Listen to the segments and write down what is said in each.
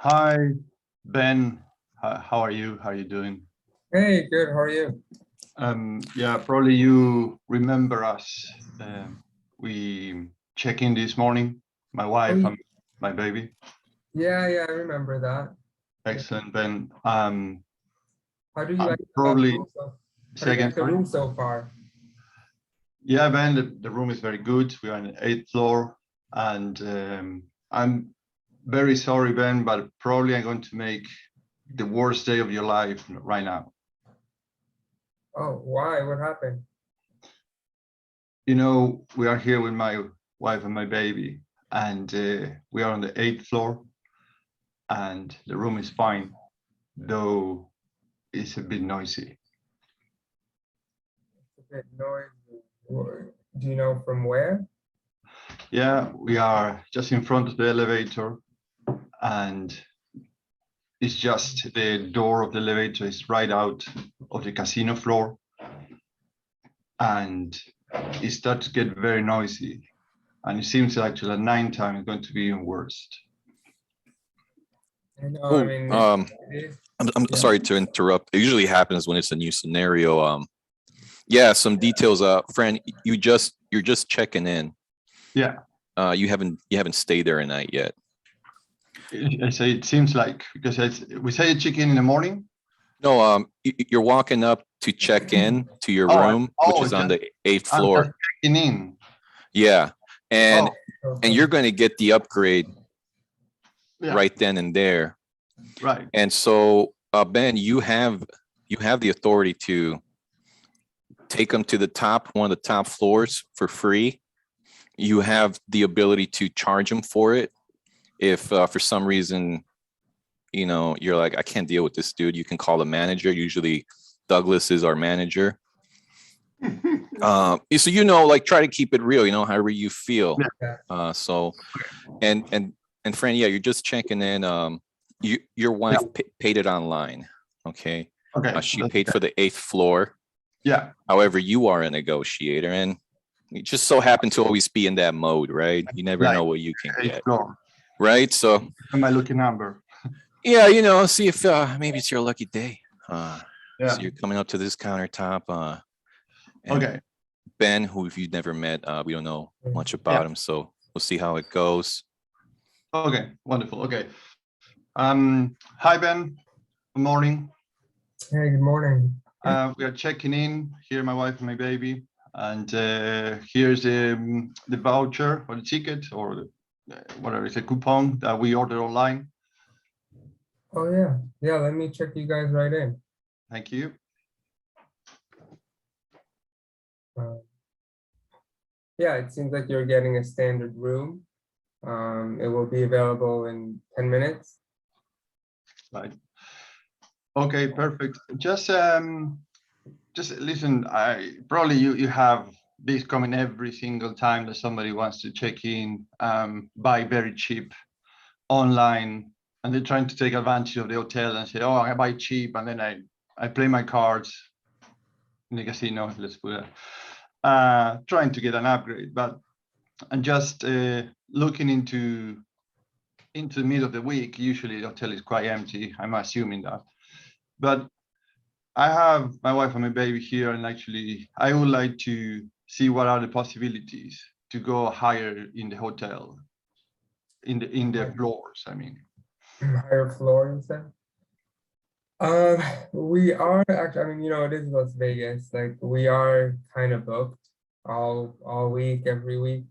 Hi, Ben. How are you? How are you doing? Hey, good. How are you? Yeah, probably you remember us. We check in this morning, my Oh, wife and my baby. yeah, I remember that. Yeah. Excellent, Ben. How do you I'm like probably how do you second. like the room so far? Yeah, Ben, the room is very good. We are on the eighth floor, and I'm very sorry, Ben, but probably I'm going to make the worst day of your life right now. Oh, why? What happened? You know, we are here with my wife and my baby, and we are on the eighth floor, and the room is fine, though it's a bit noisy. It's a bit noisy. Do you know from where? Yeah, we are just in front of the elevator, and it's just the door of the elevator is right out of the casino floor, and it starts to get very noisy. And it seems like to the nighttime is going to be even worse. I know, Oh, it is. I'm Yeah. sorry to interrupt. It usually happens when it's a new scenario. Yeah, some details. Fran, you're just checking in. Yeah. You haven't stayed there a night yet. I say it seems like because we say check in the morning. No, you're walking up to check in to your room, which is on the eighth floor. I'm checking in. Yeah, and Okay. you're going to get the upgrade Yeah. right then and there. Right. And so, Ben, you have the authority to take them to one of the top floors for free. You have the ability to charge them for it. If for some reason, you're like, I can't deal with this dude, you can call the manager. Usually Douglas is our manager. So, like, try to keep it real, however you feel. Yeah. So, and Fran, yeah, you're just checking in. Your wife paid it online. Okay. Okay. She paid for the eighth floor. Yeah. However, you are a negotiator, and you just so happen to always be in that mode, right? You never know what you can get. Floor. Right. So My lucky number. yeah, see if maybe it's your lucky day. Yeah. So you're coming up to this countertop. Okay. Ben, who if you've never met, we don't know much about him, so we'll see how it goes. Okay. Wonderful. Okay. Hi, Ben. Good morning. Hey, good morning. We are checking in here, my wife and my baby, and here's the voucher or the ticket or whatever, it's a coupon that we ordered online. Oh yeah. Let me check you guys right in. Thank you. Yeah, it seems like you're getting a standard room. It will be available in 10 minutes. Right. Okay, perfect. Just listen. I probably you have this coming every single time that somebody wants to check in, buy very cheap online, and they're trying to take advantage of the hotel and say, "Oh, I buy cheap," and then I play my cards in the casino. Let's put it. Trying to get an upgrade, but I'm just looking into the middle of the week. Usually the hotel is quite empty. I'm assuming that, but I have my wife and my baby here, and actually I would like to see what are the possibilities to go higher in the hotel, in the floors. I mean, Higher floor, you said? We are actually, it is Las Vegas. Like, we are kind of booked all week, every week.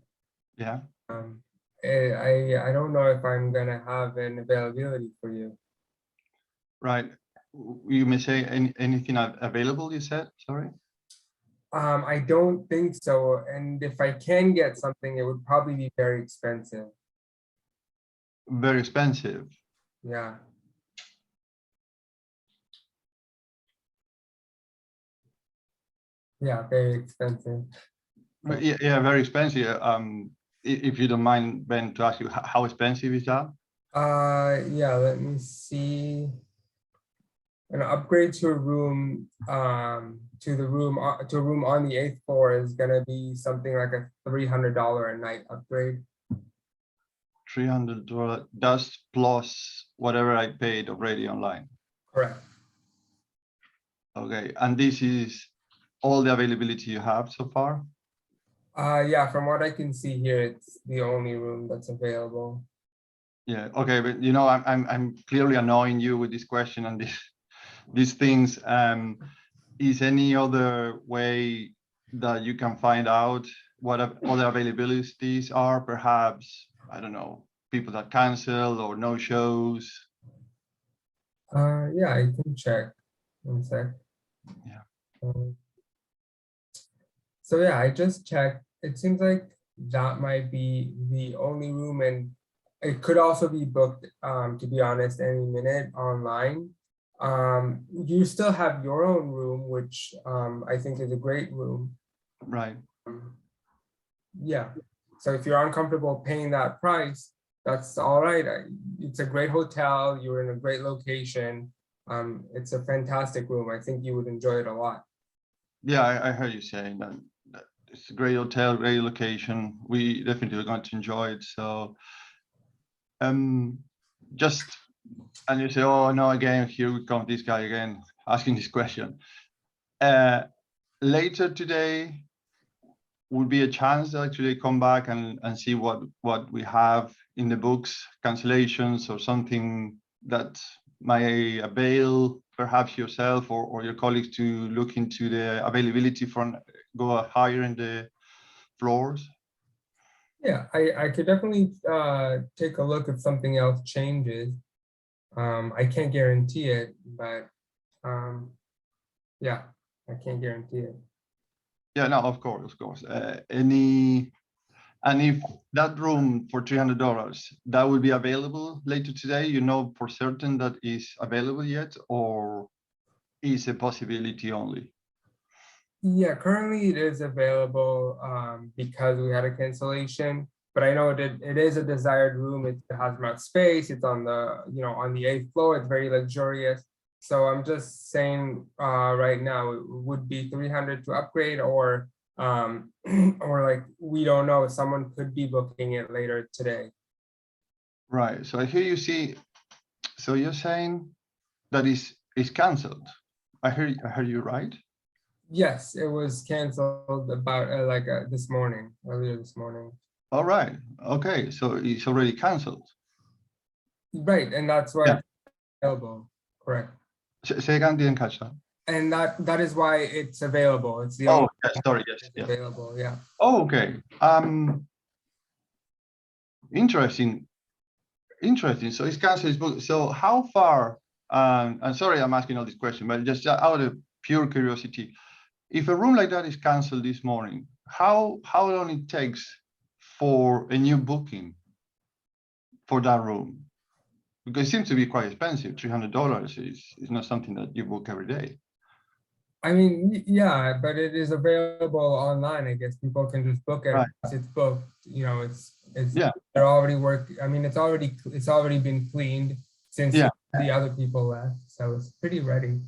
yeah. I don't know if I'm gonna have an availability for you. Right. You may say anything available, you said, sorry? I don't think so. And if I can get something, it would probably be very expensive. Very expensive. Yeah. Yeah, very expensive. Yeah, very expensive. If you don't mind, Ben, to ask you, how expensive is that? Yeah, let me see. An upgrade to a room, to a room on the eighth floor is gonna be something like a $300 a night upgrade. $300. That's plus whatever I paid already online. Correct. Okay, and this is all the availability you have so far? Yeah, from what I can see here, it's the only room that's available. Yeah, okay, but you know, I'm clearly annoying you with this question and these things. Is any other way that you can find out what other availabilities are? Perhaps, I don't know, people that cancel or no shows. Yeah, I can check. One sec. Yeah. So yeah, I just checked. It seems like that might be the only room, and it could also be booked, to be honest, any minute online. You still have your own room, which I think is a great room. Right. Yeah. So if you're uncomfortable paying that price, that's all right. It's a great hotel. You're in a great location. It's a fantastic room. I think you would enjoy it a lot. Yeah, I heard you saying that it's a great hotel, great location. We definitely are going to enjoy it. So, just, and you say, oh no, again, here we come, this guy again asking this question. Later today would be a chance to actually come back and see what we have in the books, cancellations or something that might avail perhaps yourself or your colleagues to look into the availability from go higher in the floors. Yeah, I could definitely take a look if something else changes. I can't guarantee it, but yeah, I can't guarantee it. Yeah, no, of course. And if that room for $300, that will be available later today, you know for certain that is available yet, or is a possibility only? Yeah, currently it is available because we had a cancellation, but I know it is a desired room. It has much space. It's on the, on the 8th floor. It's very luxurious. So I'm just saying right now it would be 300 to upgrade, or like, we don't know, someone could be booking it later today. Right. So I hear you see. So you're saying that is canceled. I heard you right. Yes, it was canceled about this morning, earlier this morning. All right. Okay. So it's already canceled. Right, and that's why Yeah. it's available. Correct. Say again, didn't catch that. And that is why it's available. It's the Oh, only yes, sorry. Yes. Yeah. available. Yeah. Oh, okay. Interesting. Interesting. So it's canceled. So how far? I'm sorry, I'm asking all this question, but just out of pure curiosity, if a room like that is canceled this morning, how long it takes for a new booking for that room? Because it seems to be quite expensive. $300 is not something that you book every day. I mean, yeah, but it is available online. I guess people can just book it. Right. It's booked. It's Yeah. they're already I mean, it's already been cleaned since Yeah. the other people left, so it's pretty ready.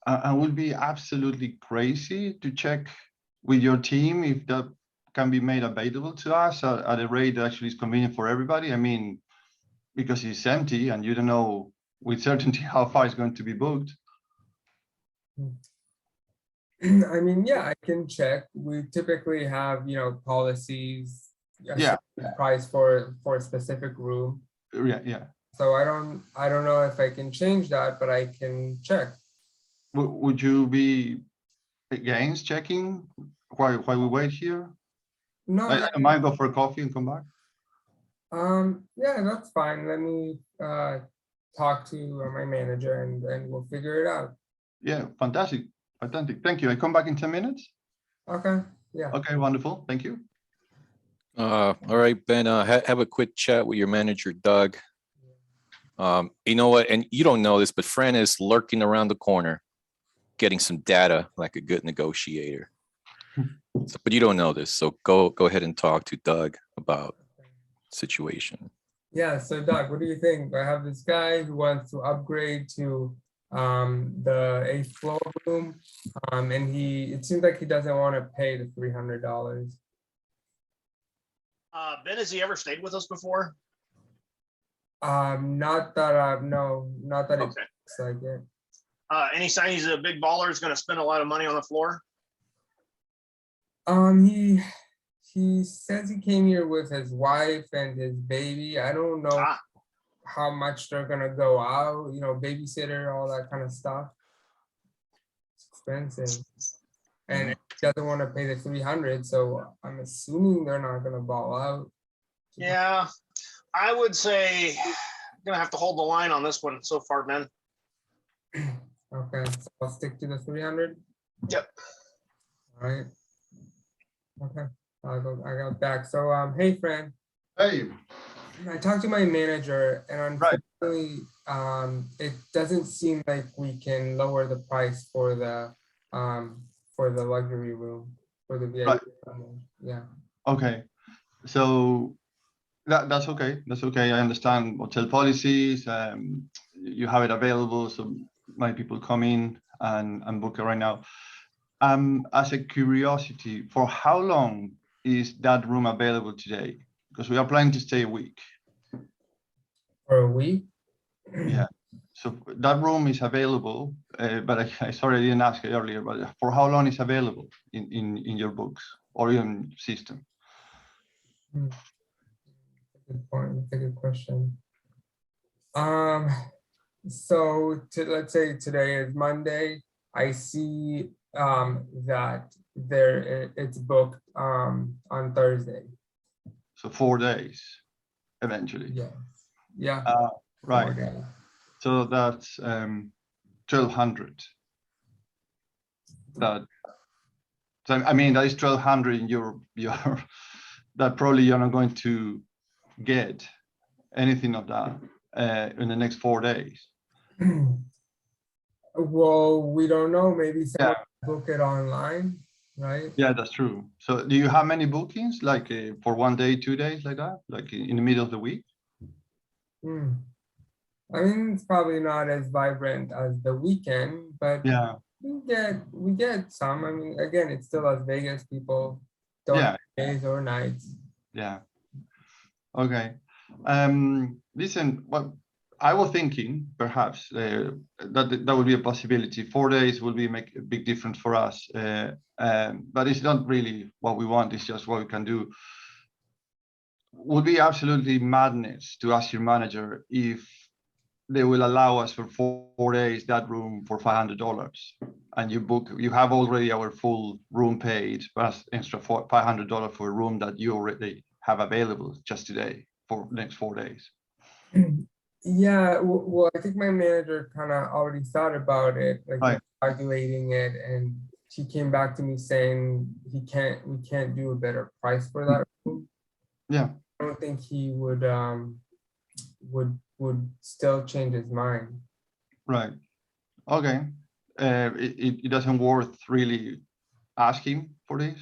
And would be absolutely crazy to check with your team if that can be made available to us at a rate that actually is convenient for everybody. I mean, because it's empty and you don't know with certainty how far it's going to be booked. I mean, yeah, I can check. We typically have, policies, Yeah. price for a specific room. Yeah. So I don't know if I can change that, but I can check. Would you be against checking while we wait here? No, I don't mind go for a coffee and come back. yeah, that's fine. Let me talk to my manager and we'll figure it out. Yeah, fantastic. Thank you. I come back in 10 minutes. Okay, yeah. Okay, wonderful. Thank you. All right, Ben, have a quick chat with your manager, Doug. You know what, and you don't know this, but Fran is lurking around the corner, getting some data like a good negotiator. So, but you don't know this, so go ahead and talk to Doug about situation. Yeah, so Doug, what do you think? I have this guy who wants to upgrade to the 8th floor room, and it seems like he doesn't want to pay the $300. Ben, has he ever stayed with us before? Not that no, not that it Okay. looks like it. Any sign he's a big baller, is gonna spend a lot of money on the floor? He says he came here with his wife and his baby. I don't know Ah, how much they're gonna go out, you know, babysitter, all that kind of stuff. It's expensive. And he doesn't want to pay the 300, so I'm assuming they're not gonna ball out. yeah, I would say gonna have to hold the line on this one so far, Ben. Okay, so I'll stick to the 300. Yep. All right. Okay, I got back. So hey Fran, Hey, I talked to my manager and Right. unfortunately, it doesn't seem like we can lower the price for the luxury room, for the VIP. Right. Yeah. okay. So that's okay. That's okay. I understand hotel policies. You have it available, so many people come in and book it right now. As a curiosity, for how long is that room available today? Because we are planning to stay a week. For a week? Yeah. So that room is available, but I sorry I didn't ask you earlier. But for how long is available in your books or in system? Good point. That's a good question. So let's say today is Monday. I see that it's booked on Thursday. So 4 days, eventually. Yeah. Yeah. Right. 4 days. So that's 1,200. That, so I mean, that is 1,200 in your that probably you're not going to get anything of that in the next 4 days. Well, we don't know. Maybe someone book it online, right? Yeah, that's true. So do you have many bookings like for 1 day, 2 days like that, like in the middle of the week? I mean, it's probably not as vibrant as the weekend, but Yeah. we get some. I mean, again, it's still Las Vegas. People don't Yeah. have days or nights. Yeah. Okay. Listen, what I was thinking, perhaps that would be a possibility. 4 days will make a big difference for us, but it's not really what we want. It's just what we can do. Would be absolutely madness to ask your manager if they will allow us for 4 days that room for $500, and you have already our full room paid, plus extra $500 for a room that you already have available just today for the next 4 days. Yeah, well, I think my manager kind of already thought about it, like Right. calculating it, and she came back to me saying we can't do a better price for that room. Yeah. I don't think he would still change his mind. Right. Okay. It doesn't worth really asking for this.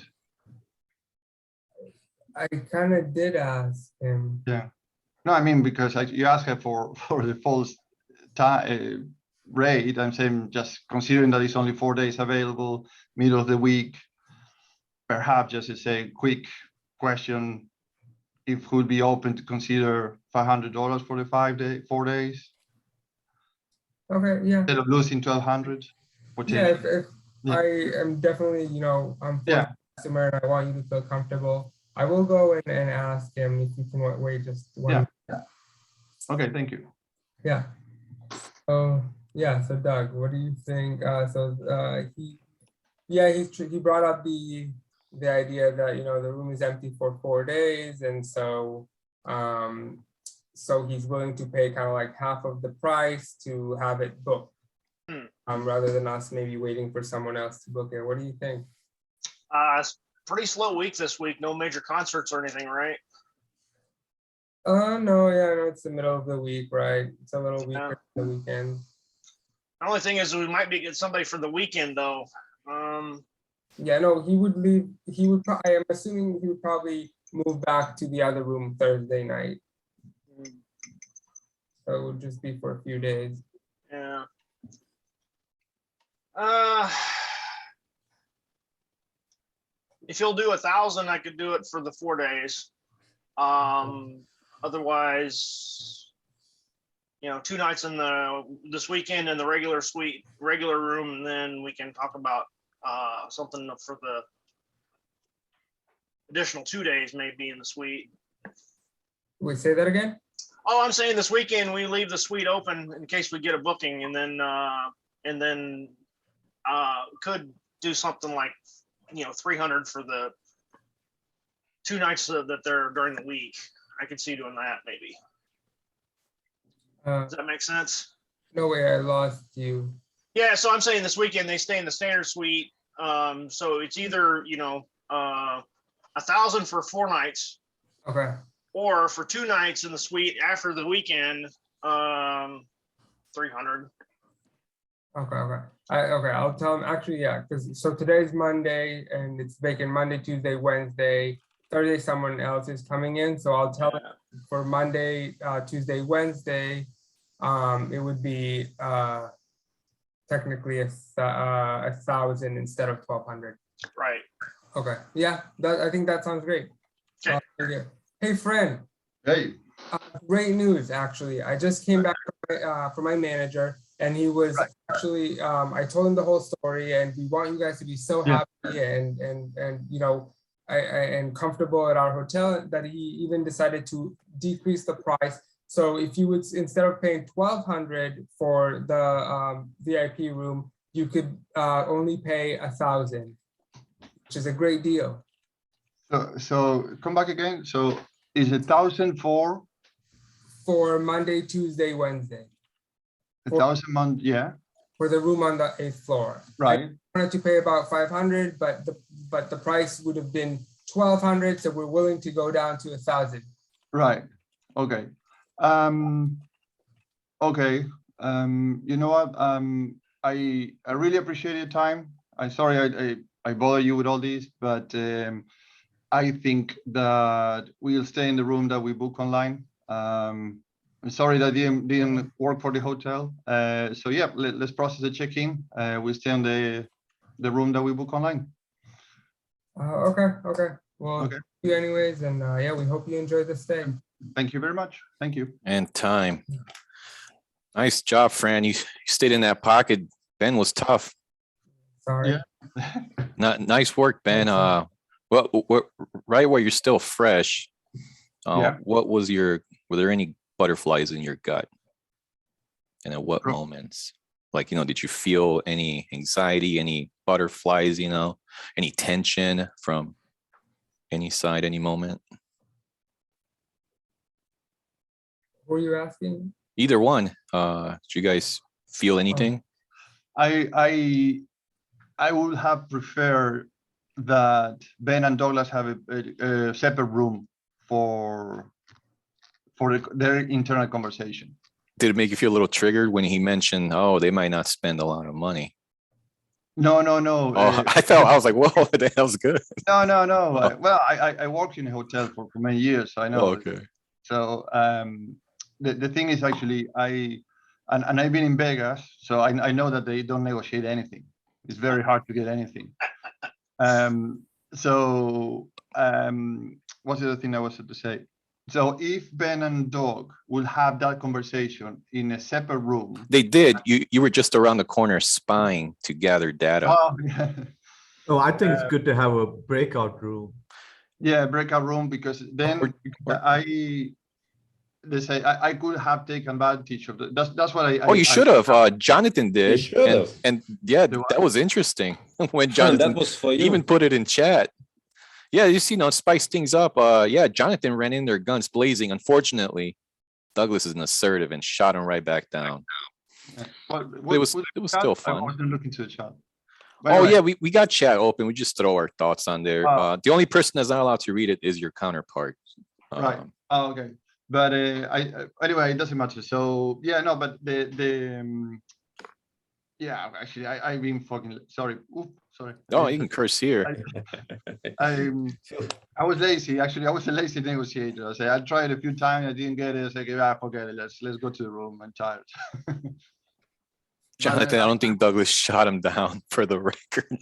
I kind of did ask him. Yeah. No, I mean, because you ask her for the full rate. I'm saying just considering that it's only 4 days available, middle of the week, perhaps just to say quick question, if would be open to consider $500 for the 4 days Okay, yeah. instead of losing 1,200 Yeah, potentially. if Yeah. I am definitely, I'm for Yeah. the customer and I want you to feel comfortable, I will go in and ask him if he can wait just one. Yeah. Okay, thank you. Yeah. So yeah, so Doug, what do you think? He brought up the idea that the room is empty for 4 days, and so he's willing to pay kind of like half of the price to have it booked, rather than us maybe waiting for someone else to book it. What do you think? It's pretty slow week this week. No major concerts or anything, right? No, yeah, I know it's the middle of the week, right? It's a little weaker than the weekend. The only thing is we might be getting somebody for the weekend though. Yeah, no, he would leave. I am assuming he would probably move back to the other room Thursday night. So it would just be for a few days. Yeah. If you'll do 1,000, I could do it for the 4 days. Otherwise, 2 nights in this weekend in the regular room, and then we can talk about something for the additional 2 days maybe in the suite. Wait, say that again? Oh, I'm saying this weekend we leave the suite open in case we get a booking, and then could do something like 300 for the 2 nights that they're during the week. I could see doing that maybe. Does that make sense? No way, I lost you. Yeah, so I'm saying this weekend they stay in the standard suite. So it's either 1,000 for 4 nights, Okay. or for 2 nights in the suite after the weekend, 300. Okay. I'll tell them actually, yeah, because so today's Monday and it's vacant Monday, Tuesday, Wednesday, Thursday, someone else is coming in. So I'll tell them for Monday, Tuesday, Wednesday, it would be technically 1,000 instead of 1,200. Right. Okay, yeah, I think that sounds great. Okay. Okay. Hey, Fran, Hey, great news, actually. I just came back from my manager and he was actually, I told him the whole story and we want you guys to be so happy and and comfortable at our hotel that he even decided to decrease the price. So if you would, instead of paying 1,200 for the VIP room, you could only pay 1,000, which is a great deal. so come back again. So is 1,000 for Monday, Tuesday, Wednesday, 1,000 month? Yeah, for the room on the 8th floor. right. I wanted to pay about 500, but the price would have been 1,200, so we're willing to go down to 1,000. Right. Okay. Okay. You know what? I really appreciate your time. I'm sorry I bother you with all this, but I think that we'll stay in the room that we book online. I'm sorry that didn't work for the hotel. So yeah, let's process the check-in. We'll stay on the room that we book online. Okay. Well, Okay. thank you anyways, and yeah, we hope you enjoy the stay. Thank you very much. Thank you. And time. Nice job, Fran. You stayed in that pocket. Ben was tough. Sorry. Yeah. Nice work, Ben. Awesome. Well, right where you're still fresh. Yeah. Were there any butterflies in your gut? And at what Pro- moments? Like, did you feel any anxiety, any butterflies, any tension from any side, any moment? What were you asking? Either one. Did you guys feel anything? I would have preferred that Ben and Douglas have a separate room for their internal conversation. Did it make you feel a little triggered when he mentioned, oh, they might not spend a lot of money? No. Oh, I was like, whoa, that was good. No. Oh. Well, I worked in a hotel for many years, so I know. Oh, okay. So the thing is actually and I've been in Vegas, so I know that they don't negotiate anything. It's very hard to get anything. What's the other thing I was to say? So if Ben and Doug will have that conversation in a separate room. They did. You were just around the corner spying to gather data. Oh, yeah. Oh, I think it's good to have a breakout room. Yeah, breakout room, because then they say I could have taken advantage of that. That's what I. Oh, you should have. Jonathan did. should have. And yeah, that was interesting when Man, Jonathan that was for you. even put it in chat. Yeah, you see, spice things up. Yeah, Jonathan ran in there, guns blazing. Unfortunately, Douglas is an assertive and shot him right back down. Well, It was still I fun. wasn't looking to the chat. But Oh anyway, yeah, we got chat open. We just throw our thoughts on there. The only person that's not allowed to read it is your counterpart. Right. Oh, okay. But anyway, it doesn't matter. So yeah, no, but yeah, actually, I've been fucking sorry. Oof, sorry. Oh, you can curse here. I was lazy. Actually, I was a lazy negotiator. I say I tried a few times. I didn't get it. I said, "Yeah, forget it. Let's go to the room. I'm tired." Jonathan, I don't think Douglas shot him down for the record.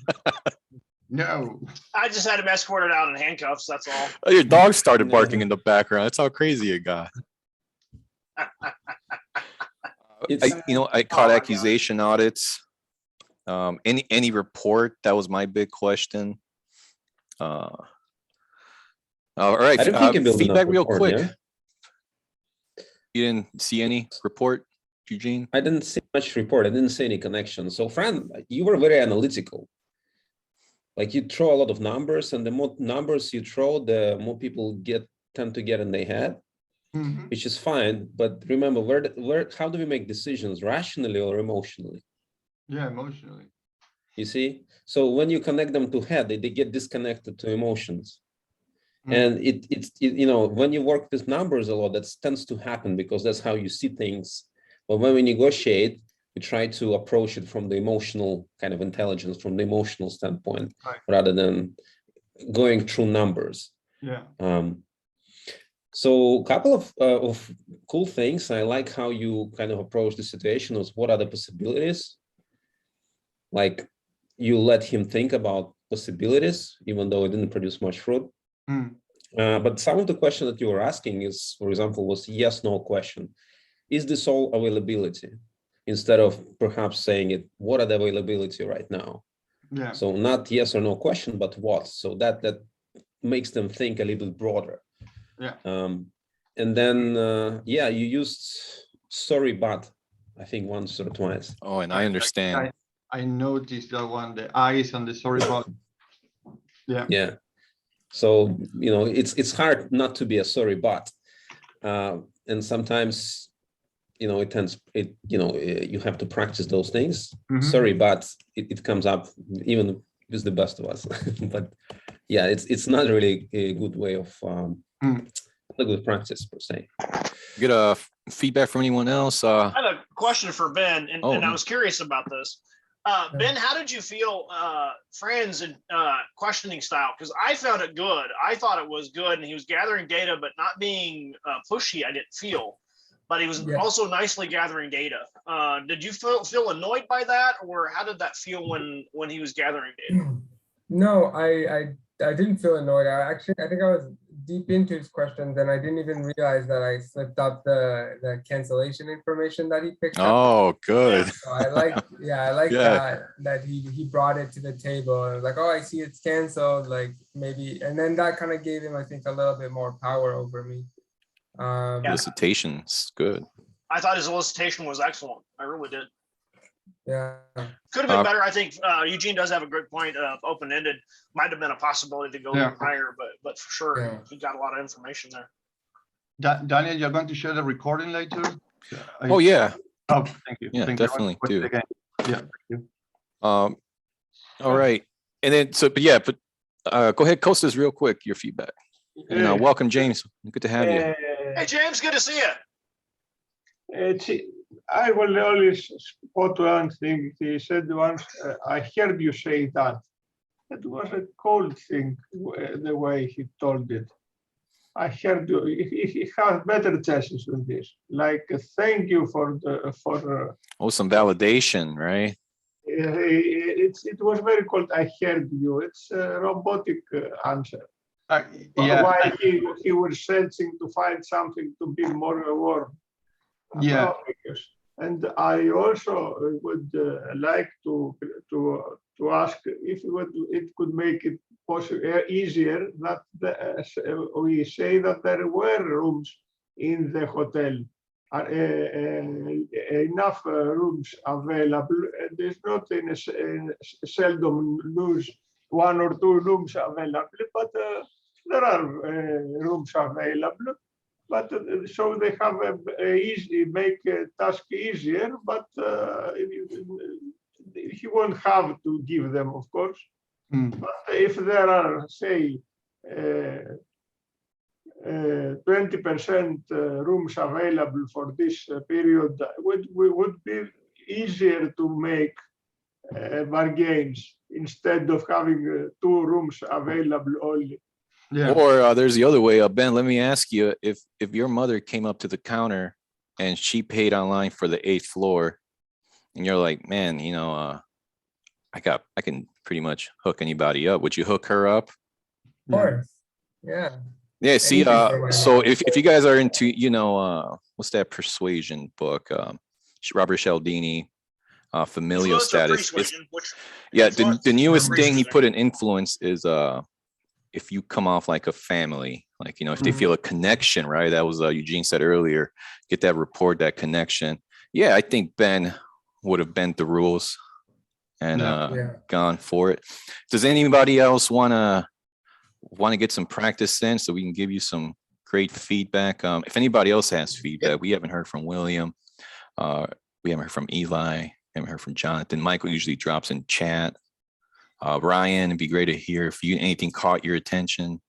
No. I just had him escorted out in handcuffs. That's all. Oh, your dog started barking in the background. That's how crazy it got. I caught accusation audits. Any report? That was my big question. All right, I don't think you build enough feedback real report, quick. yeah? You didn't see any report, Eugene? I didn't see much report. I didn't see any connection. So Fran, you were very analytical. Like you throw a lot of numbers, and the more numbers you throw, the more people tend to get in their head, which is fine. But remember, how do we make decisions, rationally or emotionally? Yeah, emotionally. You see, so when you connect them to head, they get disconnected to emotions. And it's when you work with numbers a lot, that tends to happen because that's how you see things. But when we negotiate, we try to approach it from the emotional kind of intelligence, from the emotional standpoint, rather than going through numbers. Yeah. So a couple of cool things. I like how you kind of approach the situation. Was what are the possibilities? Like you let him think about possibilities, even though it didn't produce much fruit. But some of the question that you were asking is, for example, was yes, no question. Is this all availability? Instead of perhaps saying it, what are the availability right now? Yeah. So not yes or no question, but what? So that makes them think a little bit broader. Yeah. And then, yeah, you used sorry, but I think once or twice. Oh, and I understand. I noticed that one, the eyes and the sorry about. Yeah. Yeah. So, it's hard not to be a sorry, but, and sometimes, you have to practice those things. Sorry, but it comes up even with the best of us. But yeah, it's not really a good way of, a good practice per se. Get feedback from anyone else? I had a question for Ben, and I no. was curious about this. Ben, how did you feel Fran's questioning style? Because I found it good. I thought it was good, and he was gathering data, but not being pushy. I didn't feel, but he was also nicely gathering data. Did you feel annoyed by that, or how did that feel when he was gathering data? No, I didn't feel annoyed. I think I was deep into his questions, and I didn't even realize that I slipped up the cancellation information that he picked up. Oh, good. So I like that he brought it to the table and like, oh, I see it's canceled, like maybe, and then that kind of gave him, I think, a little bit more power over me. Elicitation's good. I thought his elicitation was excellent. I really did. Yeah. Could have been better. I think Eugene does have a great point of open-ended. Might have been a possibility to go even higher, but for sure, he got a lot of information there. Daniel, you're going to share the recording later? Oh, yeah. Oh, thank you. Yeah, thank you. definitely do. Yeah, thank you. All right. And then, go ahead, Kostas, real quick, your feedback. And welcome, James. Good to have you. Hey, James, good to see you. I will only spot one thing. He said once, I heard you say that. It was a cold thing, the way he told it. I heard you. He has better chances with this. Like, thank you for some validation, right? It was very cold. I heard you. It's a robotic answer. Yeah. Why he was sensing to find something to be more warm. Yeah. And I also would like to ask if it could make it easier that we say that there were rooms in the hotel, enough rooms available. There's not in a seldom lose 1 or 2 rooms available, but there are rooms available. But so they have make a task easier, but he won't have to give them, of course. But if there are, say, 20% rooms available for this period, would be easier to make bargains instead of having 2 rooms available only. Yeah. Or there's the other way. Ben, let me ask you, if your mother came up to the counter and she paid online for the 8th floor, and you're like, man, I can pretty much hook anybody up. Would you hook her up? Of course. Yeah. Yeah. See, so if you guys are into, what's that persuasion book? Robert Cialdini, familial Influence or status. persuasion? Which Yeah, influence the or newest thing he persuasion? put in influence is if you come off like a family, like, you know, if they feel a connection, right? That was Eugene said earlier, get that rapport, that connection. Yeah, I think Ben would have bent the rules and Yeah. gone for it. Does anybody else want to get some practice in so we can give you some great feedback? If anybody else has feedback, we haven't heard from William. We haven't heard from Eli. Haven't heard from Jonathan. Michael usually drops in chat. Ryan, it'd be great to hear if you anything caught your attention,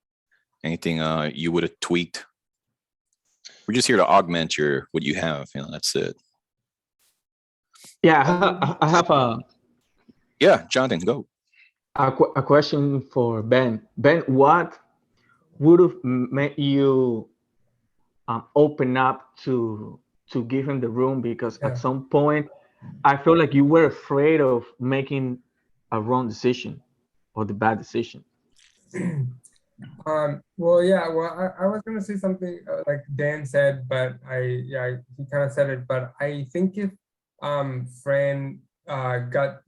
anything you would have tweaked. We're just here to augment your what you have. You know, that's it. Yeah, I have Yeah, Jonathan, go. a question for Ben. Ben, what would have made you open up to give him the room? Because Yeah. at some point, I feel like you were afraid of making a wrong decision or the bad decision. Well, yeah, well, I was gonna say something like Dan said, but he kind of said it, but I think if Fran got,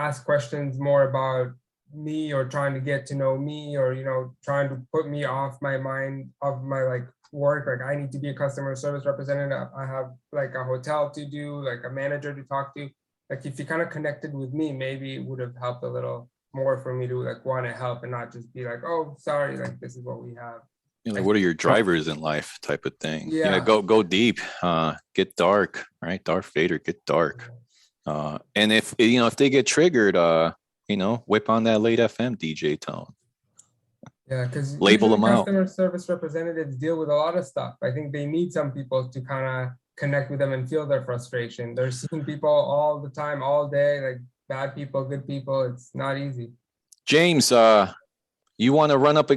asked questions more about me or trying to get to know me or, trying to put me off my mind of my like work, like I need to be a customer service representative. I have like a hotel to do, like a manager to talk to. Like if you kind of connected with me, maybe it would have helped a little more for me to like want to help and not just be like, oh, sorry, like this is what we have. You know, like, what are your drivers in life type of thing? Yeah. Go deep, get dark, right? Darth Vader, get dark. And if they get triggered, whip on that late FM DJ tone. Yeah, because Label them out. customer service representatives deal with a lot of stuff. I think they need some people to kind of connect with them and feel their frustration. They're seeing people all the time, all day, like bad people, good people. It's not easy. James, you want to run up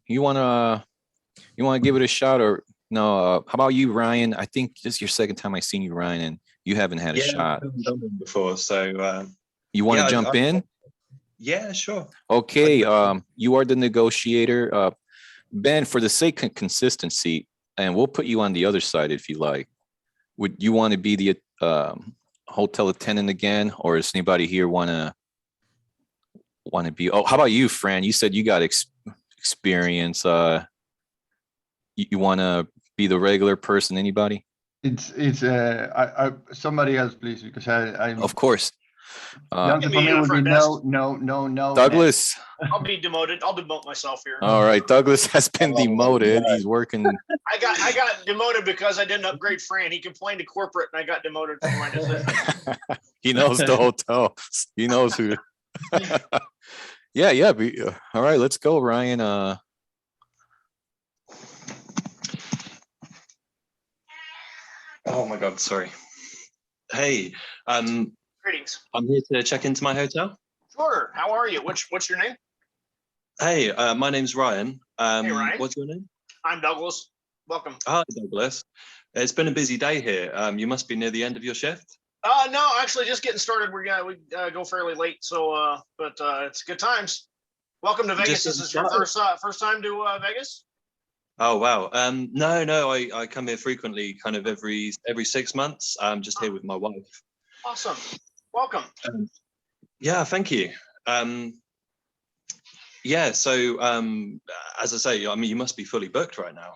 you want to give it a shot, or no? How about you, Ryan? I think this is your second time I've seen you, Ryan, and you haven't had a shot. I haven't done one before, so You want to jump in? Yeah, sure. Okay, you are the negotiator. Ben, for the sake of consistency, and we'll put you on the other side if you like. Would you want to be the hotel attendant again, or does anybody here want to be? Oh, how about you, Fran? You said you got experience. You want to be the regular person? Anybody? It's somebody else, please, because I Of course. the answer for me would be no. Douglas. I'll be demoted. I'll demote myself here. All right, Douglas has been demoted. He's working. I got demoted because I didn't upgrade Fran. He complained to corporate, and I got demoted for my decision. He knows the hotel. He knows who. Yeah. All right, let's go, Ryan. Oh my God, sorry. Hey, Greetings. I'm here to check into my hotel. Sure. How are you? What's your name? Hey, my name's Ryan. Hey, Ryan. What's your name? I'm Douglas. Welcome. Hi, Douglas. It's been a busy day here. You must be near the end of your shift. No, actually, just getting started. We go fairly late, so but it's good times. Welcome to Vegas. This is your first time to Vegas? Oh wow. No, I come here frequently, kind of every 6 months. I'm just here with my wife. Awesome. Welcome. Yeah, thank you. Yeah, so as I say, I mean, you must be fully booked right now.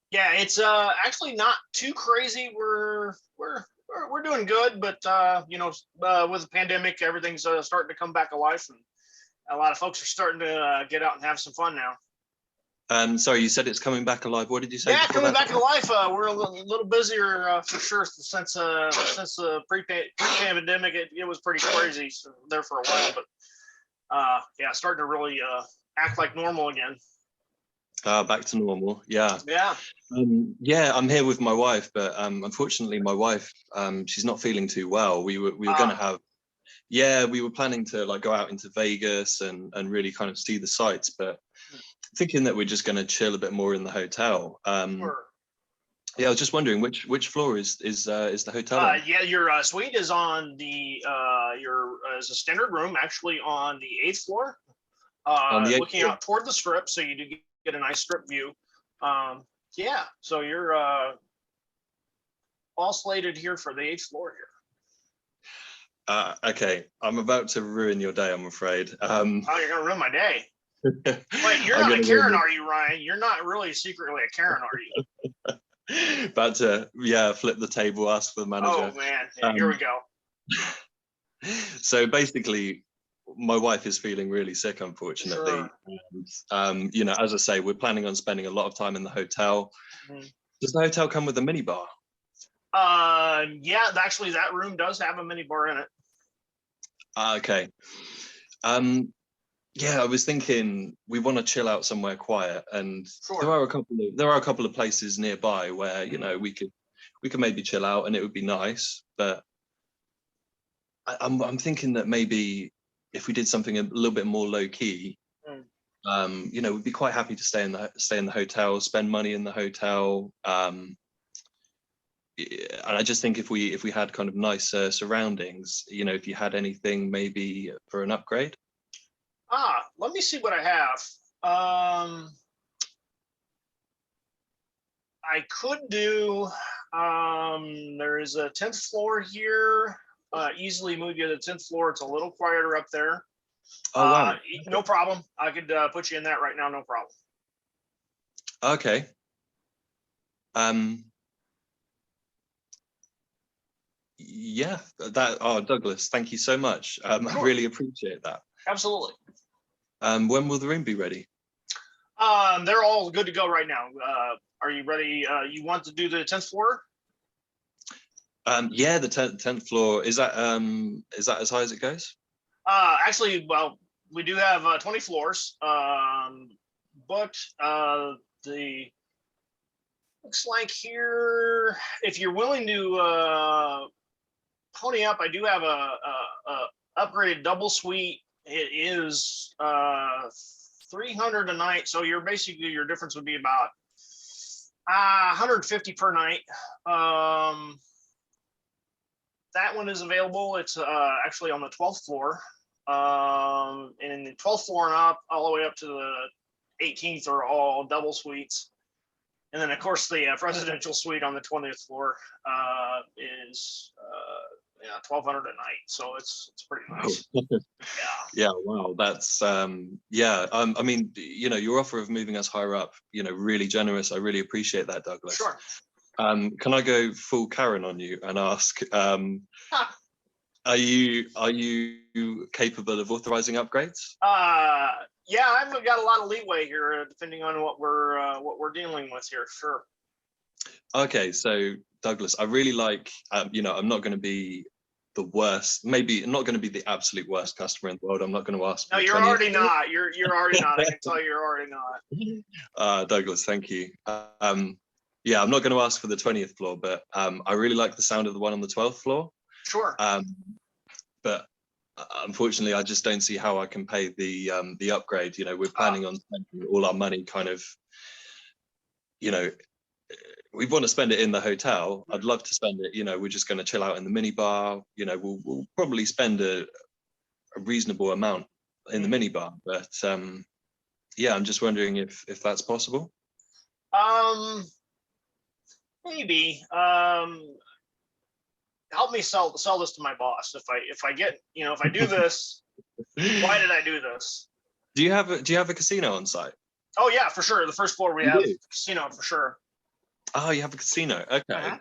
Yeah, it's actually not too crazy. We're doing good, but with the pandemic, everything's starting to come back alive, and a lot of folks are starting to get out and have some fun now. Sorry, you said it's coming back alive. What did you say? Yeah, coming back to life. We're a little busier for sure since pre-pandemic. It was pretty crazy there for a while, but yeah, starting to really act like normal again. Back to normal. Yeah. Yeah. Yeah, I'm here with my wife, but unfortunately, my wife she's not feeling too well. We were going to have. Yeah, we were planning to like go out into Vegas and really kind of see the sights, but thinking that we're just going to chill a bit more in the hotel. Sure. Yeah, I was just wondering which floor is the hotel on? Yeah, your suite is on the is a standard room actually on the 8th floor. On the 8th looking floor? out toward the strip, so you do get a nice strip view. Yeah, so you're all slated here for the 8th floor here. Okay, I'm about to ruin your day, I'm afraid. Oh, you're gonna ruin my day. Wait, you're I'm not a gonna Karen, ruin are you, Ryan? You're not really secretly a Karen, are you? it. About to, yeah, flip the table, ask for the manager. Oh man, yeah, here we go. So basically, my wife is feeling really sick, unfortunately. Sure. And, you know, as I say, we're planning on spending a lot of time in the hotel. Mhm. Does the hotel come with a minibar? Yeah, actually, that room does have a mini bar in it. Okay. Yeah, I was thinking we want to chill out somewhere quiet, and Sure. there are a couple of places nearby where, you know, we could maybe chill out and it would be nice. But I'm thinking that maybe if we did something a little bit more low key, you know, we'd be quite happy to stay in the hotel, spend money in the hotel. And I just think if we had kind of nicer surroundings, you know, if you had anything maybe for an upgrade. Let me see what I have. I could do, there is a 10th floor here. Easily move you to the 10th floor. It's a little quieter up there. Oh, wow. No problem. I could put you in that right now, no problem. Okay. Yeah, Douglas, thank you so much. I Sure. really appreciate that. Absolutely. When will the room be ready? They're all good to go right now. Are you ready? You want to do the 10th floor? Yeah, the 10th floor. Is that as high as it goes? Actually, well, we do have 20 floors. But the looks like here, if you're willing to pony up, I do have a upgraded double suite. It is 300 a night, so your difference would be about 150 per night. That one is available. It's actually on the 12th floor, and in the 12th floor and up, all the way up to the 18th are all double suites. And then, of course, the presidential suite on the 20th floor is yeah, 1,200 a night. So it's pretty nice. Yeah. Wow. That's yeah. I mean, you know, your offer of moving us higher up, you know, really generous. I really appreciate that, Douglas. Sure. Can I go full Karen on you and ask, are you capable of authorizing upgrades? Yeah, I've got a lot of leeway here, depending on what we're dealing with here. Sure. Okay, so Douglas, I really like, you know, I'm not going to be the worst, maybe I'm not going to be the absolute worst customer in the world. I'm not going to ask. No, you're already not. You're already not. I can tell you, you're already not. Douglas, thank you. Yeah, I'm not going to ask for the 20th floor, but I really like the sound of the one on the 12th floor. Sure. But unfortunately, I just don't see how I can pay the upgrade. You know, we're planning on spending all our money kind of, you know, we want to spend it in the hotel. I'd love to spend it, you know, we're just going to chill out in the minibar. You know, we'll probably spend a reasonable amount in the minibar, but yeah, I'm just wondering if that's possible. Maybe. Help me sell this to my boss. If I get, you know, if I do this, why did I do this? Do you have a casino on site? Oh yeah, for sure. The first floor we have a casino for sure. Oh, you have a casino. Okay.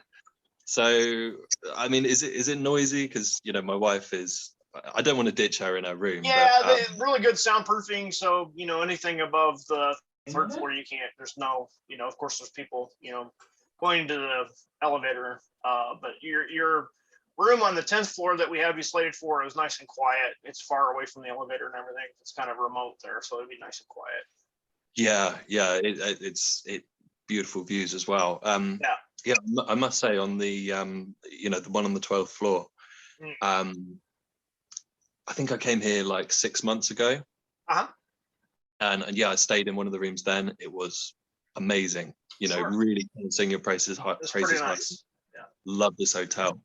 So, I mean, is it noisy? Because, you know, my wife is, I don't want to ditch her in her room. Yeah, but, really good soundproofing. So, you know, anything above the third floor, you can't, there's no, you know, of course there's people, you know, going to the elevator. But your room on the 10th floor that we have you slated for is nice and quiet. It's far away from the elevator and everything. It's kind of remote there, so it'd be nice and quiet. Yeah, it's beautiful views as well. Yeah, I must say on the you know, the one on the 12th floor, I think I came here like 6 months ago. And yeah, I stayed in one of the rooms then. It was amazing. You know, really sing your praises high. Nice. Yeah. Love this hotel.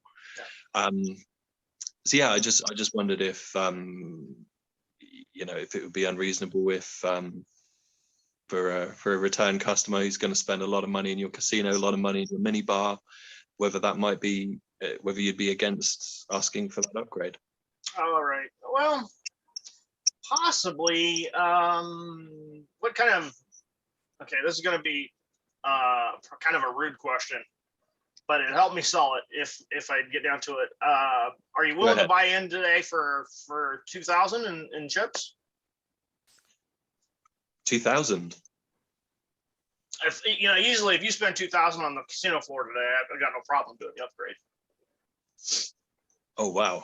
So yeah, I just wondered if you know, if it would be unreasonable if for a return customer who's going to spend a lot of money in your casino, a lot of money in your minibar, whether that might be whether you'd be against asking for that upgrade. All right. Well, possibly. What kind of? Okay, this is going to be kind of a rude question, but it helped me sell it if I get down to it. Are you willing to buy in today for 2,000 in chips? 2,000. If you know, easily if you spend 2,000 on the casino floor today, I've got no problem doing the upgrade. Oh wow.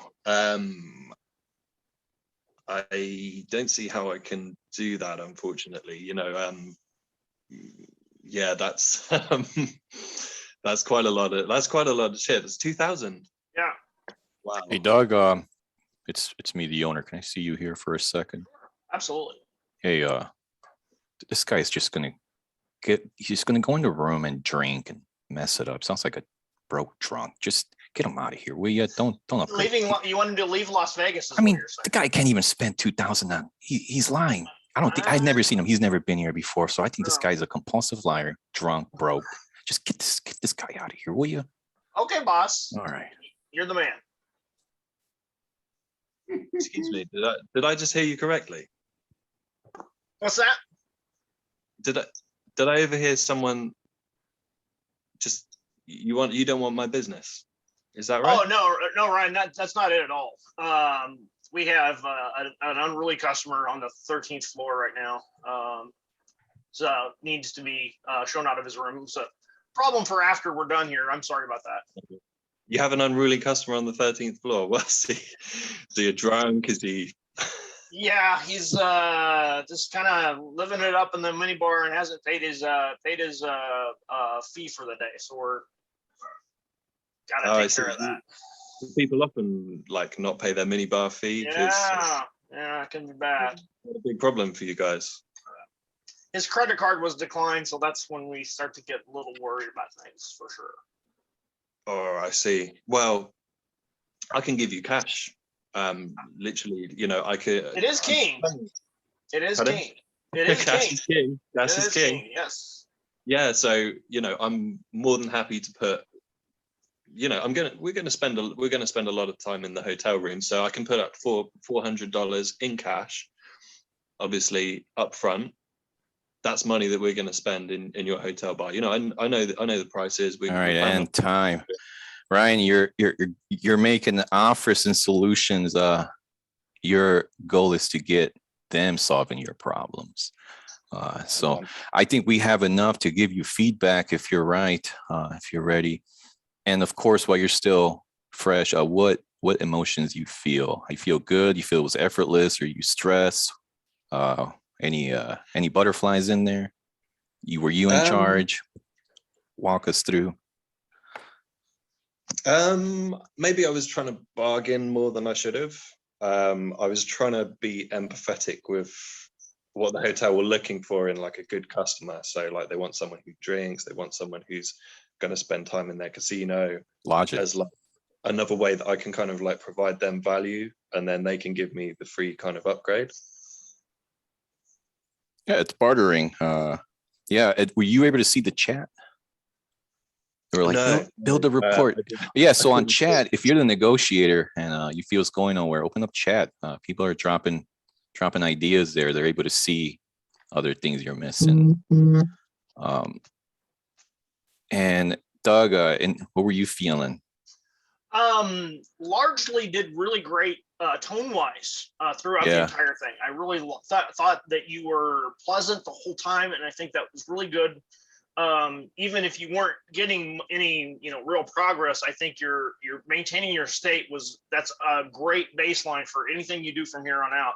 I don't see how I can do that, unfortunately. You know, yeah, that's that's quite a lot of chips. 2,000. Yeah. Wow. Hey Doug, it's me, the owner. Can I see you here for a second? Absolutely. Hey, this guy's just gonna go in the room and drink and mess it up. Sounds like a broke drunk. Just get him out of here, will you? Don't upgrade. You want him to leave Las Vegas? I mean, the guy can't even spend 2,000 on. He's lying. I don't think I've never seen him. He's never been here before, so I think this guy's a compulsive liar, drunk, broke. Just get this guy out of here, will you? Okay, boss. All right. You're the man. Excuse me. Did I just hear you correctly? What's that? Did I overhear someone just you don't want my business? Is that right? Oh no, Ryan, that's not it at all. We have an unruly customer on the 13th floor right now. So needs to be shown out of his room. So problem for after we're done here. I'm sorry about that. You have an unruly customer on the 13th floor. Well, see, so you're drunk? Is he? Yeah, he's just kind of living it up in the minibar and hasn't paid his fee for the day. So we're gotta take care of that. People often like not pay their minibar fee. Yeah, it can be bad. A big problem for you guys. His credit card was declined, so that's when we start to get a little worried about things for sure. Oh, I see. Well, I can give you cash. Literally, you know, I could. It is king. It is king. It is cash king. is king. Cash is king. Yes. Yeah. So you know, I'm more than happy to put. You know, we're gonna spend a lot of time in the hotel room, so I can put up $400 in cash, obviously up front. That's money that we're gonna spend in your hotel bar. You know, I know the prices. All right, and time. Ryan, you're making offers and solutions. Your goal is to get them solving your problems. So I think we have enough to give you feedback if you're right, if you're ready. And of course, while you're still fresh, what emotions you feel? You feel good? You feel it was effortless? Or you stressed? Any butterflies in there? Were you in charge? Walk us through. Maybe I was trying to bargain more than I should have. I was trying to be empathetic with what the hotel were looking for in like a good customer. So like they want someone who drinks, they want someone who's going to spend time in their casino. Logic. As like another way that I can kind of like provide them value, and then they can give me the free kind of upgrade. Yeah, it's bartering. Yeah, were you able to see the chat? They were like, No. build a report. Yeah, so on chat, if you're the negotiator and you feel it's going nowhere, open up chat. People are dropping ideas there. They're able to see other things you're missing. And Doug, what were you feeling? Largely did really great tone-wise throughout the entire thing. I really thought that you were pleasant the whole time, and I think that was really good. Even if you weren't getting any, real progress, I think you're maintaining your state that's a great baseline for anything you do from here on out.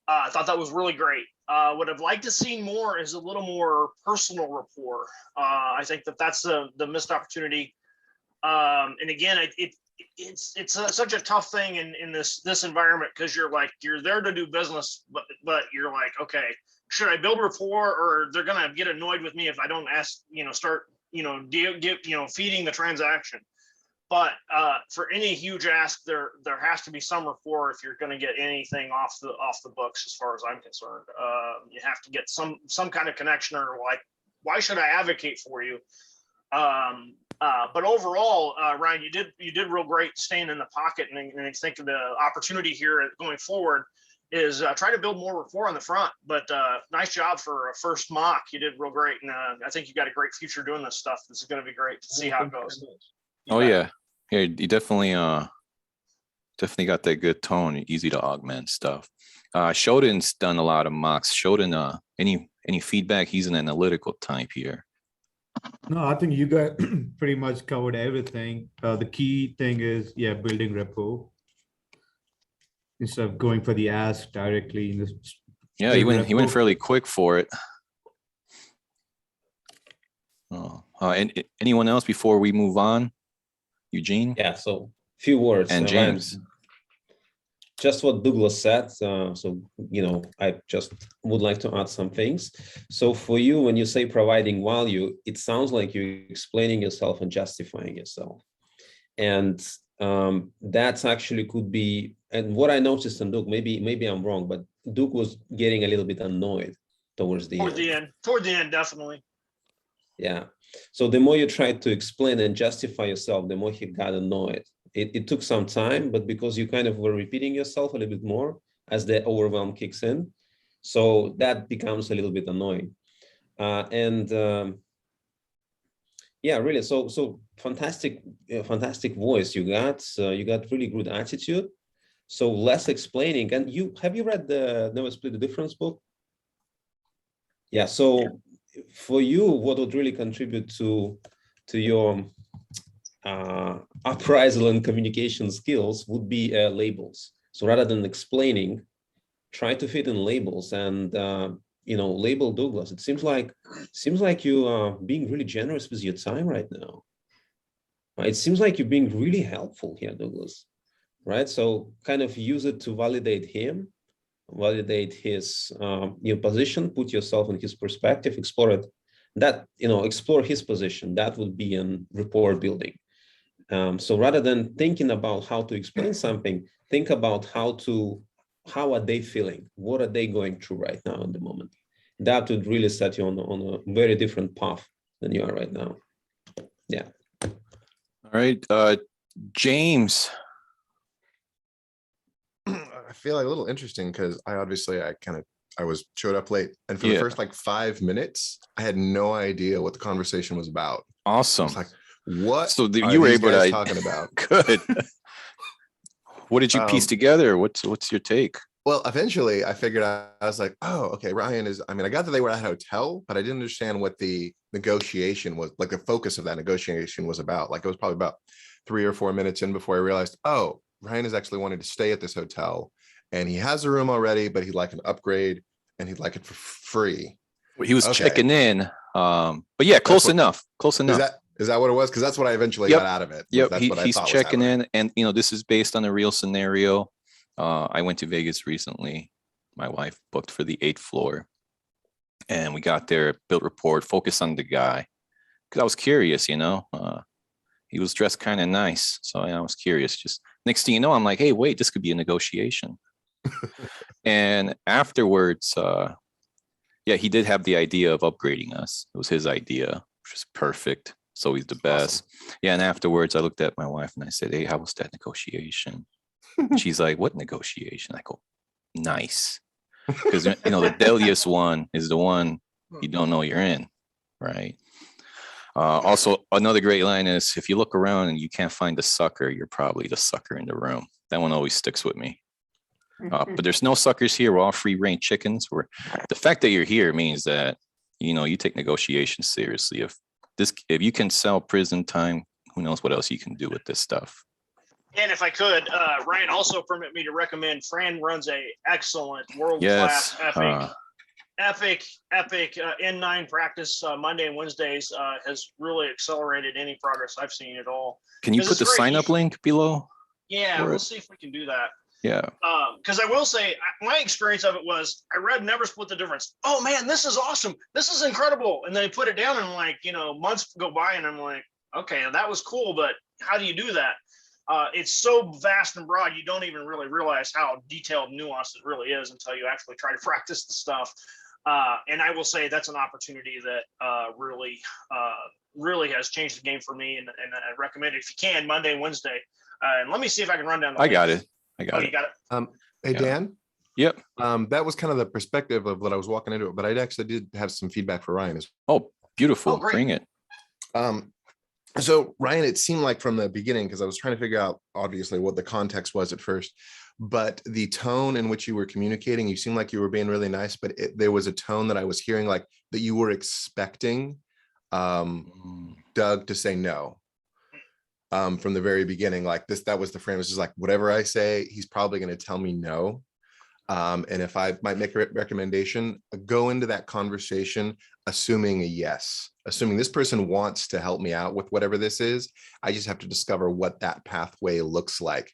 I thought that was really great. What I'd like to see more is a little more personal rapport. I think that's the missed opportunity. And again, it's such a tough thing in this environment, because you're there to do business, but you're like, okay, should I build rapport, or they're gonna get annoyed with me if I don't ask, start, feeding the transaction. But for any huge ask, there has to be some rapport if you're going to get anything off the books, as far as I'm concerned. You have to get some kind of connection, or like, why should I advocate for you? But overall, Ryan, you did real great staying in the pocket, and I think the opportunity here going forward is try to build more rapport on the front. But nice job for a first mock. You did real great, and I think you got a great future doing this stuff. This is going to be great to see how it goes. Oh yeah, you definitely definitely got that good tone, easy to augment stuff. Shodan's done a lot of mocks. Shodan, any feedback? He's an analytical type here. No, I think you guys pretty much covered everything. The key thing is, yeah, building rapport instead of going for the ask directly. Yeah, he went fairly quick for it. Oh, and anyone else before we move on? Eugene? Yeah, so few words. And James. Just what Douglas said. So, I just would like to add some things. So for you, when you say providing value, it sounds like you're explaining yourself and justifying yourself. And that's actually could be, and what I noticed in Duke, maybe I'm wrong, but Duke was getting a little bit annoyed towards the end. Toward the end, definitely. Yeah. So the more you try to explain and justify yourself, the more he got annoyed. It took some time, but because you kind of were repeating yourself a little bit more as the overwhelm kicks in, so that becomes a little bit annoying. Yeah, really. So fantastic voice you got. You got really good attitude. So less explaining. And have you read the Never Split the Difference book? Yeah. So for you, what would really contribute to your appraisal and communication skills would be labels. So rather than explaining, try to fit in labels and label Douglas. It seems like you are being really generous with your time right now. It seems like you're being really helpful here, Douglas. Right? So kind of use it to validate him, validate his your position, put yourself in his perspective, explore it. Explore his position. That would be in rapport building. So rather than thinking about how to explain something, think about how are they feeling? What are they going through right now in the moment? That would really set you on a very different path than you are right now. Yeah. All right, James. I feel like a little interesting because I showed up late, and for the first 5 minutes, I had no idea what the conversation was about. Awesome. It's like, what? So you were able to talking about? Good. What did you piece together? What's your take? Well, eventually I figured out, I was like, oh, okay, Ryan is, I got that they were at a hotel, but I didn't understand what the negotiation was, like the focus of that negotiation was about. Like it was probably about 3 or 4 minutes in before I realized, oh, Ryan is actually wanting to stay at this hotel and he has a room already, but he'd like an upgrade and he'd like it for free. He was checking in. But yeah, close enough. Is that what it was? Because that's what I eventually got out of it. Yep. He's checking in, and this is based on a real scenario. I went to Vegas recently. My wife booked for the 8th floor, and we got there, built rapport, focused on the guy, because I was curious. He was dressed kind of nice, so I was curious. Just next thing you know, I'm like, hey, wait, this could be a negotiation. And afterwards, he did have the idea of upgrading us. It was his idea, which was perfect. So he's the best. Awesome. Yeah. And afterwards I looked at my wife and I said, hey, how was that negotiation? She's like, what negotiation? I go, nice. Because, the deadliest one is the one you don't know you're in. Right. Also, another great line is if you look around and you can't find the sucker, you're probably the sucker in the room. That one always sticks with me. But there's no suckers here. We're all free range chickens. The fact that you're here means that, you take negotiations seriously. If you can sell prison time, who knows what else you can do with this stuff. And if I could, Ryan, also permit me to recommend Fran runs a excellent world-class epic N9 practice Monday and Wednesdays has really accelerated any progress I've seen at all. Can you put the sign-up link below? Yeah, we'll see if we can do that. Yeah. Because I will say my experience of it was I read Never Split the Difference. Oh man, this is awesome. This is incredible. And then I put it down and months go by and I'm like, okay, that was cool, but how do you do that? It's so vast and broad, you don't even really realize how detailed and nuanced it really is until you actually try to practice the stuff. And I will say that's an opportunity that really really has changed the game for me. And I recommend it if you can, Monday and Wednesday. And let me see if I can run down the I got links. it. I Oh, got you it. got it? Hey, Yeah. Dan, Yep. that was kind of the perspective of what I was walking into it, but I actually did have some feedback for Ryan as Oh, beautiful. Oh, great. Bring it. So Ryan, it seemed like from the beginning, because I was trying to figure out obviously what the context was at first, but the tone in which you were communicating, you seemed like you were being really nice, but there was a tone that I was hearing like that you were expecting Doug to say no. From the very beginning, like that was the frame. It was just like, whatever I say, he's probably going to tell me no. And if I might make a recommendation, go into that conversation assuming a yes, assuming this person wants to help me out with whatever this is. I just have to discover what that pathway looks like.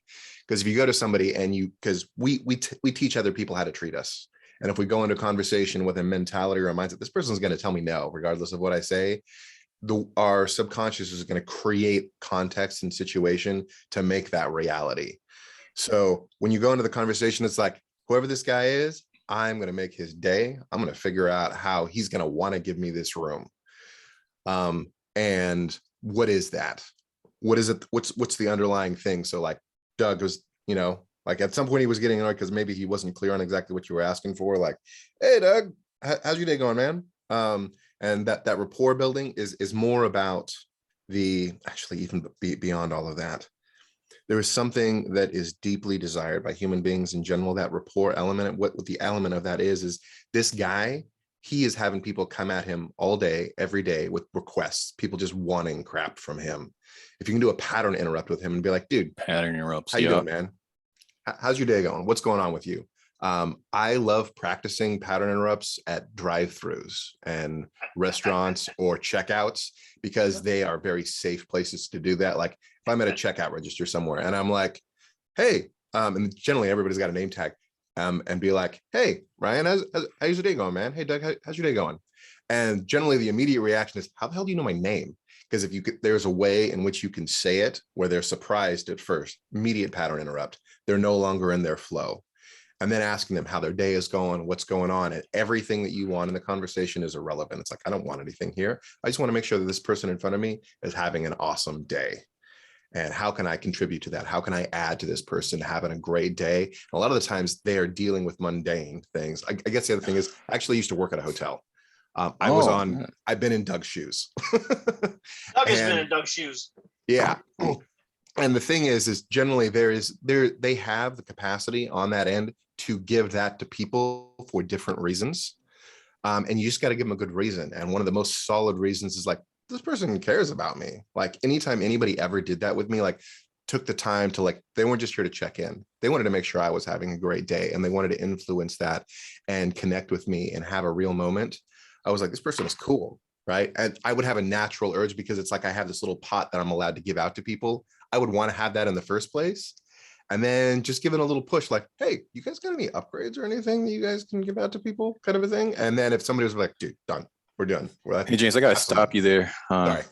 Because if you go to somebody and because we teach other people how to treat us. And if we go into a conversation with a mentality or a mindset, this person's going to tell me no, regardless of what I say. Our subconscious is going to create context and situation to make that reality. So when you go into the conversation, it's like, whoever this guy is, I'm going to make his day. I'm going to figure out how he's going to want to give me this room. And what is that? What is it? What's the underlying thing? So like Doug was, like at some point he was getting annoyed because maybe he wasn't clear on exactly what you were asking for. Like, hey, Doug, how's your day going, man? And that rapport building is more about even beyond all of that. There is something that is deeply desired by human beings in general, that rapport element. What the element of that is this guy, he is having people come at him all day, every day with requests, people just wanting crap from him. If you can do a pattern interrupt with him and be like, dude, Pattern interrupts. how you doing, man? How's your day going? What's going on with you? I love practicing pattern interrupts at drive-throughs and restaurants or checkouts because they are very safe places to do that. Like if I'm at a checkout register somewhere and I'm like, hey, and generally everybody's got a name tag, and be like, hey, Ryan, how's your day going, man? Hey, Doug, how's your day going? And generally the immediate reaction is, how the hell do you know my name? Because there's a way in which you can say it where they're surprised at first. Immediate pattern interrupt. They're no longer in their flow. And then asking them how their day is going, what's going on, and everything that you want in the conversation is irrelevant. It's like, I don't want anything here. I just want to make sure that this person in front of me is having an awesome day. And how can I contribute to that? How can I add to this person having a great day? And a lot of the times they are dealing with mundane things. I guess the other thing is I actually used to work at a hotel. I've been in Doug's shoes. Doug has been in Doug's shoes. Yeah. And the thing is generally they have the capacity on that end to give that to people for different reasons. And you just got to give them a good reason. And one of the most solid reasons is like, this person cares about me. Like anytime anybody ever did that with me, like took the time to they weren't just here to check in. They wanted to make sure I was having a great day and they wanted to influence that and connect with me and have a real moment. I was like, this person is cool. Right. And I would have a natural urge because it's like I have this little pot that I'm allowed to give out to people. I would want to have that in the first place. And then just give it a little push like, hey, you guys got any upgrades or anything that you guys can give out to people kind of a thing? And then if somebody was like, dude, done, we're done. Hey, James, I got to stop you there. Sorry.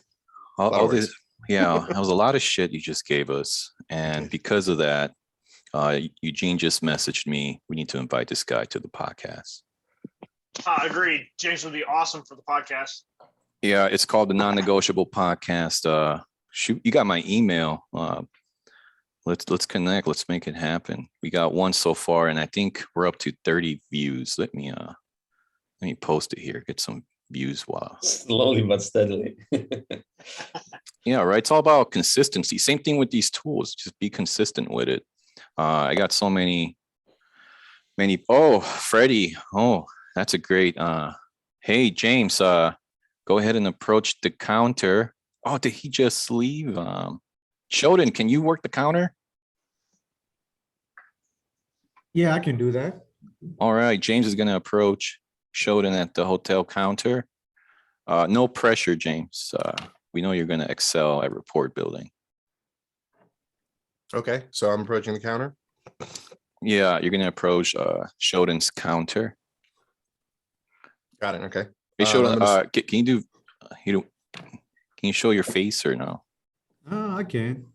All this, that was a lot of shit you just gave us. And because of that, Eugene just messaged me. We need to invite this guy to the podcast. Agreed. James would be awesome for the podcast. Yeah, it's called the Non-Negotiable Podcast. Shoot, you got my email. Let's connect. Let's make it happen. We got one so far, and I think we're up to 30 views. Let me post it here. Get some views. Wow. Slowly but steadily. Yeah, right. It's all about consistency. Same thing with these tools. Just be consistent with it. I got so many. Oh, Freddie. Oh, that's a great. Hey, James. Go ahead and approach the counter. Oh, did he just leave? Sheldon, can you work the counter? Yeah, I can do that. All right, James is going to approach Sheldon at the hotel counter. No pressure, James. We know you're going to excel at report building. Okay, so I'm approaching the counter. Yeah, you're going to approach Sheldon's counter. Got it. Okay. Hey, Sheldon, can you show your face or no? I can.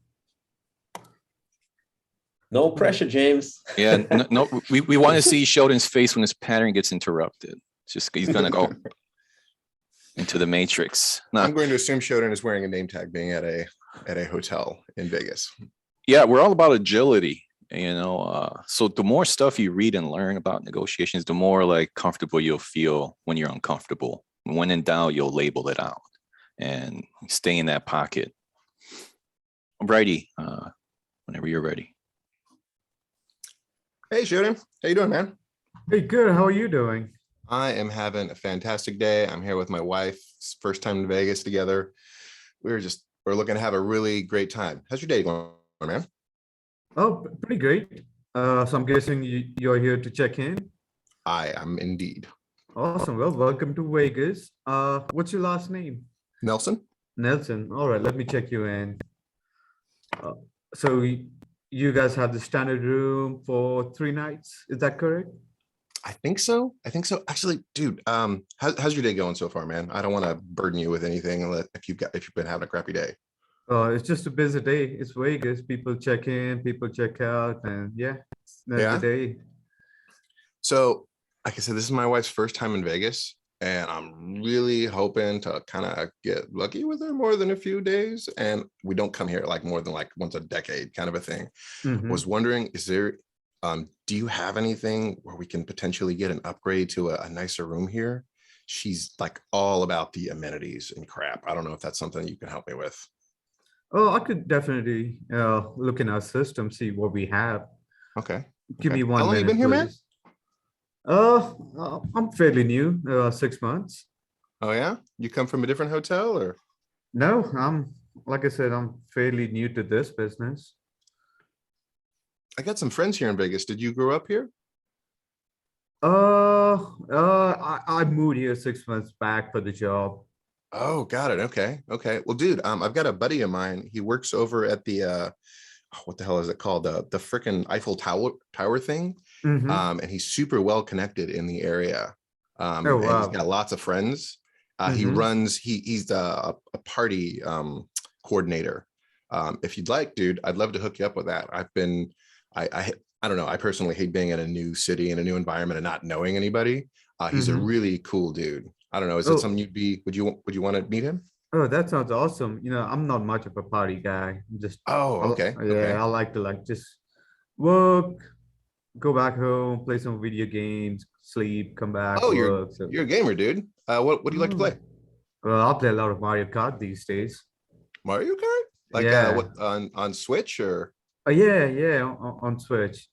No pressure, James. Yeah, no, we want to see Sheldon's face when his pattern gets interrupted. It's just he's gonna go. into the matrix. I'm No, going to assume Shodan is wearing a name tag being at a hotel in Vegas. yeah, we're all about agility. So the more stuff you read and learn about negotiations, the more like comfortable you'll feel when you're uncomfortable. When in doubt, you'll label it out and stay in that pocket. Righty, whenever you're ready. Hey, Shodan, how you doing, man? Hey, good. How are you doing? I am having a fantastic day. I'm here with my wife. It's first time in Vegas together. We're looking to have a really great time. How's your day going, man? Oh, pretty great. So I'm guessing you're here to check in. I am indeed. Awesome. Well, welcome to Vegas. What's your last name? Nelson? Nelson. All right, let me check you in. So you guys have the standard room for 3 nights. Is that correct? I think so. Actually, dude, how's your day going so far, man? I don't want to burden you with anything if you've been having a crappy day. It's just a busy day. It's Vegas. People check in, people check out, and yeah, that's Yeah? the day. So, like I said, this is my wife's first time in Vegas, and I'm really hoping to kind of get lucky with her more than a few days. And we don't come here like more than like once a decade, kind of a thing. Mhm. Was wondering, do you have anything where we can potentially get an upgrade to a nicer room here? She's like all about the amenities and crap. I don't know if that's something you can help me with. Oh, I could definitely look in our system, see what we have. Okay. Give okay. me 1 How long you minute, been here, man? please. I'm fairly new, 6 months. Oh yeah? You come from a different hotel or? No, like I said, I'm fairly new to this business. I got some friends here in Vegas. Did you grow up here? I moved here 6 months back for the job. Oh, got it. Okay. Okay. Well, dude, I've got a buddy of mine. He works over at the what the hell is it called? The frickin' Eiffel Tower thing. Mhm. And he's super well connected in the area. Oh, And he's wow. got lots of friends. He Mhm. runs, he's a party coordinator. If you'd like, dude, I'd love to hook you up with that. I don't know. I personally hate being in a new city, in a new environment and not knowing anybody. He's a Mhm. really cool dude. I don't know. Is it Oh. something would you want to meet him? Oh, that sounds awesome. I'm not much of a party guy. Oh, okay. Yeah, Okay. I like to just work, go back home, play some video games, sleep, come back, Oh, work. So, you're a gamer, dude. What do you like to play? Well, I play a lot of Mario Kart these days. Mario Kart? Like Yeah. what on Switch or? Oh, yeah, on Switch.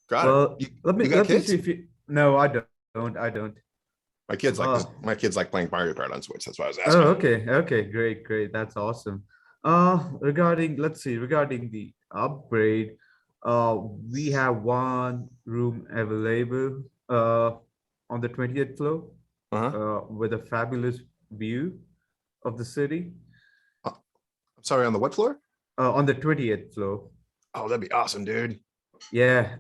Got Well, it. let me You got kids? see if you. No, I don't. My kids like this. Oh. My kids like playing Mario Kart on Switch. That's why I was asking. Oh, okay, great. That's awesome. Regarding the upgrade, we have 1 room available on the 20th floor Uh-huh. with a fabulous view of the city. I'm sorry, on the what floor? On the 20th floor. Oh, that'd be awesome, dude. Yeah,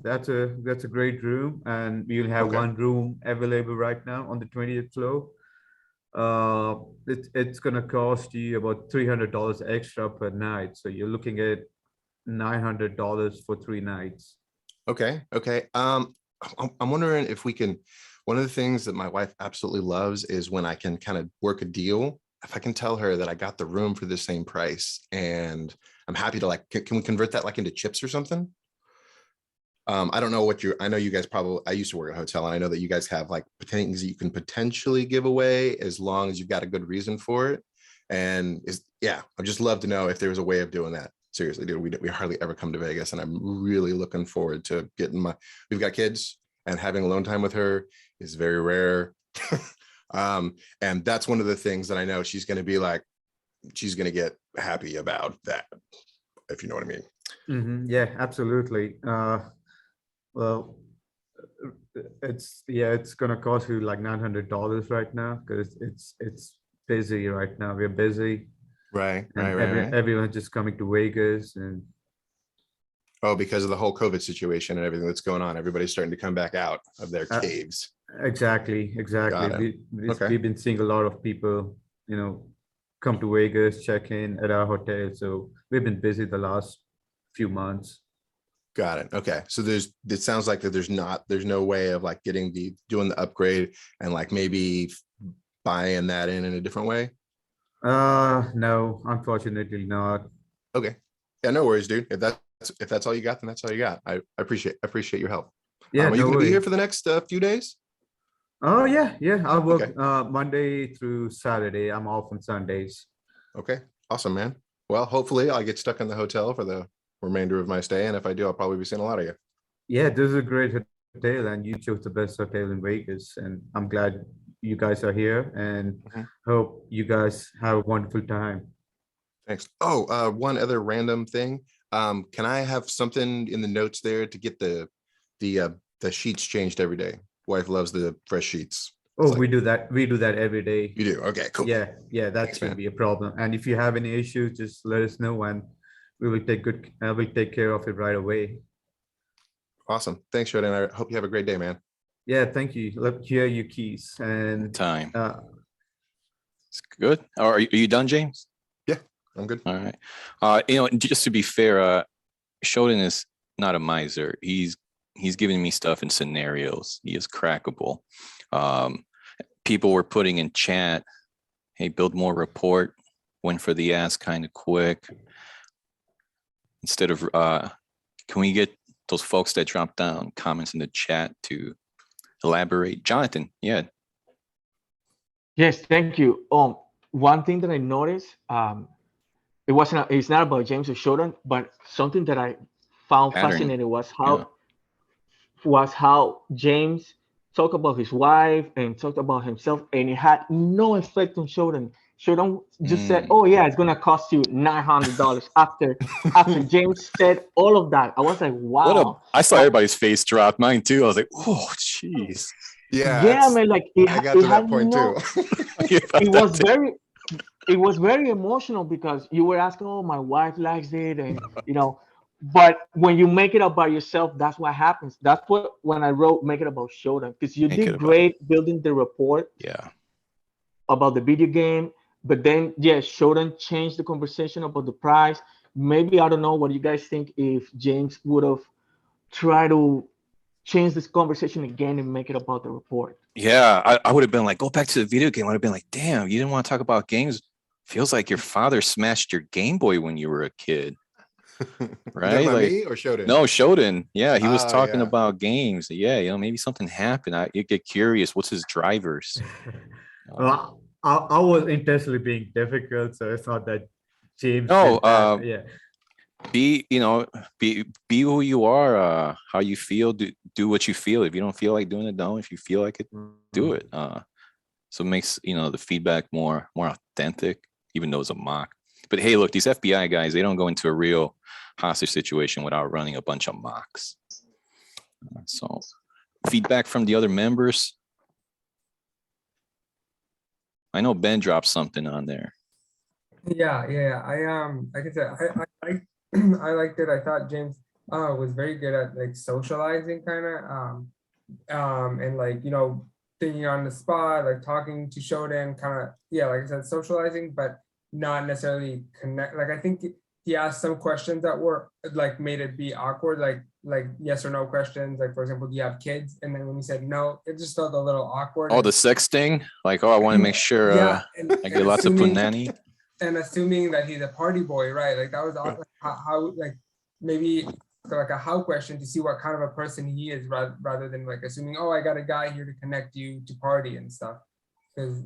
that's a great room, and we'll have Okay. 1 room available right now on the 20th floor. It's gonna cost you about $300 extra per night, so you're looking at $900 for 3 nights. Okay. Okay. I'm wondering if we can. One of the things that my wife absolutely loves is when I can kind of work a deal. If I can tell her that I got the room for the same price, and I'm happy to can we convert that like into chips or something? I don't know I know you guys I used to work at a hotel and I know that you guys have like things that you can potentially give away as long as you've got a good reason for it. And I'd just love to know if there was a way of doing that. Seriously, dude, we hardly ever come to Vegas and I'm really looking forward to we've got kids and having alone time with her is very rare. And that's one of the things that I know she's going to get happy about that, if you know what I mean. Mhm, yeah, absolutely. Well, it's gonna cost you like $900 right now because it's busy right now. We're busy, Right. and everyone's just coming to Vegas, and Oh, because of the whole COVID situation and everything that's going on, everybody's starting to come back out of their caves. exactly. Got it. Okay. We've been seeing a lot of people, come to Vegas, check in at our hotel. So we've been busy the last few months. Got it. Okay. So it sounds like that there's no way of like doing the upgrade and like maybe buying that in a different way? No, unfortunately not. Okay. Yeah, no worries, dude. If that's all you got, then that's all you got. I appreciate your help. Yeah, Are you no gonna be here worries. for the next few days? Oh yeah, I work Okay. Monday through Saturday. I'm off on Sundays. Okay, awesome, man. Well, hopefully I'll get stuck in the hotel for the remainder of my stay, and if I do, I'll probably be seeing a lot of you. Yeah, this is a great hotel, and you chose the best hotel in Vegas, and I'm glad you guys are here, and Mhm. hope you guys have a wonderful time. Thanks. Oh, one other random thing. Can I have something in the notes there to get the sheets changed every day? Wife loves the fresh sheets. Oh, like- we do that. We do that every day. You do? Okay, cool. Yeah, that Thanks, shouldn't man. be a problem. And if you have any issues, just let us know, and we'll take care of it right away. Awesome. Thanks, Jordan. I hope you have a great day, man. Yeah, thank you. Here are your keys, and Time. uh, It's good. Are you done, James? I'm good. All right. Just to be fair, Shodan is not a miser. He's giving me stuff in scenarios. He is crackable. People were putting in chat, hey, build more report, went for the ass kind of quick. Instead of, can we get those folks that drop down comments in the chat to elaborate? Jonathan, yeah. Yes, thank you. One thing that I noticed, it's not about James or Shodan, but something that I found Pattern. fascinating was how James talked about his wife and talked about himself, and it had no effect on Shodan. Shodan just said, "Oh yeah, it's gonna cost you $900." After James said all of that, I was like, "Wow!" I saw everybody's face drop. Mine too. I was like, oh, jeez. Yeah, man, like I got to that point too. It was very emotional because you were asking, "Oh, my wife likes it," and but when you make it about yourself, that's what happens. That's what when I wrote "Make It About Shodan," because you did great building the report. Yeah. About the video game, but then Shodan changed the conversation about the price. Maybe I don't know what you guys think if James would have tried to change this conversation again and make it about the report. Yeah, I would have been like, go back to the video game. I would have been like, damn, you didn't want to talk about games. Feels like your father smashed your Game Boy when you were a kid. Right? Like, me or Shodan? No, Shodan. Yeah, he was talking about games. Yeah, maybe something happened. You get curious. What's his drivers? Well, I was intentionally being difficult, so it's not that James. No, yeah. Be who you are. How you feel. Do what you feel. If you don't feel like doing it, don't. If you feel like it, do it. So it makes the feedback more authentic, even though it's a mock. But hey, look, these FBI guys, they don't go into a real hostage situation without running a bunch of mocks. So feedback from the other members. I know Ben dropped something on there. Yeah. Like I said, I liked it. I thought James was very good at like socializing, kind of, and like thinking on the spot, like talking to Shodan, kind of like I said, socializing, but not necessarily connect. Like I think he asked some questions that were like made it be awkward, like yes or no questions. Like for example, do you have kids? And then when he said no, it just felt a little awkward. Oh, the sex thing? Like, I want to make sure I get lots of punani. And assuming that he's a party boy, right? Like that was how like maybe like a how question to see what kind of a person he is, rather than like assuming, oh, I got a guy here to connect you to party and stuff.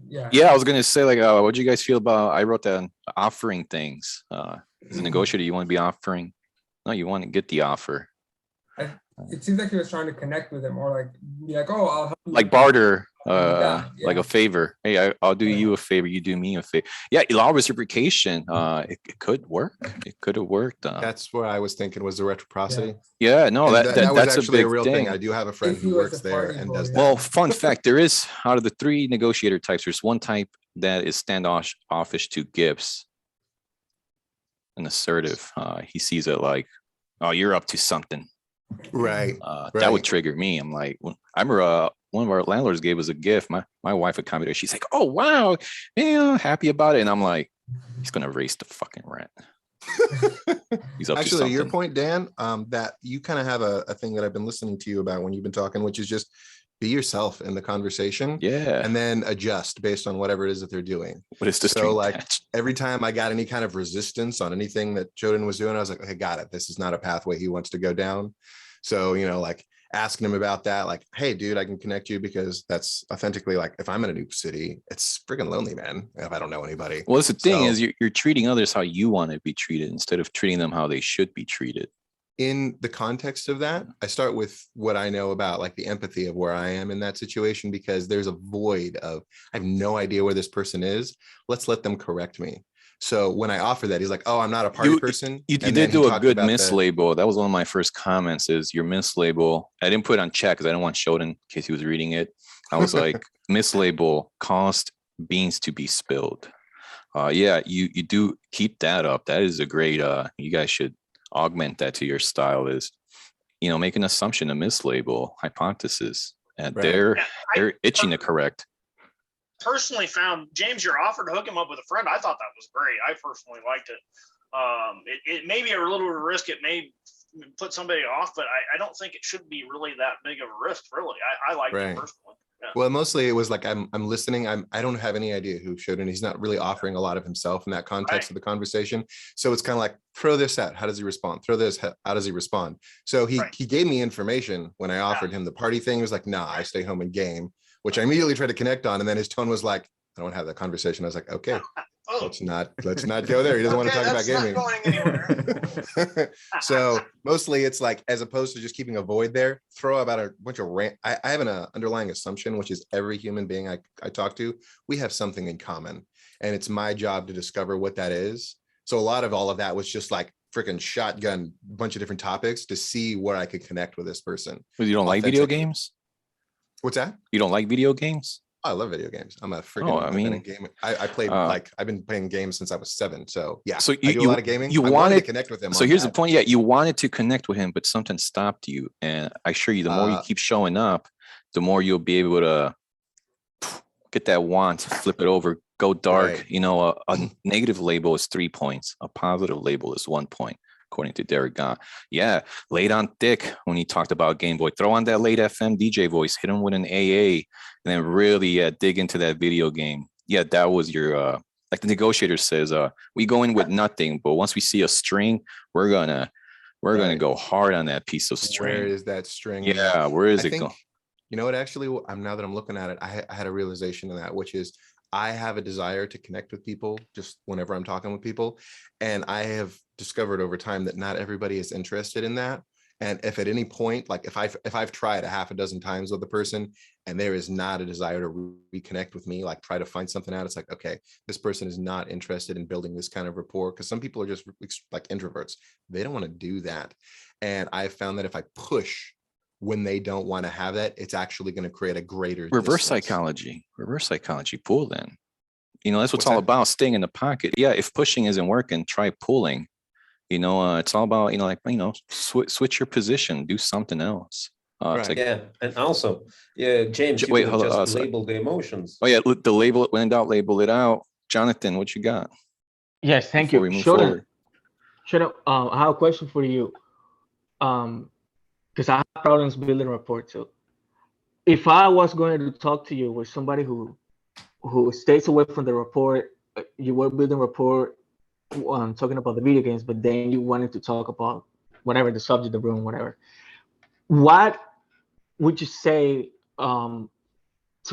Yeah, I was gonna say like, what do you guys feel about? I wrote down offering things. As a negotiator, you want to be offering. No, you want to get the offer. It seems like he was trying to connect with him, or like be like, oh, I'll help you. Like barter, like a favor. Hey, I'll do you a favor, you do me a favor. Yeah, law reciprocation. It could work. It could have worked. That's what I was thinking was the reciprocity. Yeah, no, that was that's actually a real thing. I do have a friend who works there and does that. Well, fun fact: there is out of the 3 negotiator types, there's one type that is standoffish to gifts and assertive. He sees it like, oh, you're up to something. Right. That would trigger me. I'm like, I remember one of our landlords gave us a gift. My wife accommodated. She's like, oh wow, yeah, happy about it. And I'm like, he's gonna raise the fucking rent. He's up to Actually, something. your point, Dan, that you kind of have a thing that I've been listening to you about when you've been talking, which is just be yourself in the conversation. Yeah. And then adjust based on whatever it is that they're doing. What is the So string like attached? every time I got any kind of resistance on anything that Joden was doing, I was like, okay, got it. This is not a pathway he wants to go down. So, you know, like asking him about that, like, hey, dude, I can connect you, because that's authentically like, if I'm in a new city, it's freaking lonely, man, if I don't know anybody. Well, that's the thing, So- is you're treating others how you want to be treated instead of treating them how they should be treated. In the context of that, I start with what I know about like the empathy of where I am in that situation, because there's a void of, I have no idea where this person is. Let's let them correct me. So when I offer that, he's like, oh, I'm not a party person. You And then did he do a talked good about the- mislabel. That was one of my first comments, is your mislabel. I didn't put it on chat because I didn't want Shoden in case he was reading it. I was like, mislabel caused beans to be spilled. Yeah, you do keep that up. That is a great, you guys should augment that to your style, is, you know, make an assumption, a mislabel hypothesis, and Right. they're Yeah, they're itching to correct. personally found, James, your offer to hook him up with a friend, I thought that was great. I personally liked it. It may be a little bit of a risk. It may put somebody off, but I don't think it should be really that big of a risk, really. I like Right. it personally. Yeah. Well, mostly it was like, I'm listening. I don't have any idea who showed, and he's not really offering a lot of himself in that context Right. of the conversation. So it's kind of like, throw this out. How does he respond? Throw this. How does he respond? So he Right. gave me information when I offered him the party thing. He was like, nah, I stay home and game, which I immediately tried to connect on. And then his tone was like, I don't have that conversation. I was like, okay, Oh, let's not go there. He doesn't want to okay, talk about that's not gaming. going anywhere. So mostly it's like, as opposed to just keeping a void there, throw about a bunch of rant. I have an underlying assumption, which is every human being I talk to, we have something in common, and it's my job to discover what that is. So a lot of all of that was just like freaking shotgun, bunch of different topics to see where I could connect with this person. Well, you don't like video Authentic. games? What's that? You don't like video games? I love video games. I'm a freaking Oh, I mean, game. I played like, I've been playing games since I was 7. So yeah, So I do a lot of gaming. you I wanted wanted to connect with him. So on here's the that. point. Yeah, you wanted to connect with him, but something stopped you. And I assure you, the more you keep showing up, the more you'll be able to get that wand, flip it over, go dark. Right. You know, a negative label is 3 points. A positive label is 1 point, according to Derek Gah. Yeah, laid on thick when he talked about Game Boy. Throw on that late FM DJ voice, hit him with an AA, and then really dig into that video game. Yeah, that was your like the negotiator says, we go in with nothing, but once we see a string, we're gonna go hard on that piece of string. Where is that string? in that? Yeah, where is I it think, going? you know what, actually, now that I'm looking at it, I had a realization of that, which is I have a desire to connect with people just whenever I'm talking with people. And I have discovered over time that not everybody is interested in that. And if at any point, like if I've tried a half a dozen times with a person and there is not a desire to reconnect with me, like try to find something out, it's like, okay, this person is not interested in building this kind of rapport, because some people are just like introverts. They don't want to do that. And I found that if I push when they don't want to have that, it's actually going to create a greater Reverse distance. psychology, pull then. You know, that's what's What's all that? about, staying in the pocket. Yeah, if pushing isn't working, try pulling. You know, it's all about, you know, like, you know, switch your position, do something else. It's Right. like, Yeah, and also, yeah, James, you Wait, could hold on, just sorry. label the emotions. oh yeah, the label, when in doubt, label it out. Jonathan, what you got? Yes, thank before you. we move Shoden, forward? I have a question for you. Because I have problems building rapport too. If I was going to talk to you with somebody who stays away from the rapport, you were building rapport, talking about the video games, but then you wanted to talk about whatever the subject, the room, whatever. What would you say to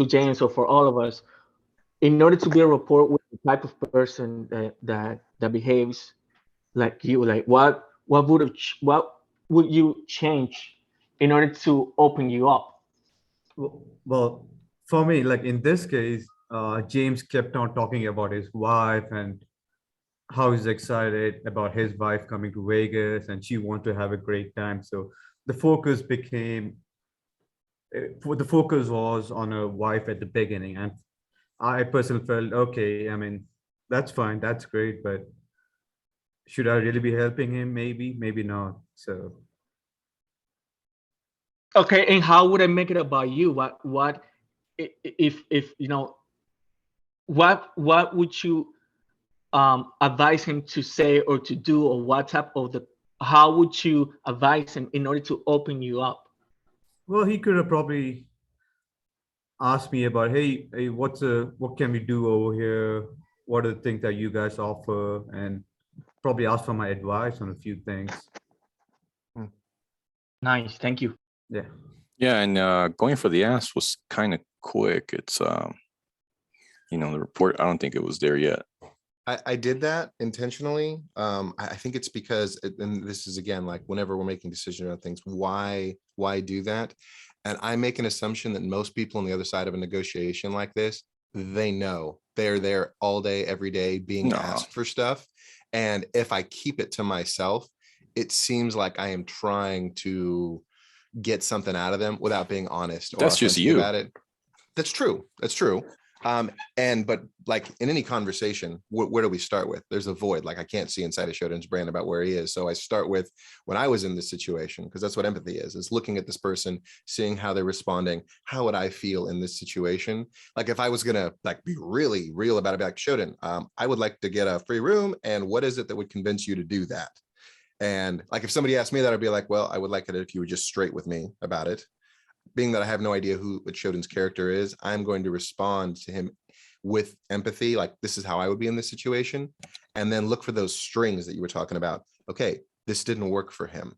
James or for all of us in order to build rapport with the type of person that behaves like you? Like what would you change in order to open you up? Well, for me, like in this case, James kept on talking about his wife and how he's excited about his wife coming to Vegas and she wants to have a great time. So the focus was on a wife at the beginning. And I personally felt, okay, I mean, that's fine, that's great, but should I really be helping him? Maybe not. So Okay, and how would I make it about you? What if you know, what would you advise him to say or to do, or what type of how would you advise him in order to open you up? well, he could have probably ask me about, hey, what can we do over here? What are the things that you guys offer? And probably ask for my advice on a few things. Nice, thank you. Yeah. Yeah, and going for the ask was kind of quick. It's the report, I don't think it was there yet. I did that intentionally. I think it's because, and this is again, like whenever we're making decisions on things, why do that? And I make an assumption that most people on the other side of a negotiation like this, they know they're there all day, every day being No. asked for stuff. And if I keep it to myself, it seems like I am trying to get something out of them without being honest or That's just authentic you. about it. That's true. That's true. But like in any conversation, where do we start with? There's a void. Like I can't see inside of Shodan's brain about where he is. So I start with when I was in this situation, because that's what empathy is looking at this person, seeing how they're responding. How would I feel in this situation? Like if I was gonna like be really real about it, be like Shodan, I would like to get a free room. And what is it that would convince you to do that? And like if somebody asked me that, I'd be like, well, I would like it if you were just straight with me about it. Being that I have no idea what Shodan's character is, I'm going to respond to him with empathy. Like this is how I would be in this situation. And then look for those strings that you were talking about. Okay, this didn't work for him.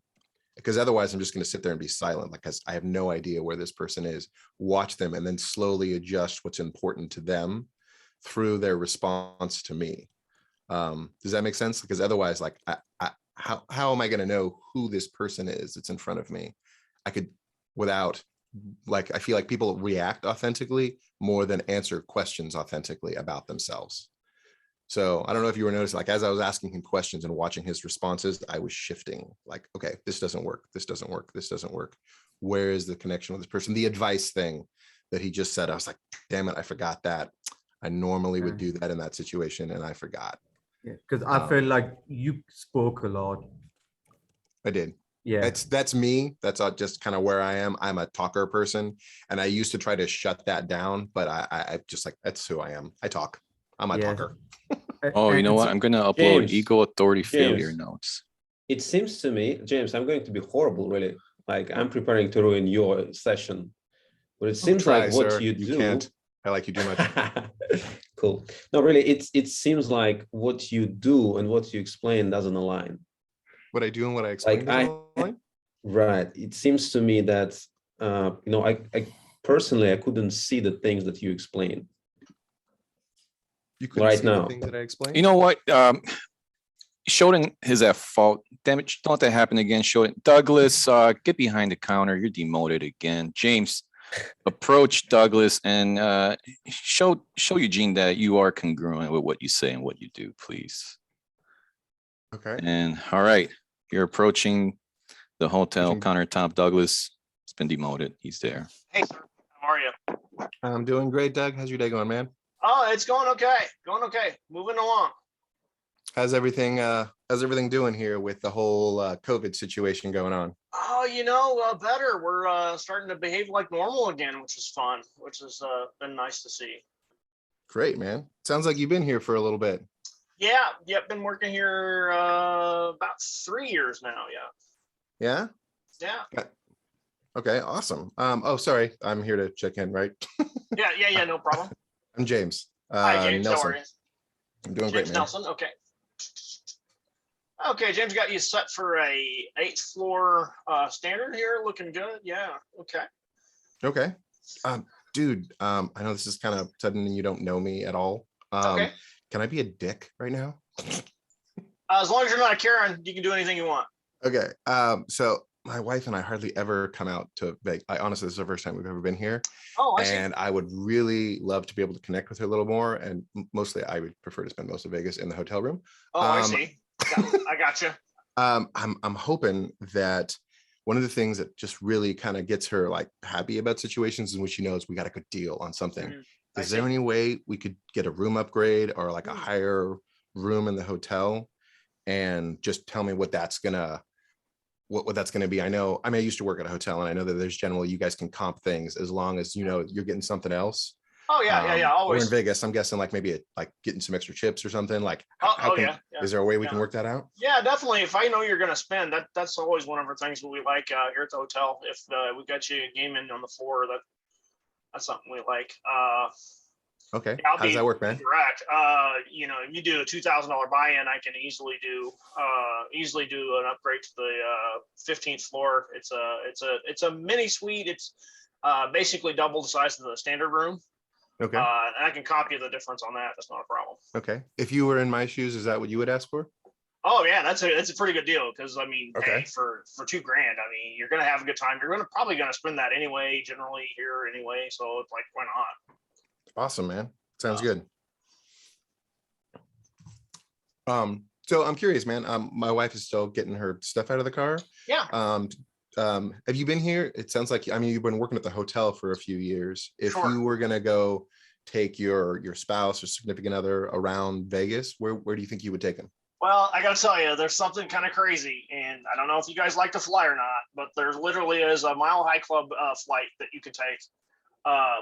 Because otherwise I'm just going to sit there and be silent. Like, because I have no idea where this person is. Watch them and then slowly adjust what's important to them through their response to me. Does that make sense? Because otherwise, like, how am I going to know who this person is that's in front of me? I could, without, like, I feel like people react authentically more than answer questions authentically about themselves. So I don't know if you were noticing, like, as I was asking him questions and watching his responses, I was shifting, like, okay, this doesn't work. This doesn't work. This doesn't work. Where is the connection with this person? The advice thing that he just said, I was like, damn it, I forgot that. I normally would do that in that situation, and I forgot. Yeah, because I felt like you spoke a lot. I did. Yeah. That's me. That's just kind of where I am. I'm a talker person, and I used to try to shut that down, but I just like, that's who I am. I talk. I'm a talker. Oh, you know what? I'm gonna upload James, ego authority failure James. notes. It seems to me, James, I'm going to be horrible, really. Like I'm preparing to ruin your session, but it seems Try, like what sir. you You do. can't. I like you too much. Cool. No, really, it seems like what you do and what you explain doesn't align. What I do and what I explain. Like right. It seems to me that I personally I couldn't see the things that you explain. You couldn't right see now. the things that I explained. You know what? Shodan is at fault. Damn it! Don't let that happen again, Shodan. Douglas, get behind the counter. You're demoted again. James, approach Douglas and show Eugene that you are congruent with what you say and what you do, please. Okay. And all right, you're approaching the hotel Eugene. countertop. Douglas has been demoted. He's there. Hey, sir. How are you? I'm doing great, Doug. How's your day going, man? Oh, it's going okay. Going okay. Moving along. How's everything doing here with the whole COVID situation going on? Oh, better. We're starting to behave like normal again, which is fun, which has been nice to see. Great, man. Sounds like you've been here for a little bit. Yeah, been working here about 3 years now. Yeah? Yeah. Okay, awesome. Oh, sorry. I'm here to check in, right? Yeah, no problem. I'm James. Hi, James. Nelson. How are you? I'm doing James great, man. Nelson. Okay. Okay, James, got you set for a 8th floor standard here. Looking good. Yeah. Okay. Okay. Dude, I know this is kind of sudden and you don't know me at all. Okay. Can I be a dick right now? As long as you're not a Karen, you can do anything you want. Okay. So my wife and I hardly ever come out to Vegas. Honestly, this is the first time we've ever been here. Oh, I see. And I would really love to be able to connect with her a little more. And mostly I would prefer to spend most of Vegas in the hotel room. Oh, I see. I gotcha. I'm hoping that one of the things that just really kind of gets her like happy about situations is when she knows we got a good deal on something. Is there any way we could get a room upgrade or like a higher room in the hotel and just tell me what that's gonna be? I used to work at a hotel and I know that there's generally you guys can comp things as long as you know you're getting something else. Oh yeah, always. We're in Vegas. I'm guessing like maybe like getting some extra chips or something. Like, yeah. Is there a way we can work that out? Yeah, definitely. If I know you're going to spend, that's always one of our things we like here at the hotel. If we got you a game in on the floor, That's something we like. Okay, I'll how does be that work, man? direct. You know, if you do a $2,000 buy-in, I can easily do an upgrade to the 15th floor. It's a mini suite. It's basically double the size of the standard room. Okay, And I can copy the difference on that. That's not a problem. okay. If you were in my shoes, is that what you would ask for? Oh yeah, that's a pretty good deal because I mean, Okay. hey, for $2,000, I mean, you're gonna have a good time. You're probably gonna spend that anyway, generally here anyway. So it's like, why not? Awesome, man. Sounds good. So I'm curious, man. My wife is still getting her stuff out of the car. Yeah. Have you been here? It sounds like, I mean, you've been working at the hotel for a few years. If Sure. you were gonna go take your spouse or significant other around Vegas, where do you think you would take them? Well, I gotta tell you, there's something kind of crazy, and I don't know if you guys like to fly or not, but there literally is a Mile High Club flight that you can take.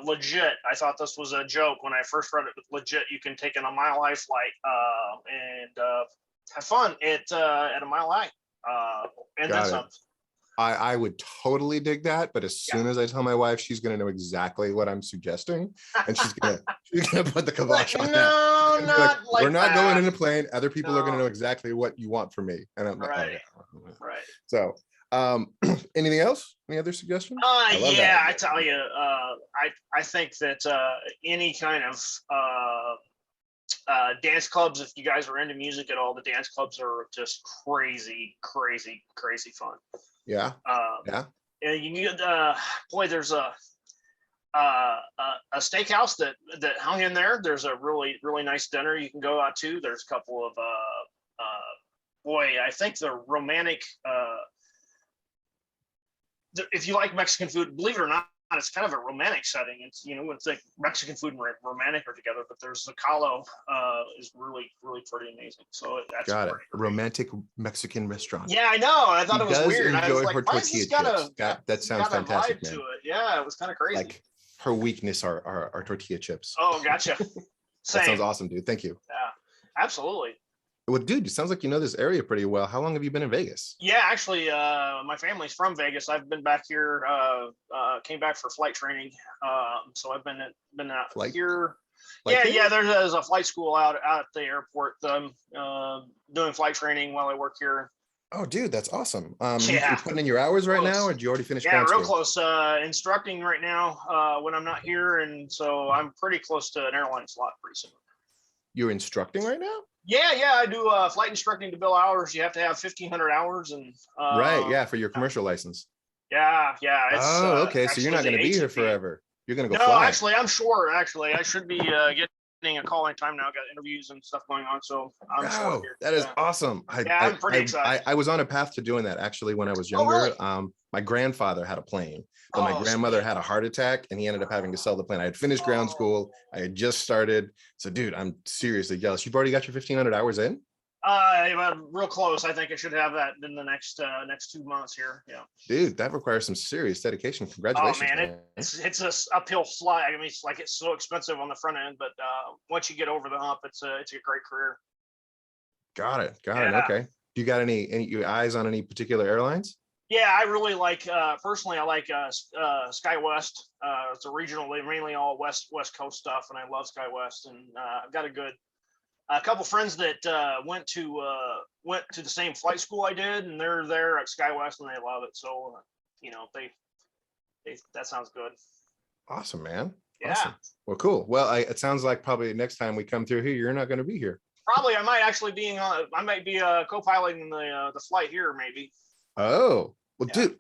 Legit, I thought this was a joke when I first read it, but legit, you can take in a Mile High flight and have fun at a Mile High, and then Got it. some. I would totally dig that, but as Yeah. soon as I tell my wife, she's gonna know exactly what I'm suggesting, and she's gonna put the kibosh on that. No, She's gonna be not like We're not going that. in a plane. Other people are gonna No. know exactly what you want from me, and I'm like, Right. okay. Right. So, anything else? Any other suggestions? I love that Yeah, idea. I tell you, I think that any kind of dance clubs, if you guys are into music at all, the dance clubs are just crazy, crazy, crazy fun. Yeah, Yeah, you need boy, there's a steakhouse that hung in there. There's a really nice dinner you can go out to. There's a couple of boy, I think the romantic if you like Mexican food, believe it or not, it's kind of a romantic setting. It's, you know, it's like Mexican food and romantic are together, but there's the Calo is really pretty amazing. So that's got it. great. A romantic Mexican restaurant. Yeah, I know. I thought He it was does weird. I was enjoy like, her why has tortilla this got chips. a That sounds got a fantastic, vibe to man. it? Yeah, it was kind of crazy. Like her weakness are tortilla chips. Oh, gotcha. That Same. sounds awesome, dude. Thank you. Yeah, absolutely. Well, dude, it sounds like you know this area pretty well. How long have you been in Vegas? Yeah, actually, my family's from Vegas. I've been back here. Came back for flight training. So I've been out Flight- here. flight Yeah, training? there's a flight school out at the airport. Doing flight training while I work here. Oh, dude, that's awesome. Yeah. You're putting in your hours right Close. now, or did you already finish? Yeah, ground real school? close. Instructing right now when I'm not here, and so I'm pretty close to an airline slot pretty soon. You're instructing right now? Yeah, I do flight instructing to bill hours. You have to have 1,500 hours, and Right, yeah, for your commercial license. yeah. It's, Oh, okay, so you're not actually going to the be here ATP. forever. You're going to go No, fly. actually, I'm sure. Actually, I should be getting a call anytime now. Got interviews and stuff going on, so I'm Oh, sure. Here. that is Yeah. awesome. Yeah, I'm pretty excited. I was on a path to doing that actually when I was Oh, younger. really? My grandfather had a plane, but my Oh, grandmother sweet. had a heart attack and he ended up having to sell the plane. I had finished ground Oh. school. I had just started. So, dude, I'm seriously jealous. You've already got your 1,500 hours in? Real close. I think I should have that in the next 2 months here. Yeah. Dude, that requires some serious dedication. Oh Congratulations, man, man. it's a uphill slide. I mean, it's so expensive on the front end, but once you get over the hump, it's a great career. Got it. Yeah. Okay. Do you got any your eyes on any particular airlines? Yeah, I really like. Personally, I like SkyWest. It's a regional, mainly all West Coast stuff, and I love SkyWest. And I've got a couple friends that went to the same flight school I did, and they're there at SkyWest, and they love it. So, you know, they that sounds good. Awesome, man. Yeah. Awesome. Well, cool. Well, it sounds like probably next time we come through here, you're not going to be here. Probably, I might actually be I might be co-piloting the flight here, maybe. Oh, well, Yeah. dude,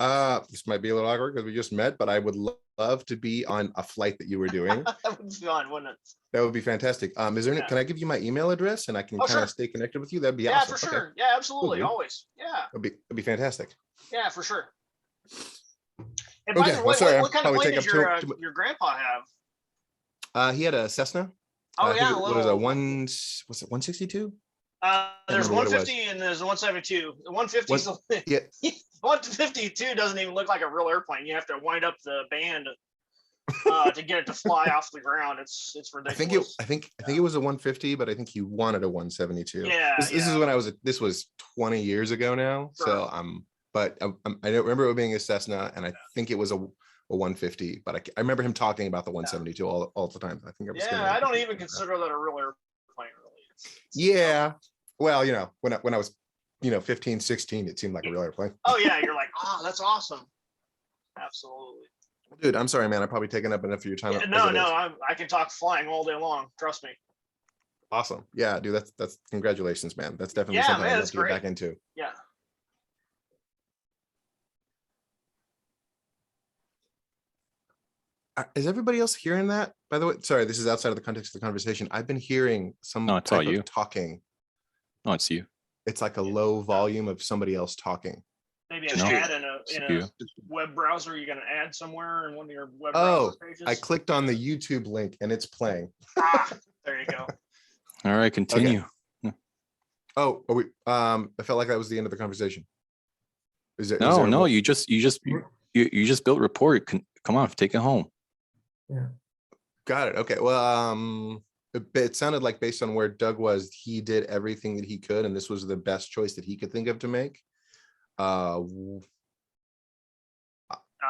this might be a little awkward because we just met, but I would love to be on a flight that you were doing. That would be fun, wouldn't it? That would be fantastic. Is there any, Yeah. can I give you my email address and I can Oh, kind of sure. stay connected with you? That'd be Yeah, awesome. for Okay. sure. Yeah, absolutely, dude. always. Yeah, It'd be fantastic. yeah, for sure. And by Okay, the way, well, sorry, what kind of I'll plane take did up too your grandpa have? He had a Cessna. Oh I think yeah, what is a what's it, 162? There's remember what it was. 150 and there's 172. The 150 Yeah. 152 doesn't even look like a real airplane. You have to wind up the band to get it to fly off the ground. It's ridiculous. I think it was a 150, but I think he wanted a 172. Yeah, This is when this was 20 years ago now. Sure. So but I don't remember it being a Cessna, and I think it was a 150, but I remember him talking about the 172 all the time. I think I was Yeah, I don't even consider that a real airplane, really. Yeah. Well, you know, when I was, you know, 15, 16, it seemed like a real airplane. Oh yeah, you're like, oh, that's awesome. Absolutely. Dude, I'm sorry, man. I've probably taken up enough of your time. Yeah, as no, it no, is. I can talk flying all day long. Trust me. Awesome. Yeah, dude, that's congratulations, man. That's definitely Yeah, something man, I'd love it's to get great. back into. Yeah. Is everybody else hearing that? By the way, sorry, this is outside of the context of the conversation. I've been hearing some No, it's all type of you. talking. No, it's you. It's like a low volume of somebody else talking. Maybe an No. ad It's in you. a web browser. You're gonna add somewhere in one of your web Oh, browser pages. I clicked on the YouTube link and it's playing. Ah, there you go. All right, continue. Oh, are we, I felt like that was the end of the conversation. Is there No, more? you just built report. Come on, take it home. Got it. Okay. Well, it sounded like based on where Doug was, he did everything that he could, and this was the best choice that he could think of to make. I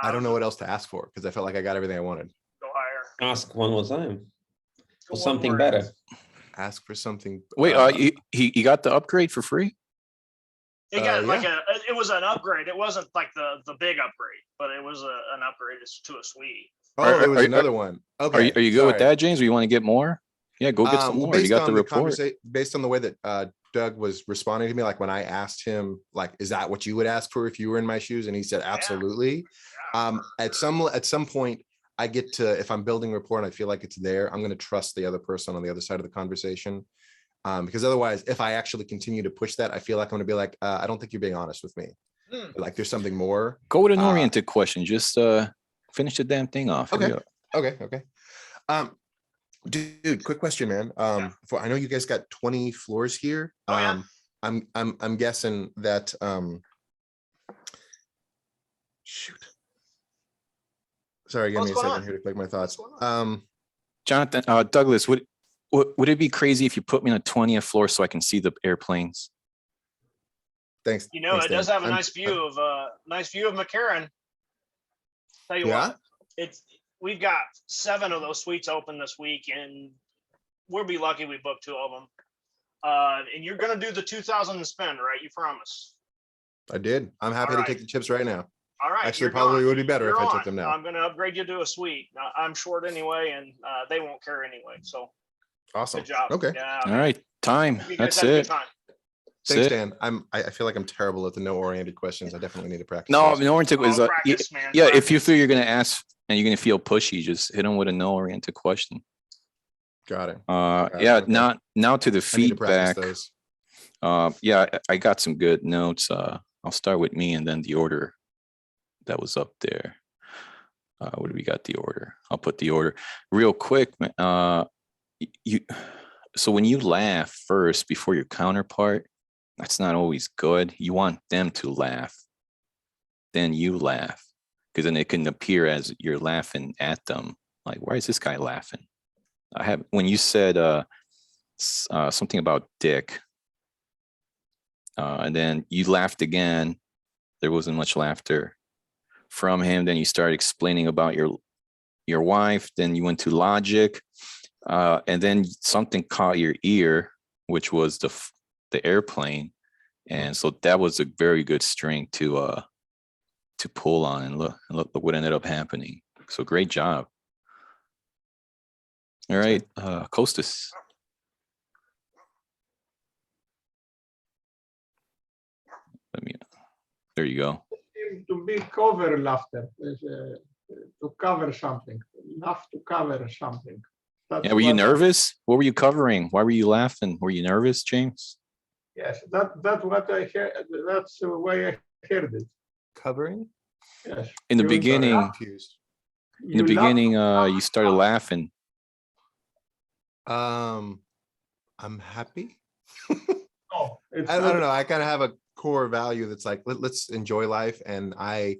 don't know what else to ask for because I felt like I got everything I wanted. Go higher. Ask one more time Go for one something more better. ask. Ask for something. Wait, he got the upgrade for free? It got like yeah. it was an upgrade. It wasn't like the big upgrade, but it was an upgrade to a suite. Oh, it was are- another one. Okay. Are you good with sorry. that, James? Or you want to get more? Yeah, go get some Well, more. You based got the on report. based on the way that Doug was responding to me, like when I asked him, like, is that what you would ask for if you were in my shoes? And he said, absolutely. At some point, I get to, if I'm building rapport and I feel like it's there, I'm going to trust the other person on the other side of the conversation. Because otherwise, if I actually continue to push that, I feel like I'm going to be like, I don't think you're being honest with me. Like there's something more. Go with an oriented question. Just finish the damn thing off. Okay. Hurry up. Okay. Dude, quick question, man. I know you guys got 20 floors here. Oh, yeah. I'm guessing that shoot. Sorry, give me a What's going second on? here to collect my thoughts. What's going Jonathan, Douglas, would it be crazy if you put me on a 20th floor so I can see the airplanes? Thanks. You know, thanks, it does Dan. have a nice view of McCarran. Tell you Yeah? what, we've got 7 of those suites open this week, and we'll be lucky we booked 2 of them. And you're gonna do the 2,000 spend, right? You promise. I did. I'm happy All to right. take the chips right now. All right. Actually, you're probably done. would be better if You're I on. took them now. I'm gonna upgrade you to a suite. I'm short anyway, and they won't care anyway. So Awesome. good job. Okay. Yeah. All right, time. You guys That's had a good it. time. Thanks, That's it. Dan. I feel like I'm terrible at the no oriented questions. I definitely need to practice. No, those. no oriented was Practice, man. yeah. If you Practice. feel you're gonna ask and you're gonna feel pushy, just hit them with a no oriented question. Got it. Yeah. okay. Now to the I need to practice feedback. those. Yeah, I got some good notes. I'll start with me and then the order that was up there. What do we got? The order. I'll put the order real quick. So when you laugh first before your counterpart, that's not always good. You want them to laugh, then you laugh, because then it can appear as you're laughing at them. Like, why is this guy laughing? When you said something about Dick, and then you laughed again, there wasn't much laughter from him. Then you started explaining about your wife. Then you went to logic, and then something caught your ear, which was the airplane, and so that was a very good string to pull on. And look what ended up happening. So great job. All right, Kostas. There you go. To be cover laughter, to cover something, laugh to cover something. That's Yeah, were you what nervous? What were you covering? Why were you laughing? Were you nervous, James? Yes, that's what I heard. That's the way I heard it. Covering? Yes. In the You beginning, laugh- in the you laugh beginning, to you started cover laughing. I'm happy. No, it's I not- don't know. I kind of have a core value that's like, let's enjoy life. And I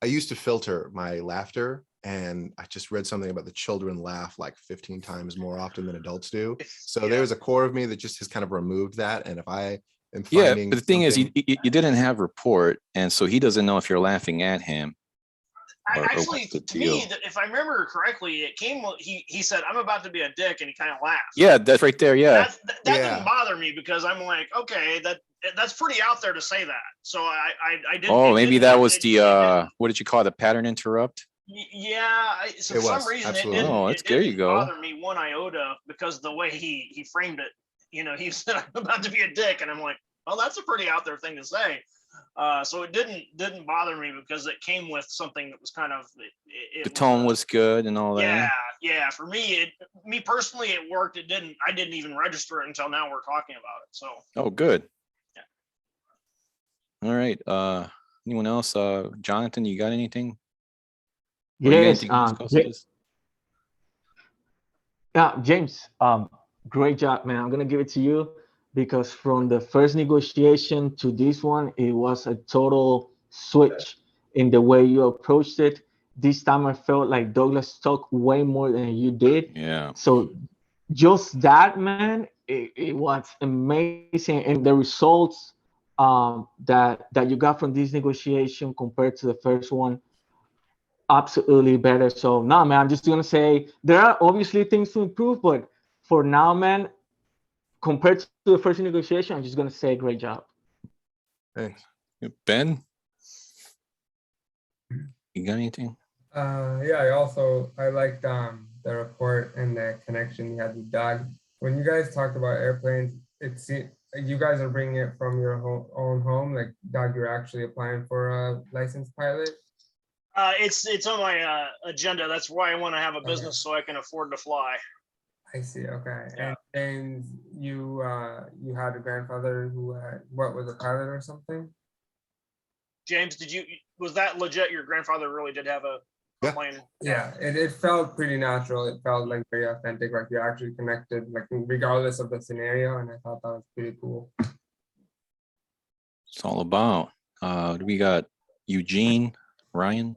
used to filter my laughter, and I just read something about the children laugh like 15 times more often than adults do. So there's a core of me that just has kind of removed that. And if I am Yeah, finding but the thing is, something- you didn't have report, and so he doesn't know if you're laughing at him. Actually, what's the to me, deal? if I remember correctly, it came. He said, "I'm about to be a dick," and he kind of laughed. Yeah, that's right there. Yeah. That Yeah. didn't bother me because I'm like, okay, that's pretty out there to say that. So I didn't. Oh, it maybe didn't- that was it the didn't- what did you call it? The pattern interrupt? Yeah, so It for some was, reason absolutely. it didn't. Oh, that's there you go. Bother me one iota because the way he framed it. He said I'm about to be a dick, and I'm like, well, that's a pretty out there thing to say. So it didn't bother me because it came with something that was kind of The tone was was good and all that. yeah. For me, me personally, it worked. I didn't even register it until now we're talking about it. So Oh, good. Yeah. All right. Anyone else? Jonathan, you got anything? Or you got Yes, anything else to Ja- discuss? yeah, James, great job, man. I'm gonna give it to you because from the first negotiation to this one, it was a total switch in the way you approached it. This time I felt like Douglas talked way more than you did. Yeah. So just that, man, it was amazing. And the results that you got from this negotiation compared to the first one, absolutely better. So now, man, I'm just gonna say there are obviously things to improve, but for now, man, compared to the first negotiation, I'm just gonna say great job. Thanks. Ben, you got anything? Yeah, I liked the report and the connection you had with Doug. When you guys talked about airplanes, it seemed you guys are bringing it from your own home. Like Doug, you're actually applying for a licensed pilot. it's on my agenda. That's why I want to have a business so I can afford to fly. I see. Okay. Yeah. And you had a grandfather who was a pilot or something? James, was that legit? Your grandfather really did have a Yeah. plane? Yeah, it felt pretty natural. It felt like very authentic, like you're actually connected, like regardless of the scenario. And I thought that was pretty cool. It's all about. We got Eugene, Ryan.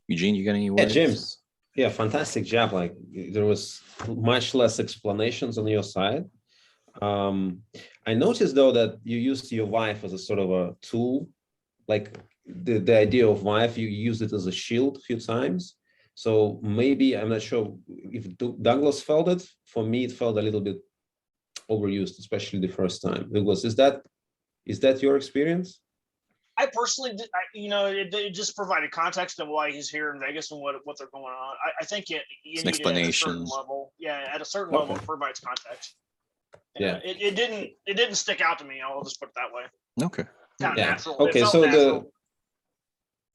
Eugene, you got any Yeah, words? James. Yeah, fantastic job. Like there was much less explanations on your side. I noticed though that you used your wife as a sort of a tool, like the idea of wife, you used it as a shield a few times. So maybe, I'm not sure if Douglas felt it. For me, it felt a little bit overused, especially the first time. Douglas, is that your experience? I personally, it just provided context of why he's here in Vegas and what they're going on. I think you need it at a certain explanation. level. Yeah, at a certain level, it provides context. Yeah. It didn't stick out to me. I'll just put it that way. Okay. Kind of Yeah. natural. Okay, It felt so natural.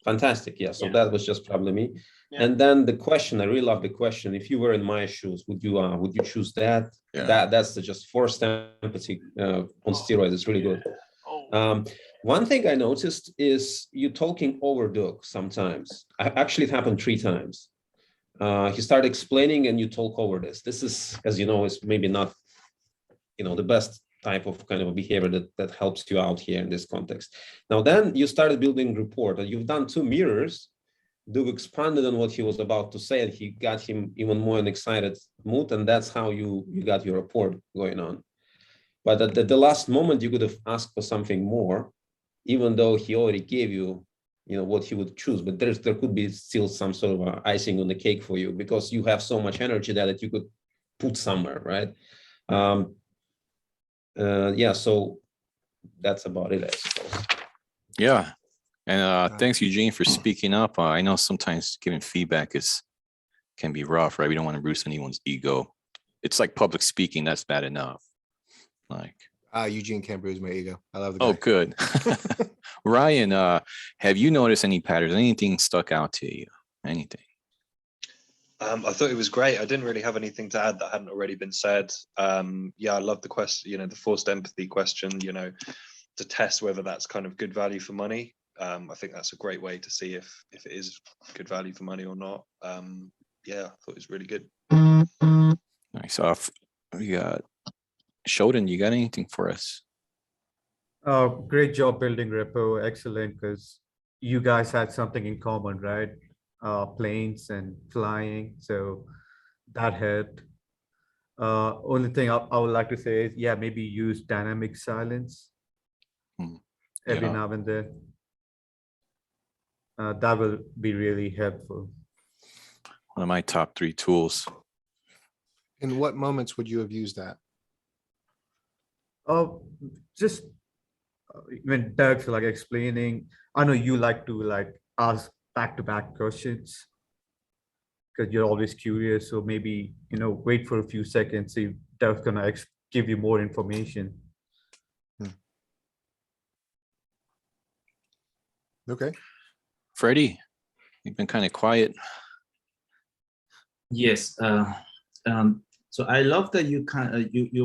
fantastic. Yeah, so Yeah. that was just probably me. Yeah. And then the question, I really love the question. If you were in my shoes, would you choose that? Yeah. That's just forced empathy on steroids. It's really good. Oh. One thing I noticed is you talking over Doug sometimes. Actually, it happened 3 times. He started explaining and you talk over this. This is, as you know, is maybe not, the best type of kind of a behavior that helps you out here in this context. Now, then you started building rapport and you've done 2 mirrors. Doug expanded on what he was about to say and he got him even more in excited mood. And that's how you got your rapport going on. But at the last moment, you could have asked for something more, even though he already gave you, what he would choose. But there could be still some sort of icing on the cake for you because you have so much energy that you could put somewhere, right? Yeah, so that's about it, I suppose. Yeah. And thanks, Eugene, for speaking up. I know sometimes giving feedback can be rough, right? We don't want to bruise anyone's ego. It's like public speaking, that's bad enough. Like Eugene can't bruise my ego. I love the guy. Oh, good. Ryan, have you noticed any patterns? Anything stuck out to you? Anything? I thought it was great. I didn't really have anything to add that hadn't already been said. Yeah, I love the question, the forced empathy question, to test whether that's kind of good value for money. I think that's a great way to see if it is good value for money or not. Yeah, I thought it was really good. Nice. We got Sheldon, you got anything for us? Great job building repo. Excellent, because you guys had something in common, right? Planes and flying. So that helped. Only thing I would like to say is, yeah, maybe use dynamic silence every Yeah. now and then. that will be really helpful. One of my top 3 tools. In what moments would you have used that? Just when Doug's like explaining, I know you like to like ask back-to-back questions because you're always curious. So maybe, wait for a few seconds, see if Doug's gonna give you more information. Okay. Freddie, you've been kind of quiet. Yes. So I love that you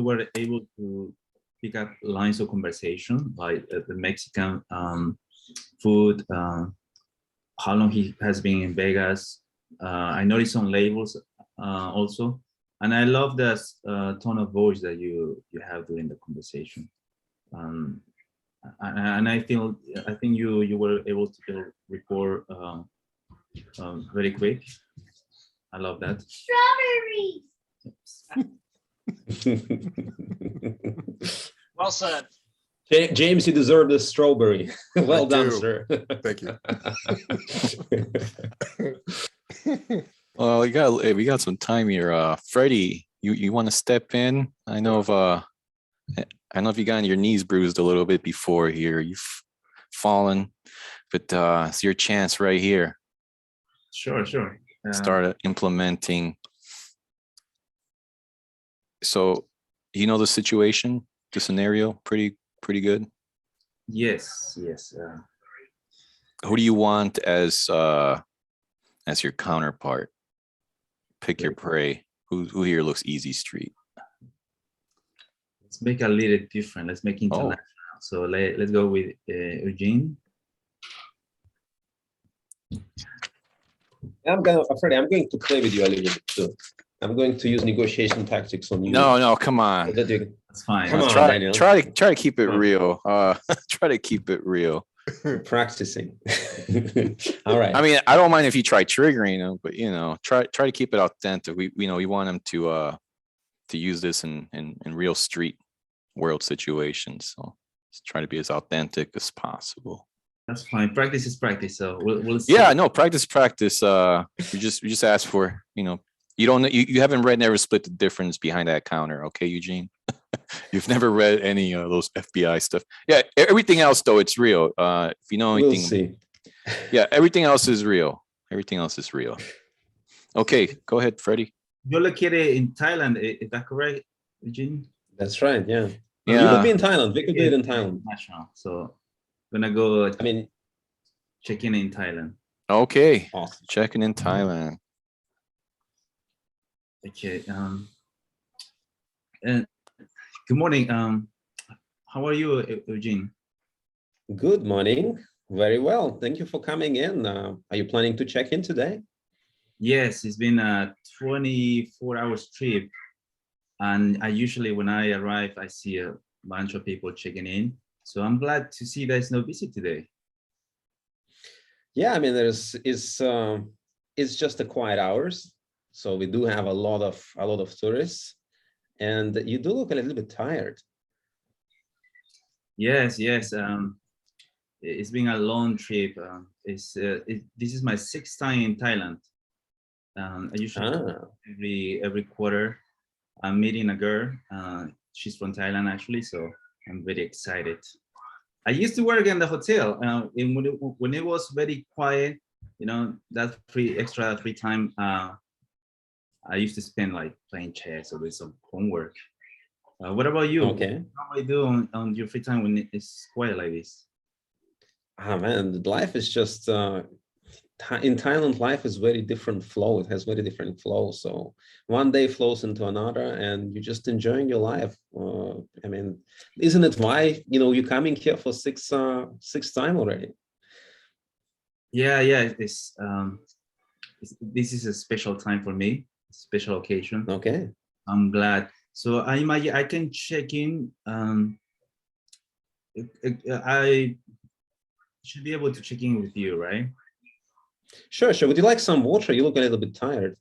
were able to pick up lines of conversation, like the Mexican food, how long he has been in Vegas. I noticed some labels also, and I love the tone of voice that you have during the conversation. And I think you were able to build rapport very quick. I love that. Strawberries. Well said. James, you deserve the strawberry. Well I done, do. sir. Thank you. Well, we got some time here. Freddie, you want to step in? I know if you got your knees bruised a little bit before here. You've fallen, but it's your chance right here. Sure. Start implementing. So, the situation, the scenario, pretty good. Yes. Who do you want as your counterpart? Pick your prey. Who here looks easy street? Let's make a little different. Let's make international. So let's go with Eugene. Freddie, I'm going to play with you a little bit too. I'm going to use negotiation tactics on you. No, come on. That's fine. Come on, Daniel. Try to keep it real. Try to keep it real. Practicing. All right. I mean, I don't mind if you try triggering them, but try to keep it authentic. We want them to use this in real street world situations. So let's try to be as authentic as possible. That's fine. Practice is practice. So we'll see. Yeah, no, practice. We just ask for, you don't know, you haven't read Never Split the Difference behind that counter. Okay, Eugene, you've never read any of those FBI stuff. Yeah. Everything else though, it's real. If you know anything, We'll see. Yeah, everything else is real. Everything else is real. Okay, go ahead, Freddie. You're located in Thailand. Is that correct, Eugene? That's right. Yeah. Yeah. You could be in Thailand. We could do it in Thailand. National. So gonna go. I mean, check in Thailand. Okay, awesome. checking in Thailand. Okay. And good morning. How are you, Eugene? Good morning. Very well. Thank you for coming in. Are you planning to check in today? Yes, it's been a 24-hour trip. And I usually, when I arrive, I see a bunch of people checking in. So I'm glad to see there's no visit today. Yeah, I mean, it's just the quiet hours. So we do have a lot of tourists, and you do look a little bit tired. Yes. It's been a long trip. This is my 6th time in Thailand. I usually every quarter I'm meeting a girl. She's from Thailand actually, so I'm very excited. I used to work in the hotel, and when it was very quiet, that extra free time, I used to spend like playing chess or with some homework. What about you? Okay. How do you do on your free time when it's quiet like this? Ah, man, life is just in Thailand. Life is very different flow. It has very different flow. So one day flows into another, and you're just enjoying your life. I mean, isn't it why you're coming here for sixth time already? Yeah. This is a special time for me. Special occasion. Okay. I'm glad. So I imagine I can check in. I should be able to check in with you, right? Sure. Would you like some water? You look a little bit tired.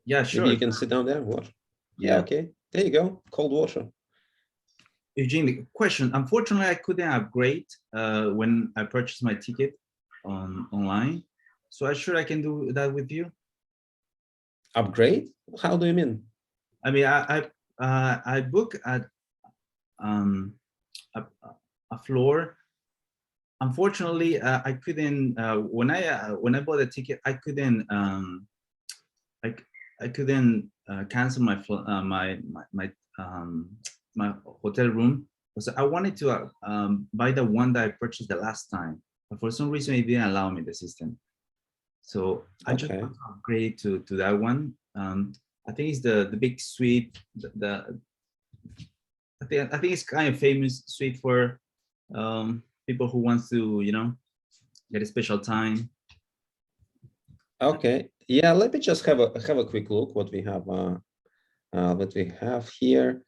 Yeah, sure. Maybe you can sit down there. Water. Yeah. Okay. There you go. Cold water. Eugene, question. Unfortunately, I couldn't upgrade when I purchased my ticket online. So I'm sure I can do that with you. Upgrade? How do you mean? I mean, I book at a floor. Unfortunately, I couldn't when I bought a ticket. I couldn't I couldn't cancel my my hotel room because I wanted to buy the one that I purchased the last time, but for some reason it didn't allow me the system. So I just Okay. want to upgrade to that one. I think it's the big suite. I think it's kind of famous suite for people who wants to get a special time. Okay. Yeah, let me just have a quick look what we have here.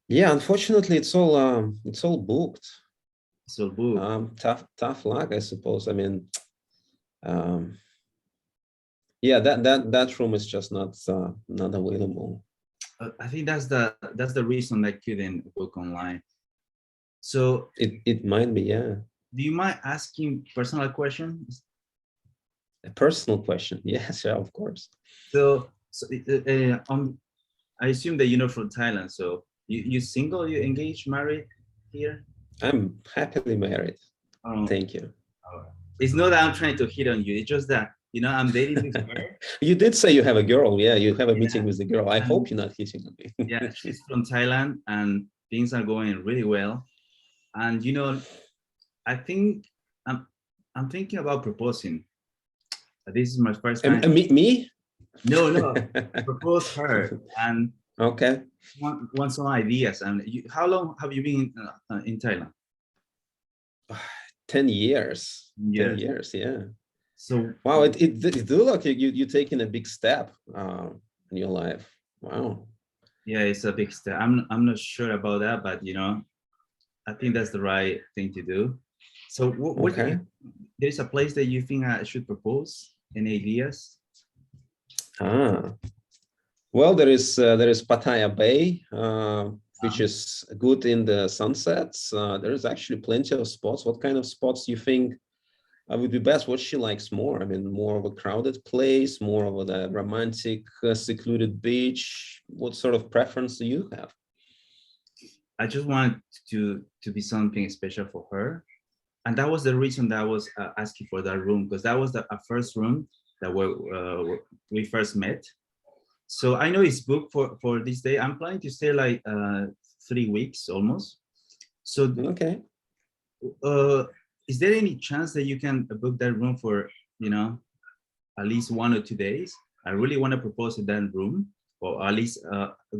Yeah, unfortunately it's all booked. So booked. Tough luck, I suppose. I mean, yeah, that room is just not available. I think that's the reason I couldn't book online. So it might be, yeah. Do you mind asking personal questions? A personal question? Yes, yeah, of course. So I assume that you're from Thailand. So you single? You engaged? Married here? I'm happily married. Oh. Thank you. It's not that I'm trying to hit on you. It's just that I'm dating this girl. You did say you have a girl. Yeah, you have a meeting with the girl. I hope you're not hitting on me. Yeah, she's from Thailand, and things are going really well. And I think I'm thinking about proposing. This is my first time. Me? No, propose her. And okay. Want some ideas. And how long have you been in Thailand? 10 years. Yeah. 10 years, yeah. So wow, it do look like you're taking a big step in your life. Wow. Yeah, it's a big step. I'm not sure about that, but I think that's the right thing to do. So okay. There's a place that you think I should propose? Any ideas? Well, there is Pattaya Bay, which is good in the sunsets. There is actually plenty of spots. What kind of spots do you think would be best? What she likes more? I mean, more of a crowded place, more of a romantic, secluded beach. What sort of preference do you have? I just want to be something special for her, and that was the reason that I was asking for that room, because that was the first room that we first met. So I know it's booked for this day. I'm planning to stay like 3 weeks almost. So okay. Is there any chance that you can book that room for at least 1 or 2 days? I really want to propose in that room, or at least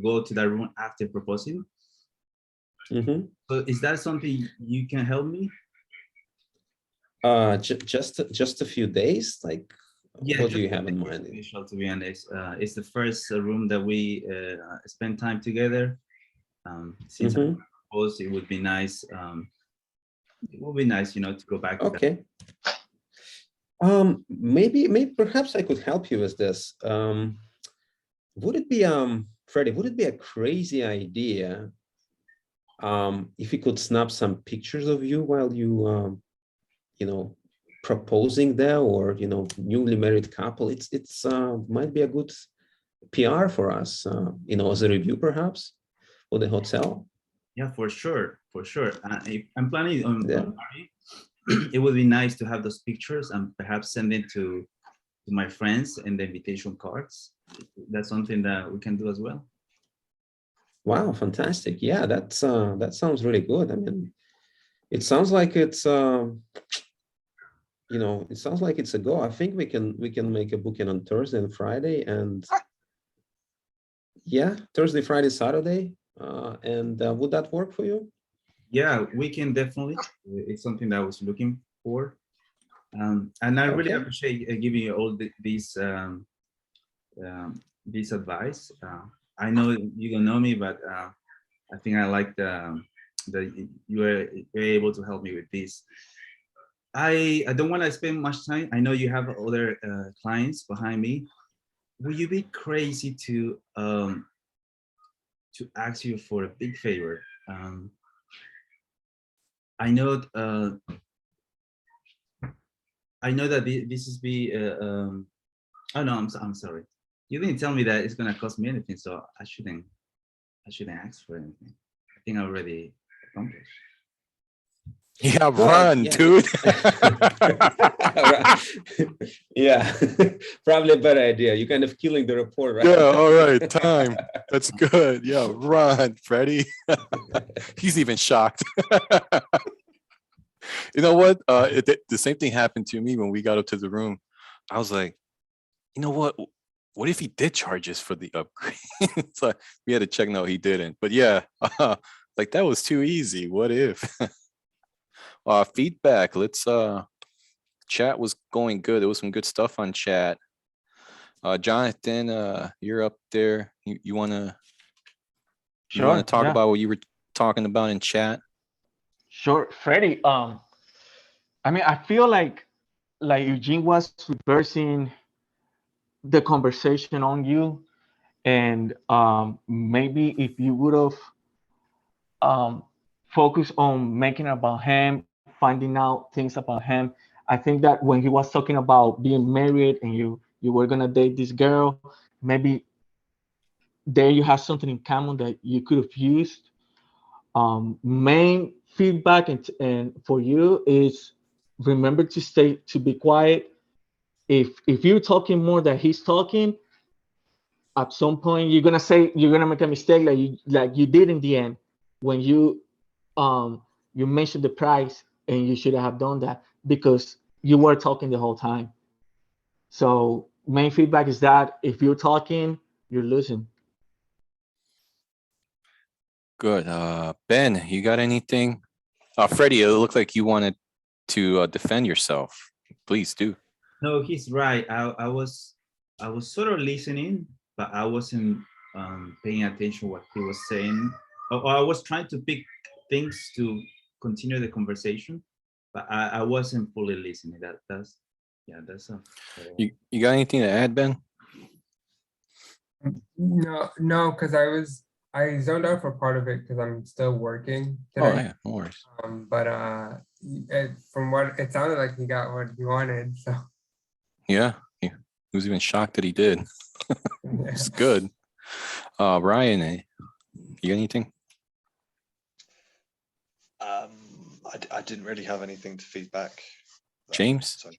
go to that room after proposing. Mm-hmm. So is that something you can help me? Just a few days, like yeah, what do you have in mind? Special, to be honest, it's the first room that we spend time together. Since I proposed, it would be nice. It would be nice, to go back. To okay. Maybe perhaps I could help you with this. Would it be Freddie? Would it be a crazy idea if you could snap some pictures of you while you proposing there, or newly married couple? It's might be a good PR for us, as a review perhaps for the hotel. Yeah, for sure. If I'm planning on marriage, it would be nice to have those pictures and perhaps send it to my friends and the invitation cards. That's something that we can do as well. Wow, fantastic! Yeah, that sounds really good. I mean, it sounds like it's it sounds like it's a go. I think we can make a booking on Thursday and Friday, and yeah, Thursday, Friday, Saturday. And would that work for you? Yeah, we can definitely. It's something that I was looking for, and I really appreciate giving you all this advice. I know you don't know me, but I think I like that you were able to help me with this. I don't want to spend much time. I know you have other clients behind me. Will you be crazy to ask you for a big favor? I know I know that this is oh no, I'm sorry. You didn't tell me that it's gonna cost me anything, so I shouldn't ask for anything. I think I already accomplished. Yeah, Well, run, yeah. dude. Yeah, probably a better idea. You're kind of killing the report, right? Yeah, all right, time. That's good. Yeah, run, Freddie. He's even shocked. You know what? The same thing happened to me when we got up to the room. I was like, you know what? What if he did charge us for the upgrade? So we had to check. No, he didn't. But yeah, like that was too easy. What if? Feedback. Let's chat was going good. There was some good stuff on chat. Jonathan, you're up there. You wanna talk yeah. about what you were talking about in chat? Sure, Freddie. I mean, I feel like Eugene was reversing the conversation on you, and maybe if you would have focused on making it about him, finding out things about him. I think that when he was talking about being married and you were gonna date this girl, maybe there you have something in common that you could have used. Main feedback and for you is remember to be quiet. If you're talking more than he's talking, at some point you're gonna make a mistake like you did in the end when you mentioned the price and you should have done that because you were talking the whole time. So main feedback is that if you're talking, you're losing. Good. Ben, you got anything? Freddie, it looked like you wanted to defend yourself. Please do. No, he's right. I was sort of listening, but I wasn't paying attention what he was saying. Or I was trying to pick things to continue the conversation, but I wasn't fully listening. That's You got anything to add, Ben? No, because I zoned out for part of it because I'm still working Oh today. yeah, no worries. But from what it sounded like, he got what he wanted. So Yeah, he was even shocked that he did. yeah. It's good. Ryan, you got anything? I didn't really have anything to feedback. James? So.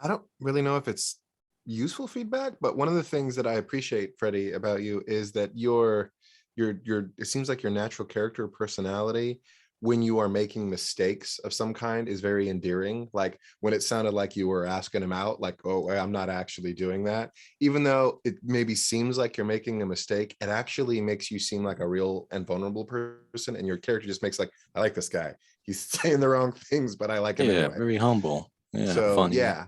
I don't really know if it's useful feedback, but one of the things that I appreciate, Freddie, about you is that it seems like your natural character personality when you are making mistakes of some kind is very endearing. Like when it sounded like you were asking him out, like, oh, I'm not actually doing that. Even though it maybe seems like you're making a mistake, it actually makes you seem like a real and vulnerable person. And your character just makes like, I like this guy. He's saying the wrong things, but I like him Yeah, anyway. very humble. Yeah, So funny. yeah,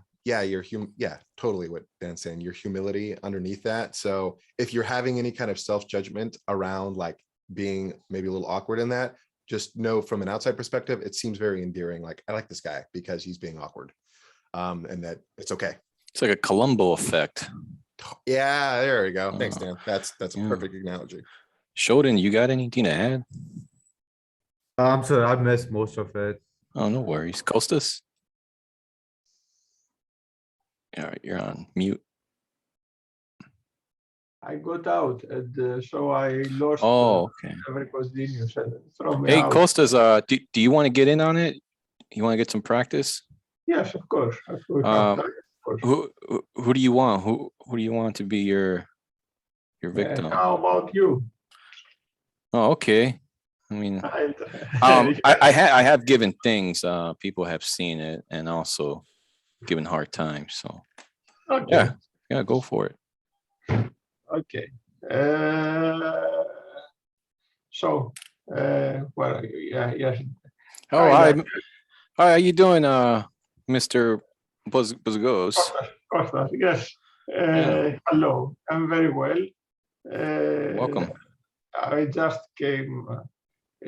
totally what Dan's saying, your humility underneath that. So if you're having any kind of self-judgment around like being maybe a little awkward in that, just know from an outside perspective, it seems very endearing. Like, I like this guy because he's being awkward. And that it's okay. It's like a Columbo effect. Yeah, there we go. Thanks, Oh, Dan. That's a yeah. perfect analogy. Shodan, you got anything to add? I'm sorry, I missed most of it. Oh, no worries. Costas? All right, you're on mute. I got out, and so I lost Oh, okay. every continuous from Hey, out. Costas, do you want to get in on it? You want to get some practice? Yes, of course. Of course. Of course. Who do you want? Who do you want to be your victim? How about you? Oh, okay. I mean, And, I have given things. People have seen it and also given hard time. So okay. yeah, go for it. Okay. So, well, yeah, yes. Oh, Hi, hi, how you doing, Mr. Buzgos? Costas, yes. Yeah. Hello, I'm very well. Welcome. I just came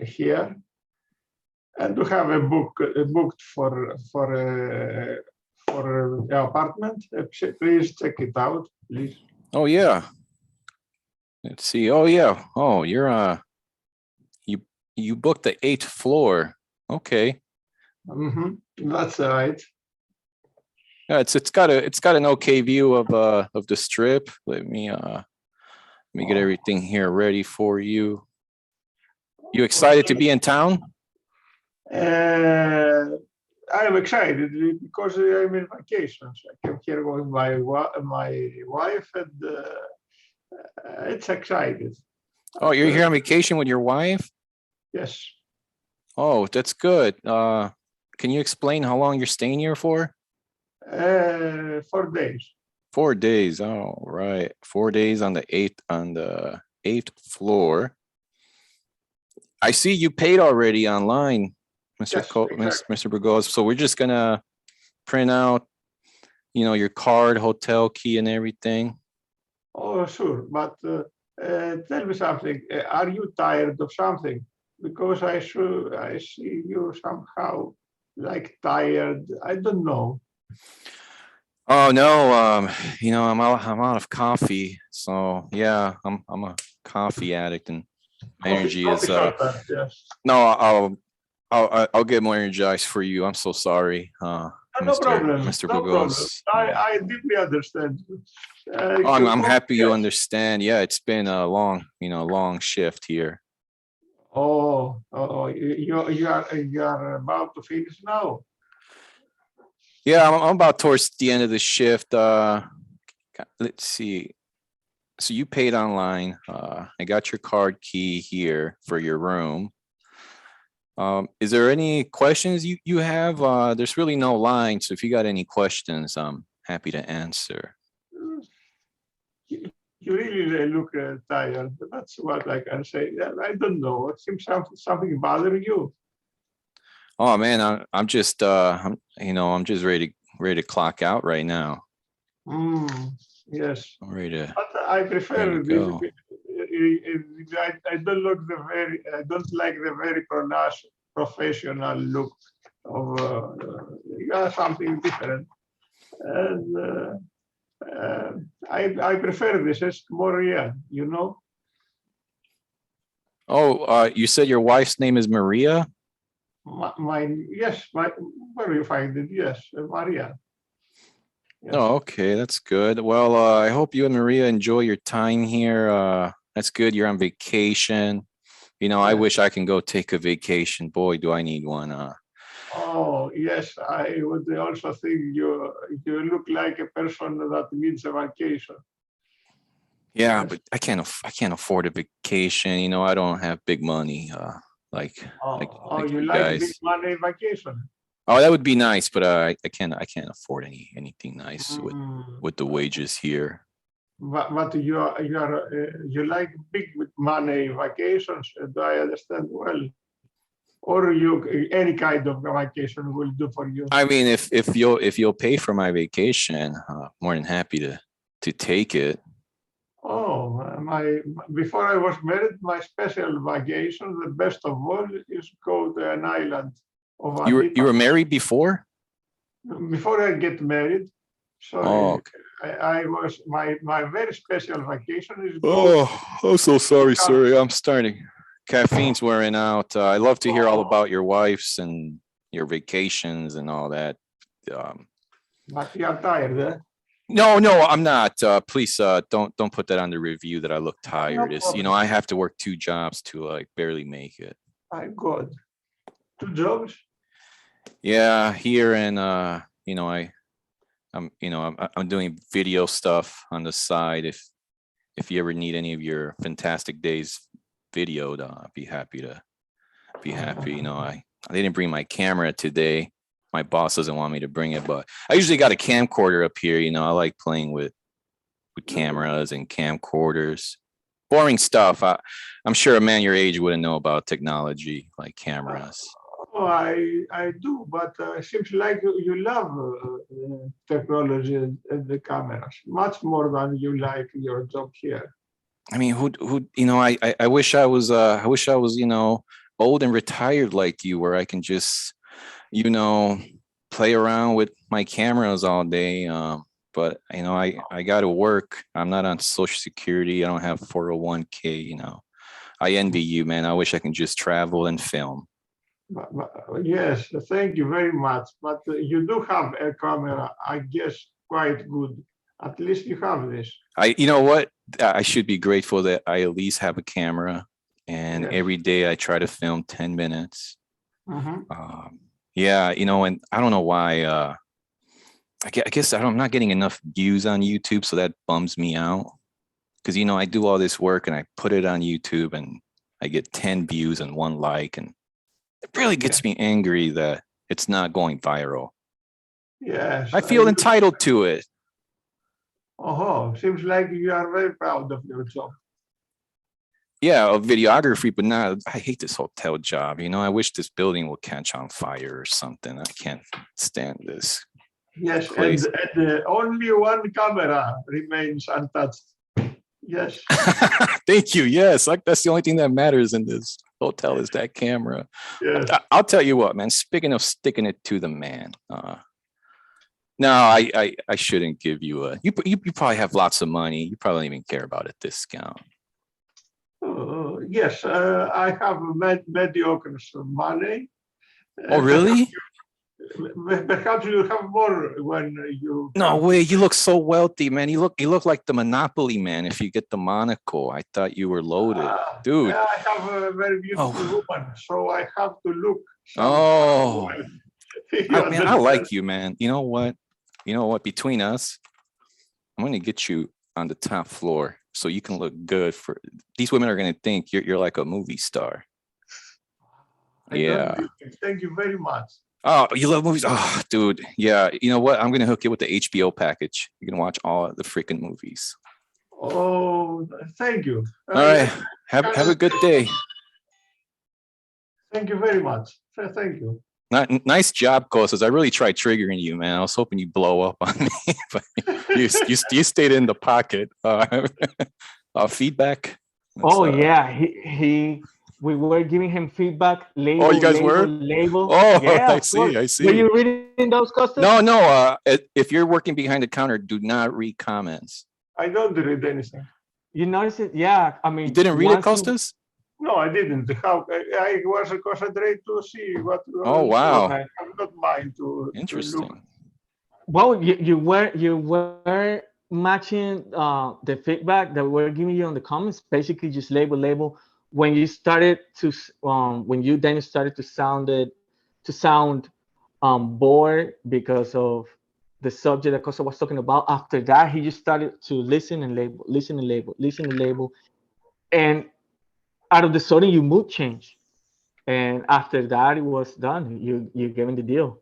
here, and to have a booked for the apartment. Please check it out, please. Oh yeah. Let's see. Oh yeah. Oh, you're you booked the 8th floor. Okay. That's right. Yeah, it's got an okay view of the strip. Let me get everything here ready for you. You excited to be in town? I am excited because I'm in vacations. I came here with my wife, and it's excited. Oh, you're here on vacation with your wife? Yes. Oh, that's good. Can you explain how long you're staying here for? 4 days. 4 days. Oh, right. 4 days on the eighth floor. I see you paid already online, Mr. Yes, exactly. Mr. Burgos. So we're just gonna print out, your card, hotel key, and everything. Oh, sure. But tell me something. Are you tired of something? Because I see you somehow like tired. I don't know. Oh no, I'm out of coffee. So yeah, I'm a coffee addict, and my energy is Shorter, yes. no, I'll get more energized for you. I'm so sorry, No Mr. problem. Mr. No problem. Burgos. I deeply understand. Oh, I'm happy you Yes. understand. Yeah, it's been a long shift here. You are about to finish now. Yeah, I'm about towards the end of the shift. Let's see. So you paid online. I got your card key here for your room. Is there any questions you have? There's really no line, so if you got any questions, I'm happy to answer. You really look tired. That's what I can say. I don't know. It seems something bothering you. Oh man, I'm just I'm just ready to clock out right now. Yes. I'm ready to. But I prefer Ready to go. I don't like the very professional look of something different. And I prefer this. It's more real, Oh, you said your wife's name is Maria? Where you find it? Yes, Maria. Yes. Oh, okay, that's good. Well, I hope you and Maria enjoy your time here. That's good. You're on vacation. I Yes. wish I can go take a vacation. Boy, do I need one. Oh, yes, I would also think you look like a person that needs a vacation. Yeah, Yes. but I can't afford a vacation. I don't have big money. Like You you like big guys. money vacation? Oh, that would be nice, but I can't afford anything nice with the wages here. But you like big money vacations? Do I understand well? Or any kind of vacation will do for you? I mean, if you'll pay for my vacation, more than happy to take it. Oh, before I was married, my special vacation, the best of all, is go to an island of You were married before? Before I get married. So okay. I was my very special vacation is. I'm so sorry, sir. I'm starting. Caffeine's wearing out. I love to hear all about your wife's and your vacations and all that. But you are tired, eh? No, I'm not. Please, don't put that on the review that I look tired. I have to work 2 jobs to barely make it. My God, 2 jobs? Yeah, here and I'm doing video stuff on the side. If you ever need any of your Fantastic Days videoed, I'd be happy to. I didn't bring my camera today. My boss doesn't want me to bring it, but I usually got a camcorder up here. I like playing with cameras and camcorders. Boring stuff. I'm sure a man your age wouldn't know about technology like cameras. Oh, I do, but it seems like you love technology and the cameras much more than you like your job here. I mean, I wish I was old and retired like you, where I can just play around with my cameras all day. But I got to work. I'm not on Social Security. I don't have 401k. I envy you, man. I wish I can just travel and film. Yes, thank you very much. But you do have a camera, I guess, quite good. At least you have this. You know what? I should be grateful that I at least have a camera, and Yes. every day I try to film 10 minutes. Mhm. Yeah, you know, and I don't know why. I guess I'm not getting enough views on YouTube, so that bums me out. Because you know, I do all this work and I put it on YouTube, and I get 10 views and 1 like, and it really gets me angry that it's not going viral. Yes. I feel entitled to it. Oh, seems like you are very proud of your job. Yeah, of videography, but not. I hate this hotel job. You know, I wish this building would catch on fire or something. I can't stand this. Yes, Place. and only one camera remains untouched. Yes. Thank you. Yes, like that's the only thing that matters in this hotel is that camera. Yes. I'll tell you what, man. Speaking of sticking it to the man, no, I shouldn't give you a. You probably have lots of money. You probably don't even care about a discount. Yes, I have mediocre money. Oh, really? Perhaps you have more when you. No way. You look so wealthy, man. You look like the Monopoly man. If you get the monocle, I thought you were loaded, dude. Yeah, I have a very beautiful woman, so I have to look. Oh, man, I like you, man. You know what? Between us, I'm gonna get you on the top floor so you can look good. For these women are gonna think you're like a movie star. Yeah. Thank you very much. Oh, you love movies? Oh, dude. Yeah. You know what? I'm gonna hook you with the HBO package. You can watch all the freaking movies. Oh, thank you. All right. Have a good day. Thank you very much. Thank you. Nice job, Kostas. I really tried triggering you, man. I was hoping you'd blow up on me, but you stayed in the pocket. Feedback. Oh yeah, we were giving him feedback. Label, you guys were? label. Oh, yeah, I see. I see. Were you reading those, Kostas? No. If you're working behind the counter, do not read comments. I don't read anything. You noticed it? Yeah. I mean, You didn't read it, Kostas? No, I didn't. How I was concentrated to see what. Oh wow! I have not mind to. Interesting. To look. Well, you were matching the feedback that we're giving you on the comments. Basically, just label. When you started to then started to sound bored because of the subject that Costa was talking about. After that, he just started to listen and label, and out of the sudden, your mood changed, and after that, it was done. You gave him the deal.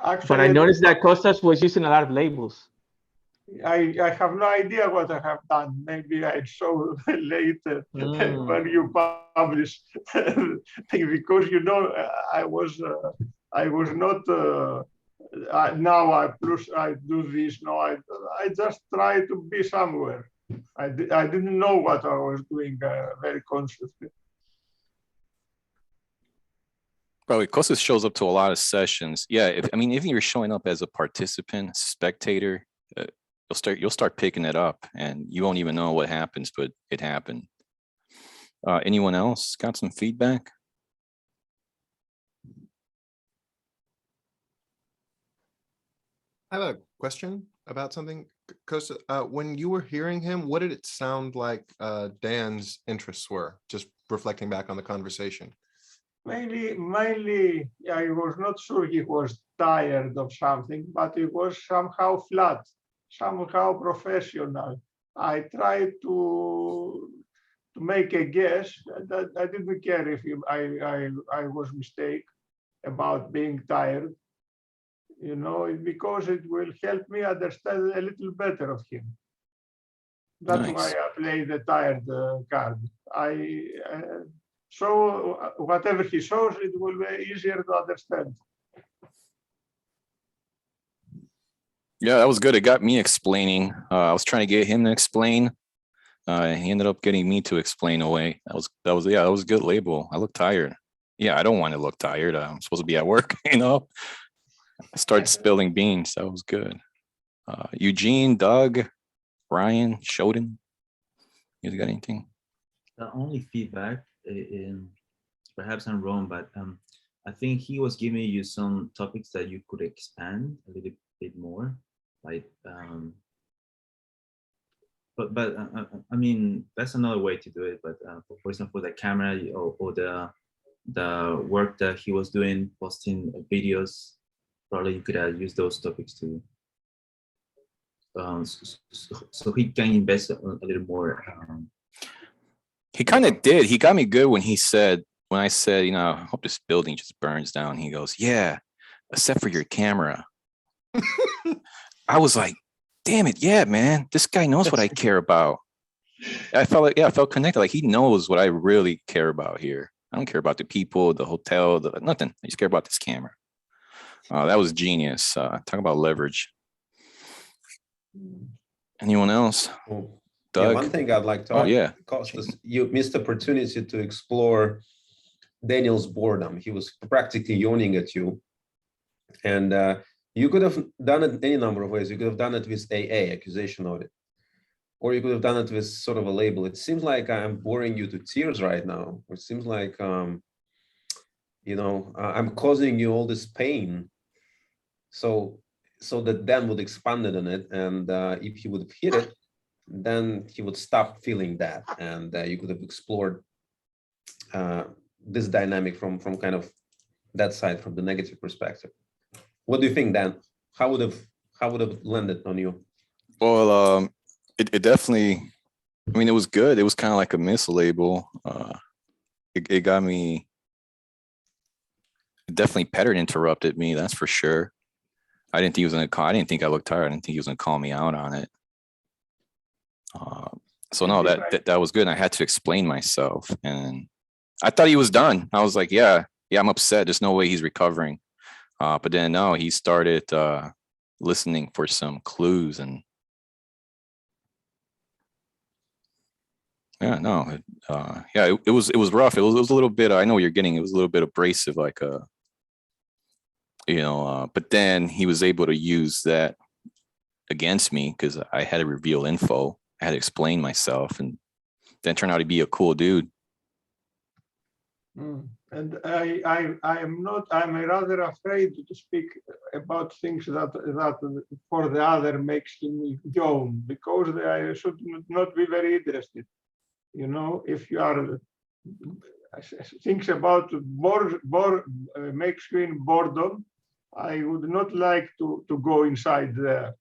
Actually, but I noticed that Kostas was using a lot of labels. I have no idea what I have done. Maybe I saw later when you publish, because you know I was not. Now I do this. No, I just try to be somewhere. I didn't know what I was doing very consciously. Probably Kostas shows up to a lot of sessions. Yeah, if you're showing up as a participant, spectator, you'll start picking it up, and you won't even know what happens, but it happened. Anyone else got some feedback? I have a question about something, Kostas. When you were hearing him, what did it sound like Dan's interests were? Just reflecting back on the conversation. Mainly, I was not sure he was tired of something, but it was somehow flat, somehow professional. I tried to make a guess. That I didn't care if I was mistaken about being tired. You know, because it will help me understand a little better of him. That's why I play the tired card. So whatever he shows, it will be easier to understand. Yeah, that was good. It got me explaining. I was trying to get him to explain. He ended up getting me to explain away. That was a good label. I look tired. Yeah, I don't want to look tired. I'm supposed to be at work, you know. I started spilling beans. That was good. Eugene, Doug, Ryan, Shoden. You guys got anything? The only feedback, perhaps I'm wrong, but I think he was giving you some topics that you could expand a little bit more, like. But I mean, that's another way to do it. But for example, the camera or the work that he was doing, posting videos, probably you could use those topics to. So he can invest a little more. He kind of did. He got me good when I said, you know, I hope this building just burns down. He goes, yeah, except for your camera. I was like, damn it, yeah, man, this guy knows what I care about. I felt connected. Like he knows what I really care about here. I don't care about the people, the hotel, nothing. I just care about this camera. That was genius. Talk about leverage. Anyone else? Yeah, Doug? one thing I'd like to Oh, add, yeah. Costas, you missed the opportunity to explore Daniel's boredom. He was practically yawning at you. And you could have done it any number of ways. You could have done it with AA, accusation notice, or you could have done it with sort of a label. It seems like I'm boring you to tears right now. It seems like, you know, I'm causing you all this pain. So that Dan would expand it on it. And if he would have hit it, then he would stop feeling that. And you could have explored this dynamic from kind of that side, from the negative perspective. What do you think, Dan? How would have landed on you? Well, it definitely, I mean, it was good. It was kind of like a mislabel. It got me, it definitely Petter interrupted me, that's for sure. I didn't think he was gonna call, I didn't think I looked tired. I didn't think he was gonna call me out on it. So no, that was good. And I had to explain myself, and I thought he was done. I was like, yeah, I'm upset. There's no way he's recovering. But then no, he started listening for some clues, and yeah, no, yeah, it was rough. It was a little bit. I know what you're getting. It was a little bit abrasive, like you know. But then he was able to use that against me because I had to reveal info. I had to explain myself, and then turned out to be a cool dude. And I'm rather afraid to speak about things that for the other makes me yawn, because I should not be very interested. You know, if you are things about makes you in boredom, I would not like to go inside there.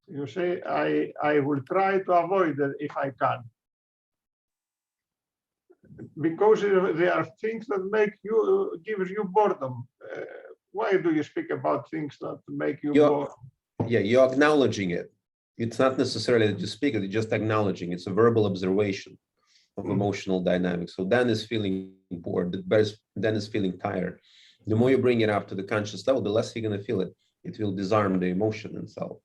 You say, I will try to avoid it if I can. Because there are things that gives you boredom. Why do you speak about things that make you bored? Yeah, you're acknowledging it. It's not necessarily that you speak it, you're just acknowledging. It's a verbal observation of emotional dynamics. So Dan is feeling bored, Dan is feeling tired. The more you bring it up to the conscious level, the less you're going to feel it. It will disarm the emotion itself.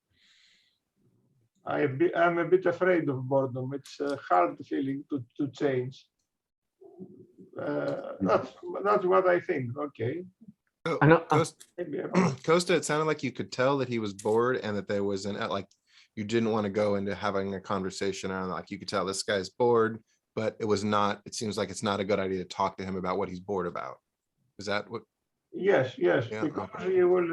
I'm a bit afraid of boredom. It's a hard feeling to change. That's what I think. Okay. Costa, it sounded like you could tell that he was bored and that there was like you didn't want to go into having a conversation around, like you could tell this guy's bored, but it seems like it's not a good idea to talk to him about what he's bored about. Is that what? Yes, yeah, because okay. He will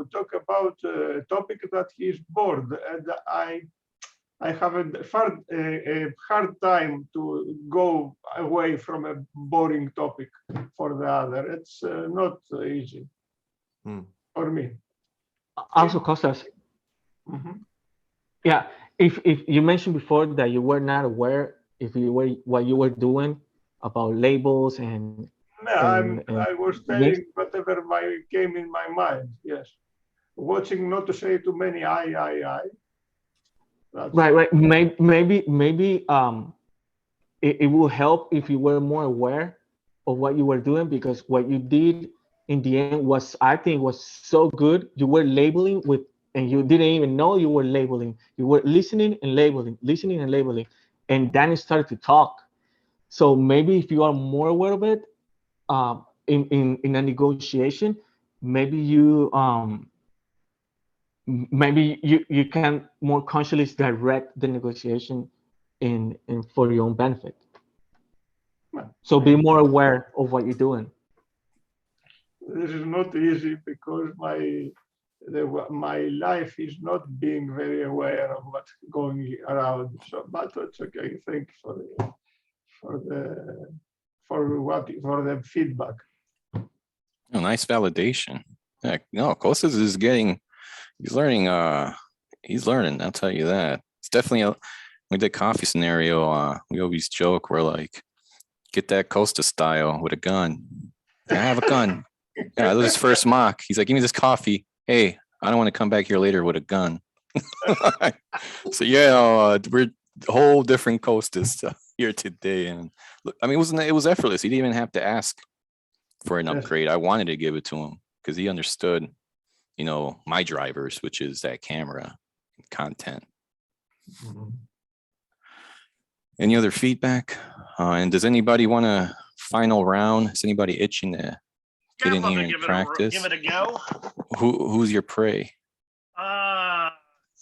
talk about a topic that he is bored, and I have a hard time to go away from a boring topic for the other. It's not easy for me. Also, Costas. Yeah, if you mentioned before that you were not aware what you were doing about labels and. I was saying whatever came in my mind. Yes, watching not to say too many I. Right. Maybe it will help if you were more aware of what you were doing, because what you did in the end was, I think, was so good. You were labeling and you didn't even know you were labeling. You were listening and labeling, and then it started to talk. So maybe if you are more aware of it, in a negotiation, maybe you can more consciously direct the negotiation in for your own benefit. So be more aware of what you're doing. This is not easy because my life is not being very aware of what's going around. So, but it's okay. Thanks for the feedback. Oh, nice validation. Yeah, no, Kostas is he's learning, I'll tell you that. It's definitely we did coffee scenario, we always joke, we're like, get that Costa style with a gun. I have a gun. Yeah, that was his first mock. He's like, give me this coffee. Hey, I don't want to come back here later with a gun. So yeah, we're a whole different Costas here today. And look, I mean, it was effortless. He didn't even have to ask for an upgrade. I wanted to give it to him because he understood, my drivers, which is that camera content. Any other feedback? And does anybody want a final round? Is anybody itching to get in here and practice? Give it a go. Who's your prey?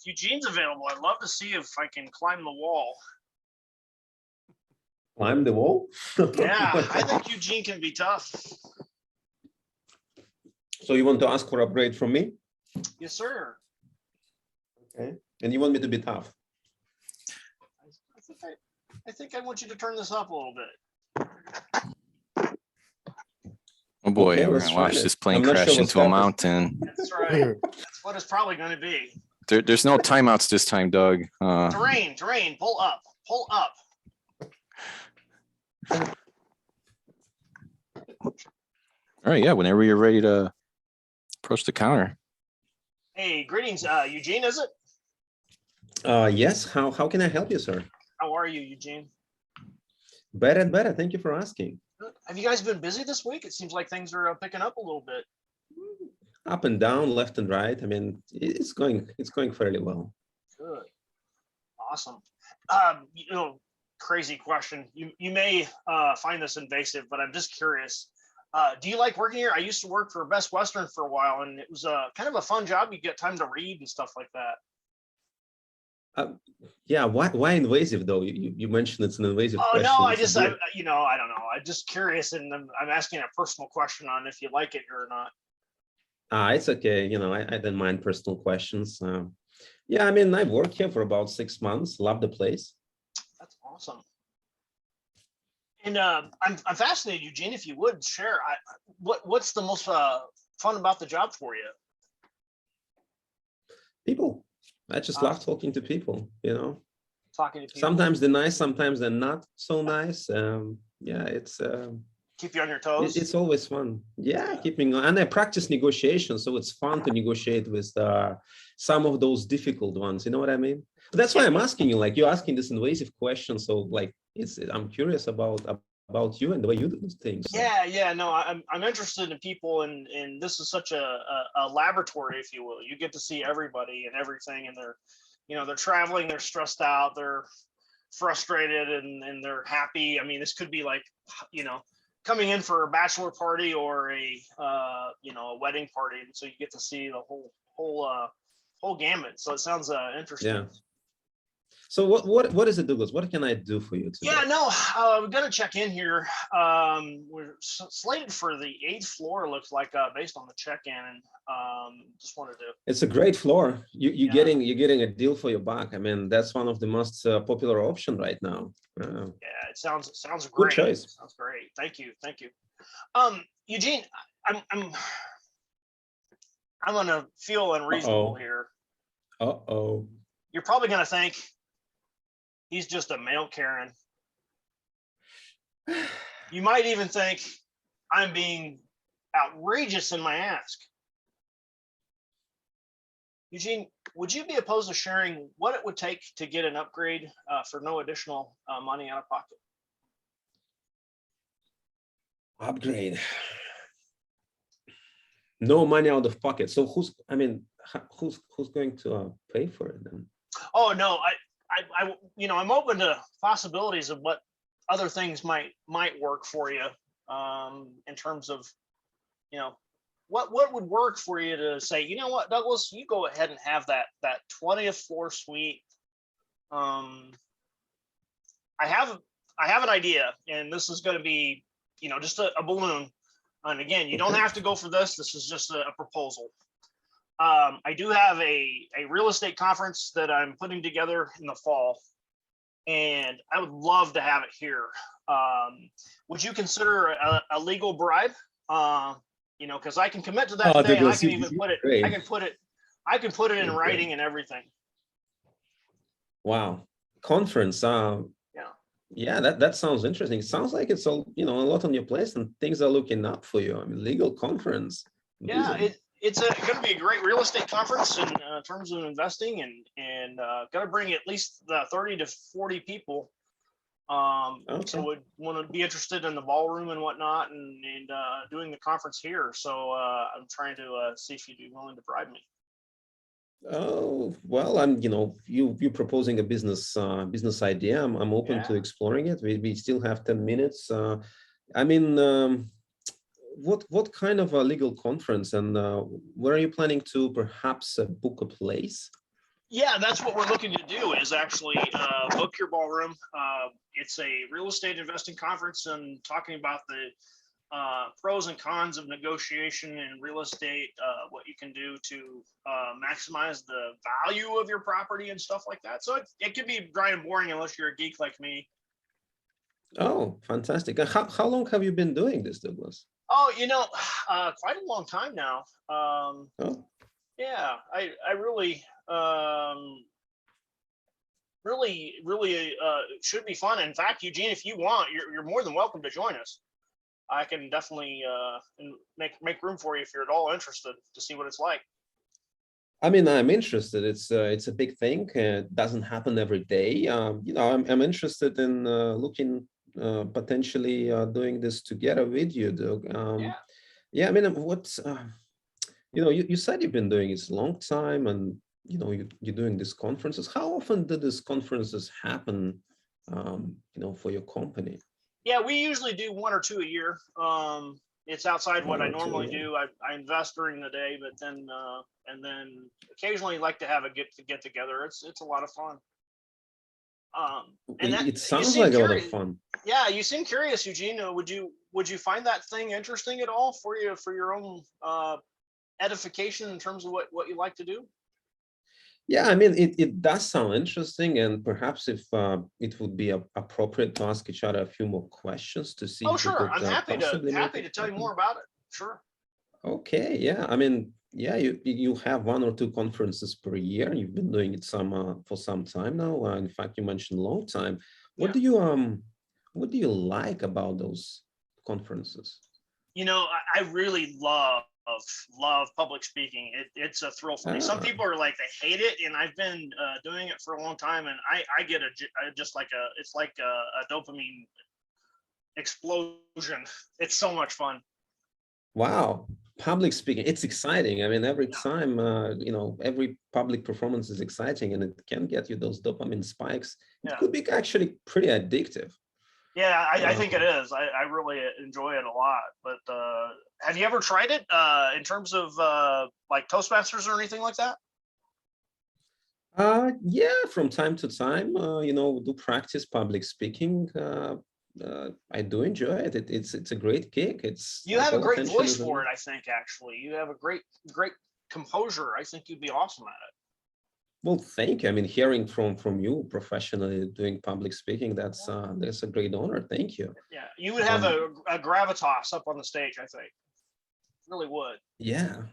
Eugene's available. I'd love to see if I can climb the wall. Climb the wall? Yeah, I think Eugene can be tough. So you want to ask for upgrade from me? Yes, sir. Okay. And you want me to be tough? I think I want you to turn this up a little bit. Oh boy, Okay, we're let's gonna watch try it. this plane I'm not crash sure what's into a happening. mountain. That's right. That's what it's probably going to be. There's no timeouts this time, Doug. Terrain, pull up. All right, yeah, whenever you're ready to approach the counter. Hey, greetings, Eugene, is it? Yes. How can I help you, sir? How are you, Eugene? Better and better. Thank you for asking. Have you guys been busy this week? It seems like things are picking up a little bit. Up and down, left and right. I mean, it's going fairly well. Good. Awesome. Crazy question. You may find this invasive, but I'm just curious. Do you like working here? I used to work for Best Western for a while, and it was kind of a fun job. You get time to read and stuff like that. Yeah. Why invasive though? You mentioned it's an invasive Oh question. no, I It's don't weird. know. I'm just curious, and I'm asking a personal question on if you like it or not. It's okay. I don't mind personal questions. Yeah, I mean, I've worked here for about 6 months. Love the place. That's awesome. And I'm fascinated, Eugene. If you would share, what's the most fun about the job for you? People. I just love talking to people. Talking to people. Sometimes they're nice, sometimes they're not so nice. Yeah, it's keep you on your toes. It's always fun. Yeah, keeping on. And I practice negotiation, so it's fun to negotiate with some of those difficult ones. You know what I mean? But that's why I'm asking you. Like, you're asking this invasive question, so like, I'm curious about you and the way you do things. So. Yeah. No, I'm interested in people, and this is such a laboratory, if you will. You get to see everybody and everything, and they're traveling, they're stressed out, they're frustrated, and they're happy. I mean, this could be like, coming in for a bachelor party or a wedding party, and so you get to see the whole gamut. So it sounds interesting. Yeah. So what is it, Douglas? What can I do for you today? Yeah, no, we're gonna check in here. We're slated for the 8th floor. Looks like based on the check-in. Just wanted to. It's a great floor. You're getting a deal for your buck. I mean, that's one of the most popular option right now. Yeah, it sounds great. Good choice. Sounds great. Thank you. Eugene, I'm gonna feel unreasonable here. You're probably gonna think he's just a male Karen. You might even think I'm being outrageous in my ask. Eugene, would you be opposed to sharing what it would take to get an upgrade for no additional money out of pocket? Upgrade. No money out of pocket. So who's going to pay for it then? Oh no, I'm open to possibilities of what other things might work for you in terms of, what would work for you to say, you know what, Douglas, you go ahead and have that 20th floor suite. I have an idea, and this is going to be, just a balloon. And again, you don't Okay. have to go for this. This is just a proposal. I do have a real estate conference that I'm putting together in the fall, and I would love to have it here. Would you consider a legal bribe? Because I can commit to that Oh, day, and I Douglas, can you- even you- put it. great. I can put it in Okay. writing and everything. Wow, conference. Yeah. Yeah, that sounds interesting. It sounds like it's a lot on your plate and things are looking up for you. I mean, legal conference. Yeah, Amazing. it's going to be a great real estate conference in terms of investing, and going to bring at least 30 to 40 people. Okay. So would want to be interested in the ballroom and whatnot, and doing the conference here. So I'm trying to see if you'd be willing to bribe me. Oh, well, you proposing a business idea. I'm open to Yeah. exploring it. We still have 10 minutes. I mean, what kind of a legal conference, and where are you planning to perhaps book a place? Yeah, that's what we're looking to do, is actually book your ballroom. It's a real estate investing conference, and talking about the pros and cons of negotiation in real estate, what you can do to maximize the value of your property and stuff like that. So it can be dry and boring unless you're a geek like me. Oh, fantastic. How long have you been doing this, Douglas? Oh, quite a long time now. Oh, Yeah, I really, really should be fun. In fact, Eugene, if you want, you're more than welcome to join us. I can definitely make room for you if you're at all interested to see what it's like. I mean, I'm interested. It's a big thing. It doesn't happen every day. I'm interested in looking potentially doing this together with you, Doug. Yeah. Yeah, I mean, you said you've been doing this a long time, and you're doing these conferences. How often do these conferences happen? For your company? Yeah, we usually do 1 or 2 a year. It's outside what 1 I or 2 a normally year. do. I invest during the day, but then and then occasionally like to have a get together. It's a lot of fun. And It you sounds seem like a lot of curious. fun. Yeah, you seem curious, Eugene. Would you find that thing interesting at all for your own edification in terms of what you like to do? Yeah, I mean, it does sound interesting, and perhaps if it would be appropriate to ask each other a few more questions to see Oh, if we sure. could I'm happy possibly make to it tell you happen. more about it. Sure. Okay, yeah, I mean, yeah, you have 1 or 2 conferences per year. You've been doing it for some time now. In fact, you mentioned long time. What Yeah. what do you like about those conferences? I really love public speaking. It's a thrill for me. Some Ah. people are like, they hate it, and I've been doing it for a long time, and I get it's like a dopamine explosion. It's so much fun. Wow, public speaking, it's exciting. I mean, every Yeah. time, every public performance is exciting, and it can get you those dopamine spikes. It Yeah. could be actually pretty addictive. Yeah, I think it is. I really enjoy it a lot. But have you ever tried it in terms of like Toastmasters or anything like that? Yeah, from time to time, do practice public speaking. I do enjoy it. It's a great gig. It's You like have a all great attention voice is on for you. it, I think, actually. You have a great composure. I think you'd be awesome at it. Well, thank you. I mean, hearing from you professionally doing public speaking, that's a great honor. Thank you. Yeah, you would have a gravitas up on the stage, I think. Really would. Yeah,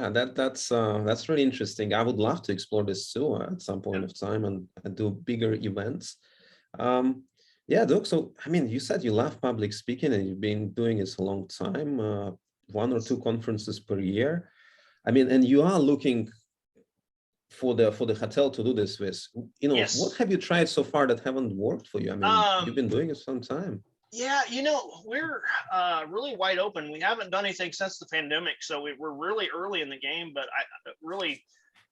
that's really interesting. I would love to explore this too at some point of time and do bigger events. Yeah, Doug. So, I mean, you said you love public speaking and you've been doing it a long time, 1 or 2 conferences per year. I mean, and you are looking for the hotel to do this with. Yes. What have you tried so far that haven't worked for you? I mean, you've been doing it some time. Yeah, we're really wide open. We haven't done anything since the pandemic, so we're really early in the game. But I really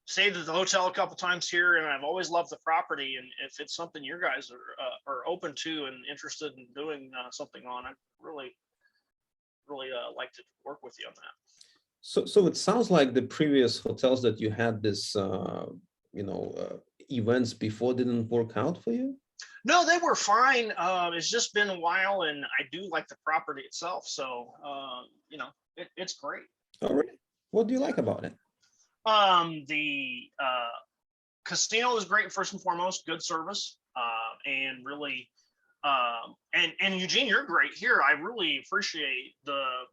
stayed at the hotel a couple times here, and I've always loved the property. And if it's something your guys are open to and interested in doing something on, I'd really like to work with you on that. So it sounds like the previous hotels that you had this, events before didn't work out for you. No, they were fine. It's just been a while, and I do like the property itself. So, you know, it's great. Oh, really? What do you like about it? The casino is great first and foremost. Good service, and really, and Eugene, you're great here. I really appreciate the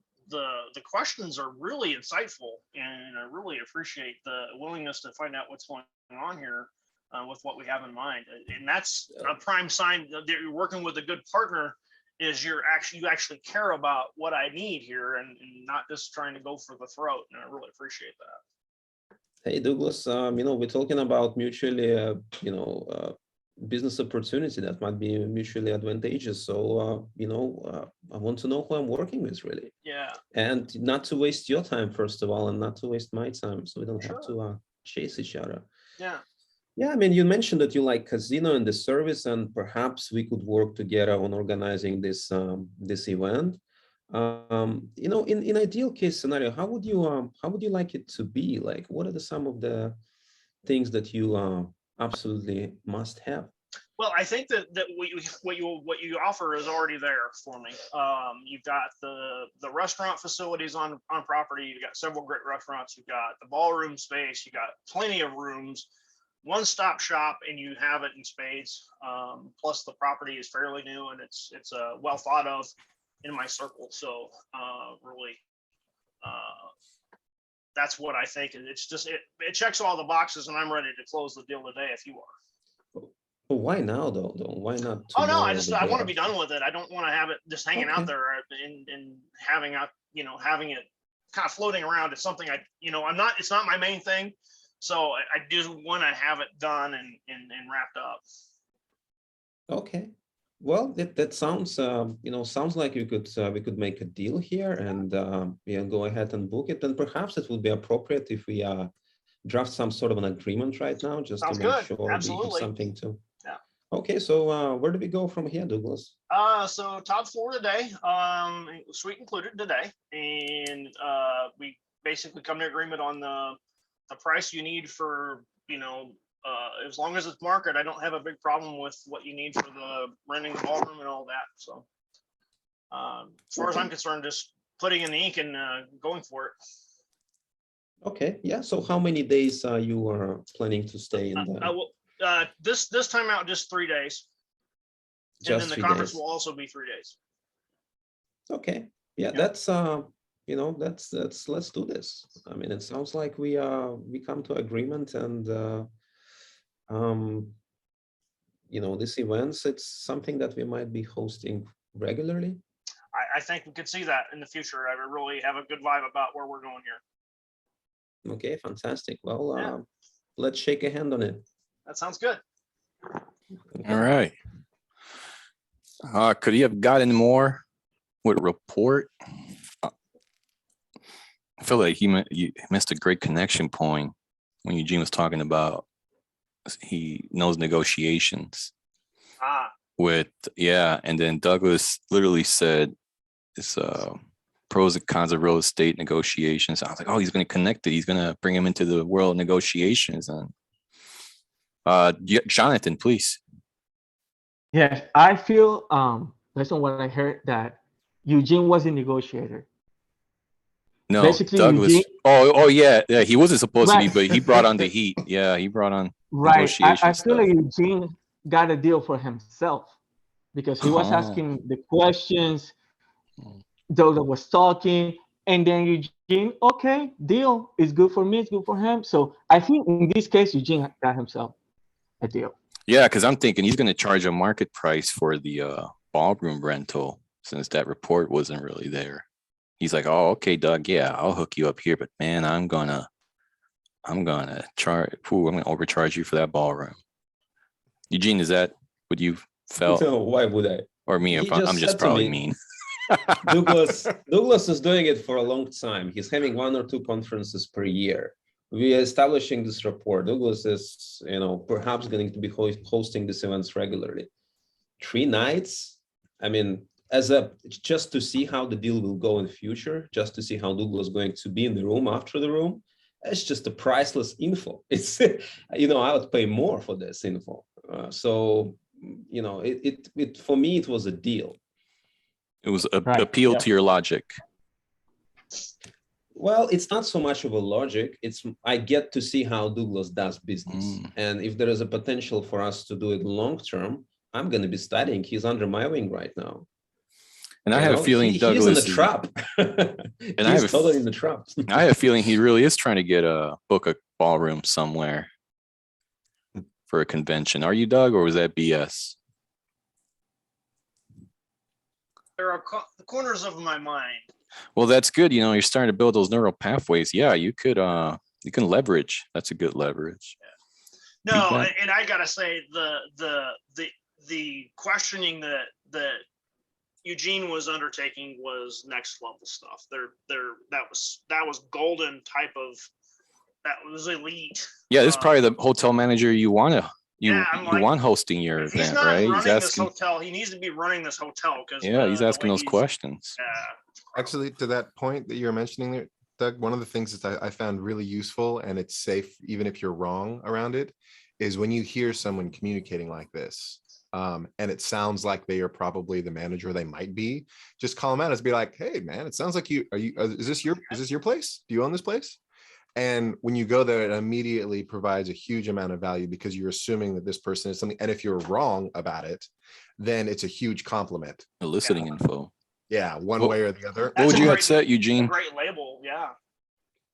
questions are really insightful, and I really appreciate the willingness to find out what's going on here. With what we have in mind, and that's a prime sign that you're working with a good partner. Is you actually care about what I need here, and not just trying to go for the throat. And I really appreciate that. Hey, Douglas, you know, we're talking about mutually, business opportunity that might be mutually advantageous. So, you know, I want to know who I'm working with, really. Yeah. And not to waste your time, first of all, and not to waste my time, so we don't Sure. have to chase each other. Yeah. Yeah, I mean, you mentioned that you like casino and the service, and perhaps we could work together on organizing this this event. You know, in ideal case scenario, how would you like it to be? Like, what are some of the things that you absolutely must have? Well, I think that what you offer is already there for me. You've got the restaurant facilities on property. You've got several great restaurants. You've got the ballroom space. You got plenty of rooms. One-stop shop, and you have it in spades. Plus, the property is fairly new, and it's well thought of in my circle. So, really, that's what I think. It's just it checks all the boxes, and I'm ready to close the deal today if you are. Well, why now, though? Why not? Oh no, I tomorrow, the want to day be done with it. I don't want to have it just hanging out Okay. there and having it kind of floating around. It's something it's not my main thing. So I do want to have it done and wrapped up. Okay. Well, that sounds sounds like we could make a deal here and go ahead and book it. And perhaps it would be appropriate if we draft some sort of an agreement right now, just Sounds to make good. sure we have Absolutely. something to. Yeah. Okay, so where do we go from here, Douglas? So top floor today, suite included today, and we basically come to agreement on the price you need for, as long as it's market. I don't have a big problem with what you need for the renting the ballroom and all that. So as far as I'm concerned, just putting in the ink and going for it. Okay, yeah. So how many days you are planning to stay in I the? will, this time out just 3 days, and then Just the 3 conference days. will also be 3 days. Okay, yeah, that's let's do this. I mean, it sounds like we come to agreement, and this events, it's something that we might be hosting regularly. I think we could see that in the future. I really have a good vibe about where we're going here. Okay, fantastic. Well, Yeah. let's shake a hand on it. That sounds good. All right. Could you have gotten more with report? I feel like you missed a great connection point when Eugene was talking about he knows negotiations with, and then Douglas literally said it's pros and cons of real estate negotiations. I was like, oh, he's going to connect it. He's going to bring him into the world of negotiations. And Jonathan, please. Yes, I feel based on what I heard that Eugene was a negotiator. No, Basically, Douglas. Eugene, Yeah. He wasn't supposed to be, Right. but he brought on the heat. Yeah, he brought on right. I negotiation feel like stuff. Eugene got a deal for himself because he was Oh. asking the questions, Douglas was talking, and then Eugene, okay, deal. It's good for me, it's good for him. So I think in this case, Eugene got himself a deal. Yeah, because I'm thinking he's going to charge a market price for the ballroom rental since that report wasn't really there. He's like, oh, okay, Doug, yeah, I'll hook you up here, but man, I'm gonna charge. I'm gonna overcharge you for that ballroom. Eugene, is that what you felt? No, why would I? Or me? He I'm just said to probably me, mean. Douglas is doing it for a long time. He's having 1 or 2 conferences per year. We are establishing this rapport. Douglas is, perhaps going to be hosting these events regularly. 3 nights. I mean, just to see how the deal will go in the future, just to see how Douglas is going to be in the room after the room. It's just a priceless info. It's, I would pay more for this info. So you know, it for me, it was a deal. It was a Right, appeal yeah. to your logic. Well, it's not so much of a logic. It's I get to see how Douglas does business. And if there is a potential for us to do it long term, I'm going to be studying. He's under my wing right now. And I have a feeling he's Douglas in the is, trap. and He's totally in the trap. I have a feeling he really is trying to get book a ballroom somewhere for a convention. Are you, Doug, or was that BS? There are the corners of my mind. Well, that's good. You know, you're starting to build those neural pathways. Yeah, you could you can leverage. That's a good leverage. No, Feedback? and I gotta say the questioning that Eugene was undertaking was next level stuff. That was golden type of, that was elite. Yeah, this is probably the hotel manager you want to I'm like, want hosting your if he's event, not right? running He's this asking. hotel, he needs to be running this hotel because Yeah, he's asking those questions. Actually, to that point that you're mentioning there, Doug, one of the things that I found really useful, and it's safe even if you're wrong around it, is when you hear someone communicating like this, and it sounds like they are probably the manager, they might be, just call them out and be like, hey man, it sounds like is this your place? Do you own this place? And when you go there, it immediately provides a huge amount of value because you're assuming that this person is something. And if you're wrong about it, then it's a huge compliment. Eliciting info. Yeah, one way or the other. What would you have said, Eugene? Great label, yeah.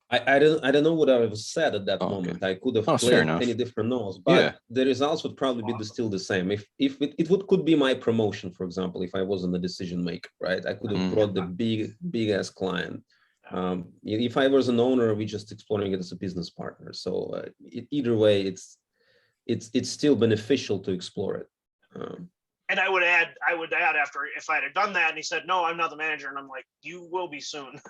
I don't know what I was said at that moment. I could have played any different notes, but the results would probably be still the same. If it could be my promotion, for example, if I wasn't the decision maker, right? I could have brought the big ass client. If I was an owner, we're just exploring it as a business partner. So either way, it's still beneficial to explore it. And I would add after, if I had done that and he said, no, I'm not the manager. And I'm like, you will be soon.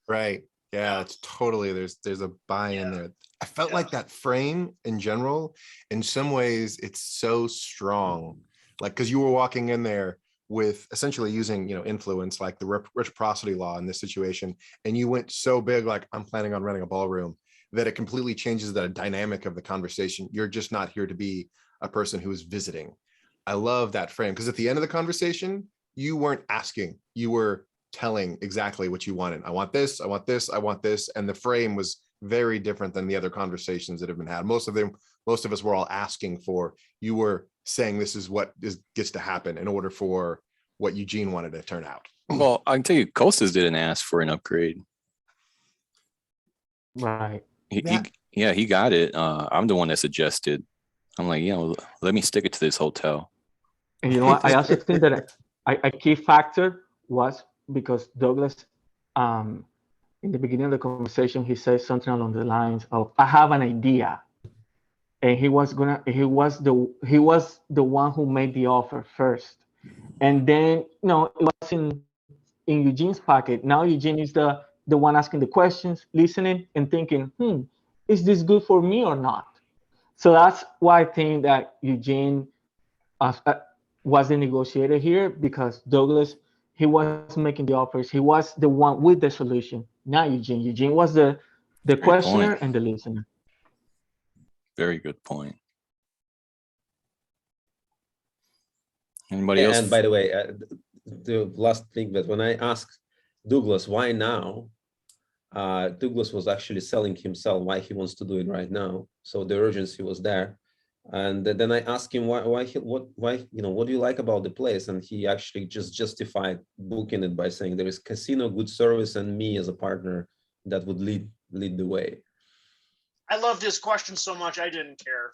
Right. Yeah, it's totally, there's a buy-in there. I felt like that frame in general, in some ways, it's so strong. Like, because you were walking in there with essentially using, influence, like the reciprocity law in this situation. And you went so big, like, I'm planning on renting a ballroom, that it completely changes the dynamic of the conversation. You're just not here to be a person who is visiting. I love that frame, because at the end of the conversation, you weren't asking, you were telling exactly what you wanted. I want this, I want this, I want this. And the frame was very different than the other conversations that have been had. Most of us were all asking for, you were saying this is what gets to happen in order for what Eugene wanted to turn out. Well, I can tell you, Costas didn't ask for an upgrade. Right. He got it. I'm the one that suggested. I'm like, let me stick it to this hotel. And you know what? I also think that a key factor was because Douglas, in the beginning of the conversation, he said something along the lines of, "I have an idea," and he was the one who made the offer first, and then it was in Eugene's pocket. Now Eugene is the one asking the questions, listening, and thinking, is this good for me or not? So that's why I think that Eugene was the negotiator here, because Douglas, he was making the offers. He was the one with the solution. Not Eugene. Eugene was the questioner and the listener. Very good point. Anybody else? And by the way, the last thing, that when I asked Douglas why now, Douglas was actually selling himself why he wants to do it right now. So the urgency was there. And then I asked him what do you like about the place? And he actually just justified booking it by saying there is casino, good service, and me as a partner that would lead the way. I loved his question so much I didn't care.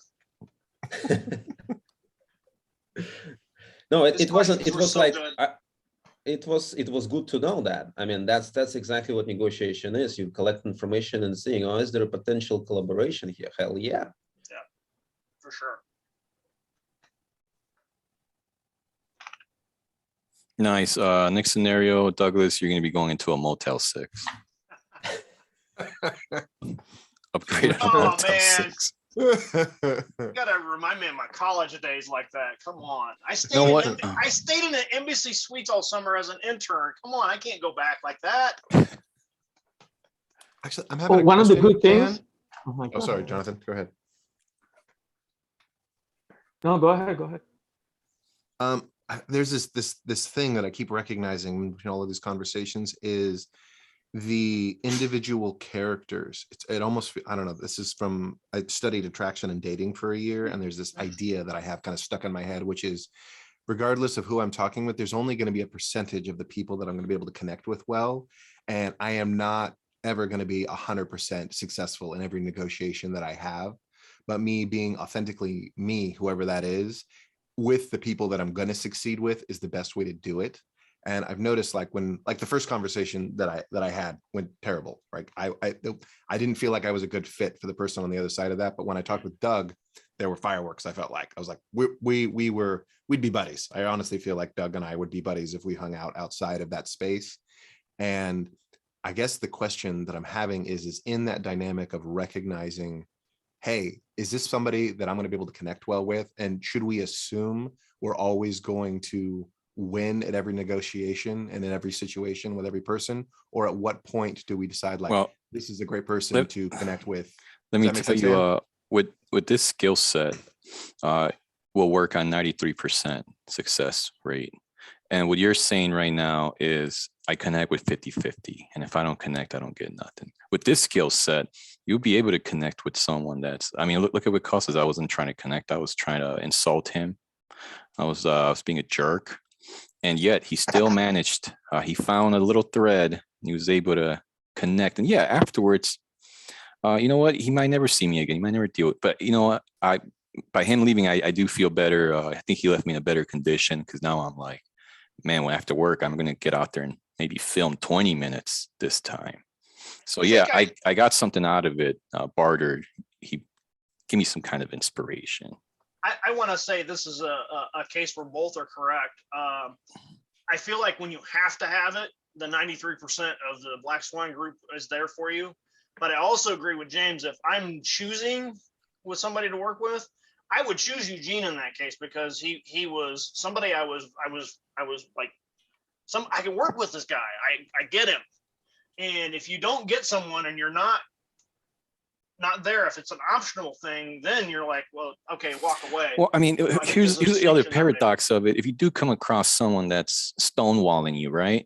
No, it wasn't. It were was so like good. it was good to know that. I mean, that's exactly what negotiation is. You collect information and seeing, is there a potential collaboration here? Hell yeah. Yeah, for sure. Nice. Next scenario, Douglas, you're going to be going into a Motel 6. Upgrade to Motel 6. You gotta remind me of my college days like that. Come on. I stayed in an embassy suite all summer as an intern. Come on, I can't go back like that. Actually, I'm having one of the good things. Oh, sorry, Jonathan. Go ahead. No, go ahead. There's this thing that I keep recognizing in all of these conversations is the individual characters. It almost, I don't know, this is from, I studied attraction and dating for a year, and there's this idea that I have kind of stuck in my head, which is regardless of who I'm talking with, there's only going to be a percentage of the people that I'm going to be able to connect with well. And I am not ever going to be 100% successful in every negotiation that I have, but me being authentically me, whoever that is, with the people that I'm going to succeed with is the best way to do it. And I've noticed, like, when, like, the first conversation that I had went terrible, right? I didn't feel like I was a good fit for the person on the other side of that. But when I talked with Doug, there were fireworks. I felt like, I was like, we'd be buddies. I honestly feel like Doug and I would be buddies if we hung out outside of that space. And I guess the question that I'm having is in that dynamic of recognizing, hey, is this somebody that I'm going to be able to connect well with? And should we assume we're always going to win at every negotiation and in every situation with every person? Or at what point do we decide, like, Well, this is a great person to connect with? Let me tell you, with this skill set, we'll work on 93% success rate. And what you're saying right now is I connect with 50-50. And if I don't connect, I don't get nothing. With this skill set, you'll be able to connect with someone that's, I mean, look at what Costas, I wasn't trying to connect. I was trying to insult him. I was being a jerk. And yet he still managed, he found a little thread. He was able to connect. And yeah, afterwards, you know what? He might never see me again. He might never deal with, but you know what? By him leaving, I do feel better. I think he left me in a better condition, because now I'm like, man, when after work, I'm going to get out there and maybe film 20 minutes this time. So yeah, I got something out of it. Bartered. He gave me some kind of inspiration. I want to say this is a case where both are correct. I feel like when you have to have it, the 93% of the Black Swan group is there for you. But I also agree with James. If I'm choosing with somebody to work with, I would choose Eugene in that case, because he was somebody I was like, I can work with this guy. I get him. And if you don't get someone and you're not there, if it's an optional thing, then you're like, well, okay, walk away. Well, I mean, here's the other paradox of it. If you do come across someone that's stonewalling you, right?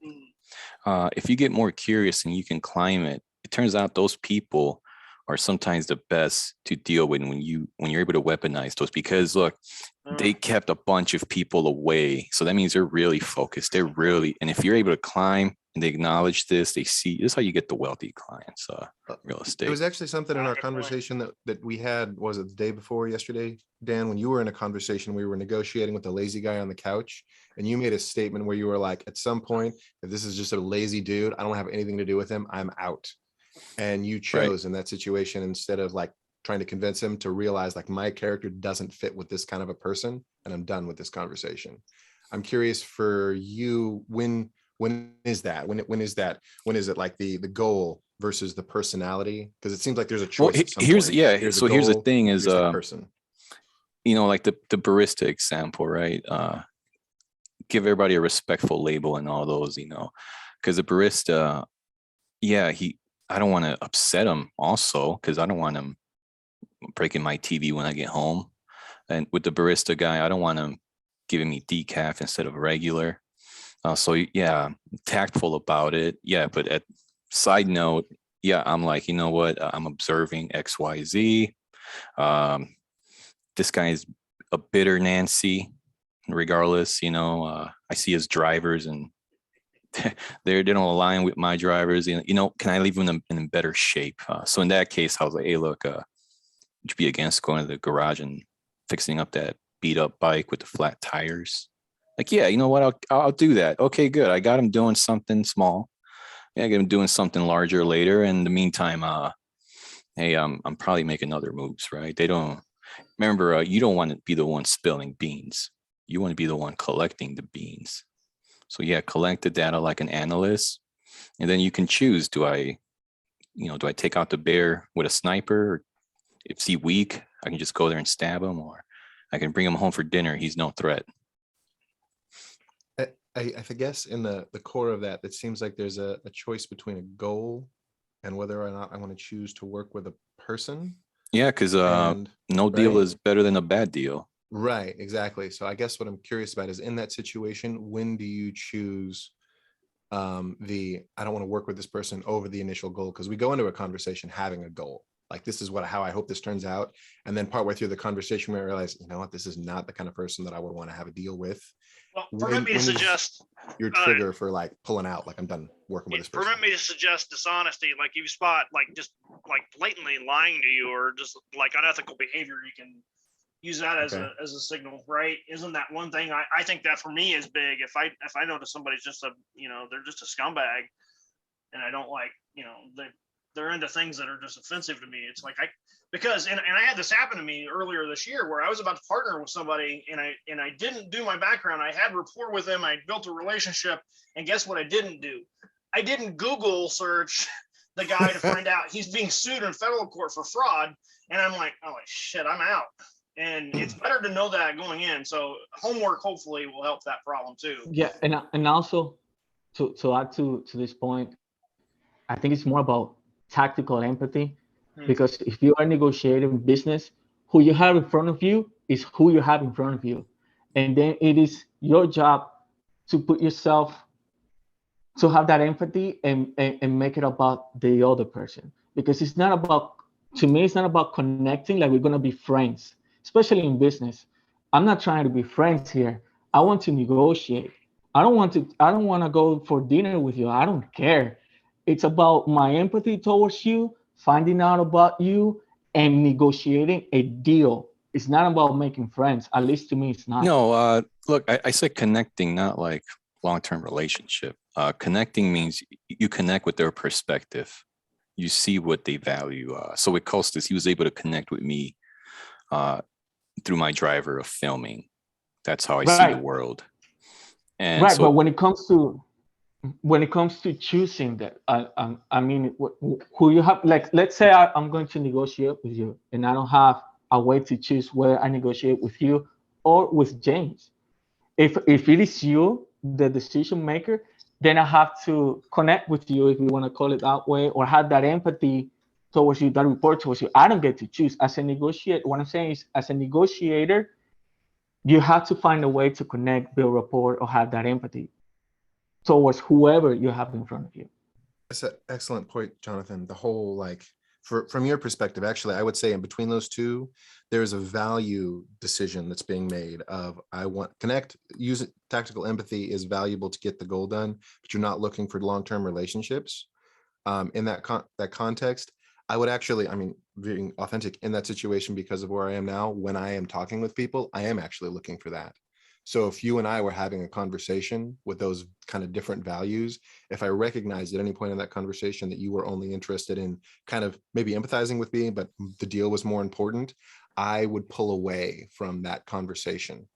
If you get more curious and you can climb it, it turns out those people are sometimes the best to deal with when you're able to weaponize those, because look, they kept a bunch of people away. So that means they're really focused. And if you're able to climb and they acknowledge this, they see, this is how you get the wealthy clients, real estate. It was actually something in our conversation that we had, was it the day before yesterday, Dan, when you were in a conversation, we were negotiating with the lazy guy on the couch, and you made a statement where you were like, at some point, if this is just a lazy dude, I don't have anything to do with him, I'm out. And you chose in that situation, instead of like trying to convince him, to realize, like, my character doesn't fit with this kind of a person, and I'm done with this conversation. I'm curious for you, when is that? When is it like the goal versus the personality? Because it seems like there's a choice. Well, here's the thing is, person. You know, like the barista example, right? Give everybody a respectful label and all those, you know, because the barista, I don't want to upset him also, because I don't want him breaking my TV when I get home. And with the barista guy, I don't want him giving me decaf instead of regular. So yeah, tactful about it. Yeah, but at side note, I'm like, you know what? I'm observing XYZ. This guy is a bitter Nancy, regardless, you know, I see his drivers and they don't align with my drivers. You know, can I leave them in better shape? So in that case, I was like, hey, look, would you be against going to the garage and fixing up that beat up bike with the flat tires? Like, yeah, you know what? I'll do that. Okay, good. I got him doing something small. Yeah, I get him doing something larger later. In the meantime, hey, I'm probably making other moves, right? They don't remember. You don't want to be the one spilling beans. You want to be the one collecting the beans. So yeah, collect the data like an analyst, and then you can choose: do I take out the bear with a sniper? Or if he's weak, I can just go there and stab him, or I can bring him home for dinner. He's no threat. I guess in the core of that, it seems like there's a choice between a goal and whether or not I want to choose to work with a person. Yeah, because no deal is better than a bad deal. Right, exactly. So I guess what I'm curious about is in that situation, when do you choose I don't want to work with this person over the initial goal? Because we go into a conversation having a goal. Like, this is how I hope this turns out. And then partway through the conversation, we realize, you know what, this is not the kind of person that I would want to have a deal with. Well, permit me to When is suggest your trigger for like pulling out, like I'm done working with this person? permit me to suggest dishonesty. Like, you spot like just like blatantly lying to you or just like unethical behavior, you can use that as Okay. a signal, right? Isn't that one thing? I think that for me is big. If I notice somebody's just they're just a scumbag, and I don't like, they're into things that are just offensive to me. It's like and I had this happen to me earlier this year where I was about to partner with somebody and I didn't do my background. I had rapport with them. I built a relationship, and guess what I didn't do? I didn't Google search the guy to find out he's being sued in federal court for fraud. And I'm like, oh shit, I'm out. And it's better to know that going in. So homework hopefully will help that problem too. Yeah, and also to add to this point, I think it's more about tactical empathy, because if you are negotiating business, who you have in front of you is who you have in front of you, and then it is your job to put yourself, to have that empathy and make it about the other person, because it's not about, to me, it's not about connecting like we're gonna be friends, especially in business. I'm not trying to be friends here. I want to negotiate. I don't want to go for dinner with you. I don't care. It's about my empathy towards you, finding out about you, and negotiating a deal. It's not about making friends. At least to me, it's not. No, look, I said connecting, not like long-term relationship. Connecting means you connect with their perspective. You see what they value. So with Costas, he was able to connect with me through my driver of filming. That's how I see the world. And right, so, but when it comes to choosing that, I mean, who you have, like, let's say I'm going to negotiate with you, and I don't have a way to choose whether I negotiate with you or with James. If it is you, the decision maker, then I have to connect with you, if we want to call it that way, or have that empathy towards you, that report towards you. I don't get to choose. As a negotiator, what I'm saying is, as a negotiator, you have to find a way to connect, build rapport, or have that empathy towards whoever you have in front of you. That's an excellent point, Jonathan. The whole, like, from your perspective, actually, I would say in between those two, there's a value decision that's being made of, I want use tactical empathy is valuable to get the goal done, but you're not looking for long-term relationships. In that context, I would actually, I mean, being authentic in that situation, because of where I am now, when I am talking with people, I am actually looking for that. So if you and I were having a conversation with those kind of different values, if I recognized at any point in that conversation that you were only interested in kind of maybe empathizing with me, but the deal was more important, I would pull away from that conversation.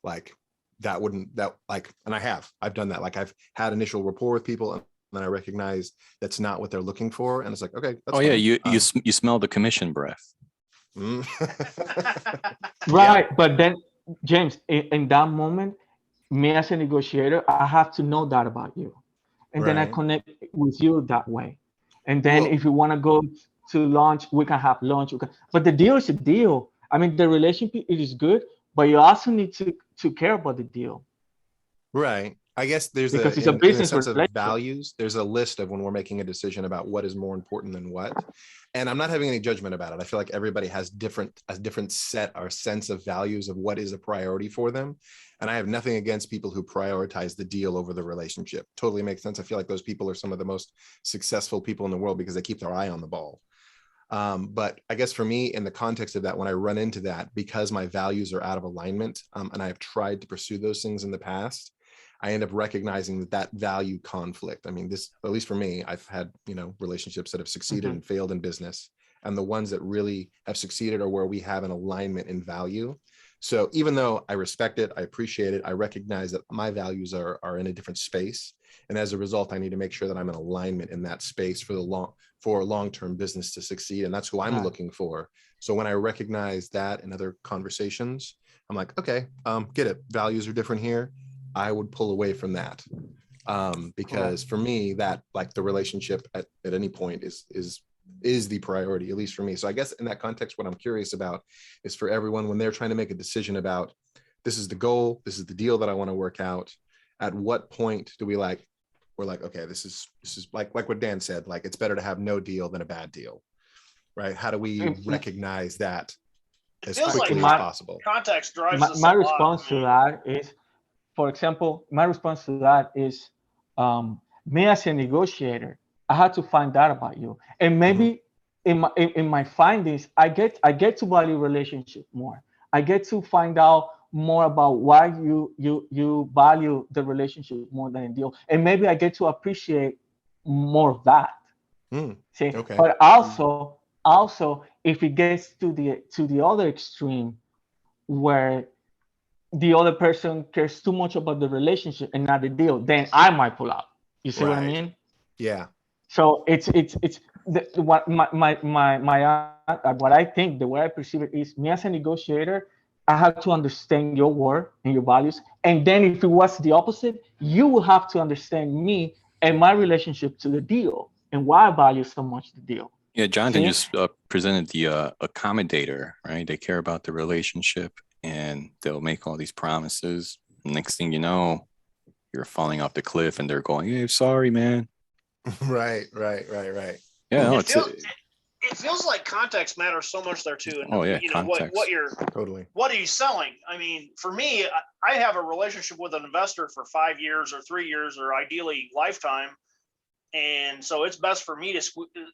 Like, and I've done that. Like, I've had initial rapport with people, and then I recognize that's not what they're looking for. And it's like, okay, that's yeah, fine. you smell the commission breath. Right, but then, James, in that moment, me as a negotiator, I have to know that about you, and then I Right. connect with you that way. And then if you want to go to lunch, we can have lunch. But the deal is a deal. I mean, the relationship, it is good, but you also need to care about the deal. Right. I guess there's Because it's in a business sense of relationship. values, there's a list of when we're making a decision about what is more important than what. And I'm not having any judgment about it. I feel like everybody has a different set or sense of values of what is a priority for them. And I have nothing against people who prioritize the deal over the relationship. Totally makes sense. I feel like those people are some of the most successful people in the world because they keep their eye on the ball. But I guess for me, in the context of that, when I run into that, because my values are out of alignment, and I have tried to pursue those things in the past, I end up recognizing that value conflict. I mean, this, at least for me, I've had, relationships that have succeeded and failed in business. And the ones that really have succeeded are where we have an alignment in value. So even though I respect it, I appreciate it, I recognize that my values are in a different space. And as a result, I need to make sure that I'm in alignment in that space for long-term business to succeed. And that's who I'm looking for. So when I recognize that in other conversations, I'm like, okay, get it. Values are different here. I would pull away from that. Because for me, that, like, the relationship at any point is is the priority, at least for me. So I guess in that context, what I'm curious about is for everyone, when they're trying to make a decision about, this is the goal, this is the deal that I want to work out, at what point do we're like, okay, this is like what Dan said, like, it's better to have no deal than a bad deal, right? How do we recognize that It as feels like quickly as possible? context drives My, us my a lot. response to that is, for example, my response to that is, me as a negotiator, I had to find out about you, and maybe in my findings, I get to value relationship more. I get to find out more about why you value the relationship more than a deal, and maybe I get to appreciate more of that. See, Okay. but also if it gets to the other extreme, where the other person cares too much about the relationship and not the deal, then I might pull out. You see what I Right. mean? Yeah. So it's what what I think, the way I perceive it is, me as a negotiator, I have to understand your work and your values, and then if it was the opposite, you will have to understand me and my relationship to the deal and why I value so much the deal. Yeah, Jonathan See? just presented the accommodator, right? They care about the relationship and they'll make all these promises. Next thing you know, you're falling off the cliff and they're going, hey, sorry, man. Right. Yeah, no, It feels like context matters so much there too. And Oh, yeah, you know, what context. you're Totally. what are you selling? I mean, for me, I have a relationship with an investor for 5 years or 3 years or ideally lifetime. And so it's best for me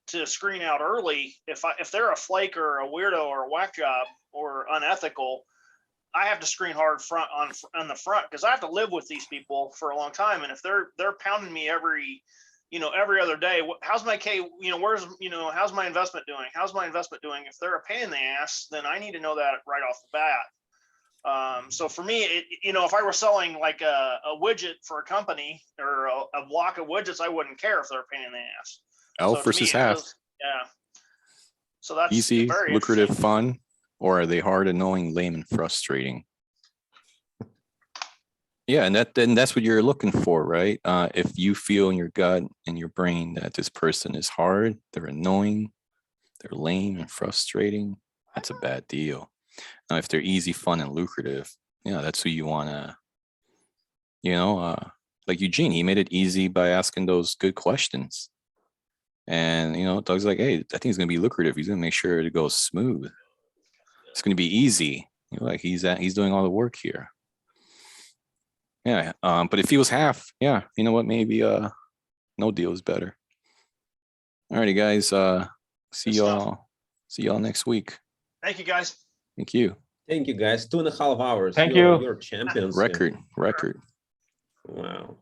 to screen out early. If they're a flake or a weirdo or a whack job or unethical, I have to screen hard on the front, because I have to live with these people for a long time. And if they're pounding me every other day, how's my how's my investment doing? How's my investment doing? If they're a pain in the ass, then I need to know that right off the bat. So for me, if I were selling like a widget for a company or a block of widgets, I wouldn't care if they're a pain in the ass. Elf So to versus me, half. yeah. So that's Easy, very lucrative, interesting. fun, or are they hard, annoying, lame, and frustrating? Yeah, and that's what you're looking for, right? If you feel in your gut and your brain that this person is hard, they're annoying, they're lame and frustrating, that's a bad deal. Now, if they're easy, fun, and lucrative, that's who you want to, like Eugene, he made it easy by asking those good questions. And, Doug's like, hey, I think it's going to be lucrative. He's going to make sure it goes smooth. It's going to be easy. Like he's doing all the work here. Yeah. But if he was half, yeah, you know what? Maybe no deal is better. All righty, guys. See y'all next week. Thank you, guys. Thank you. Thank you, guys. 2.5 hours. Thank you. You're champions. Record. Wow.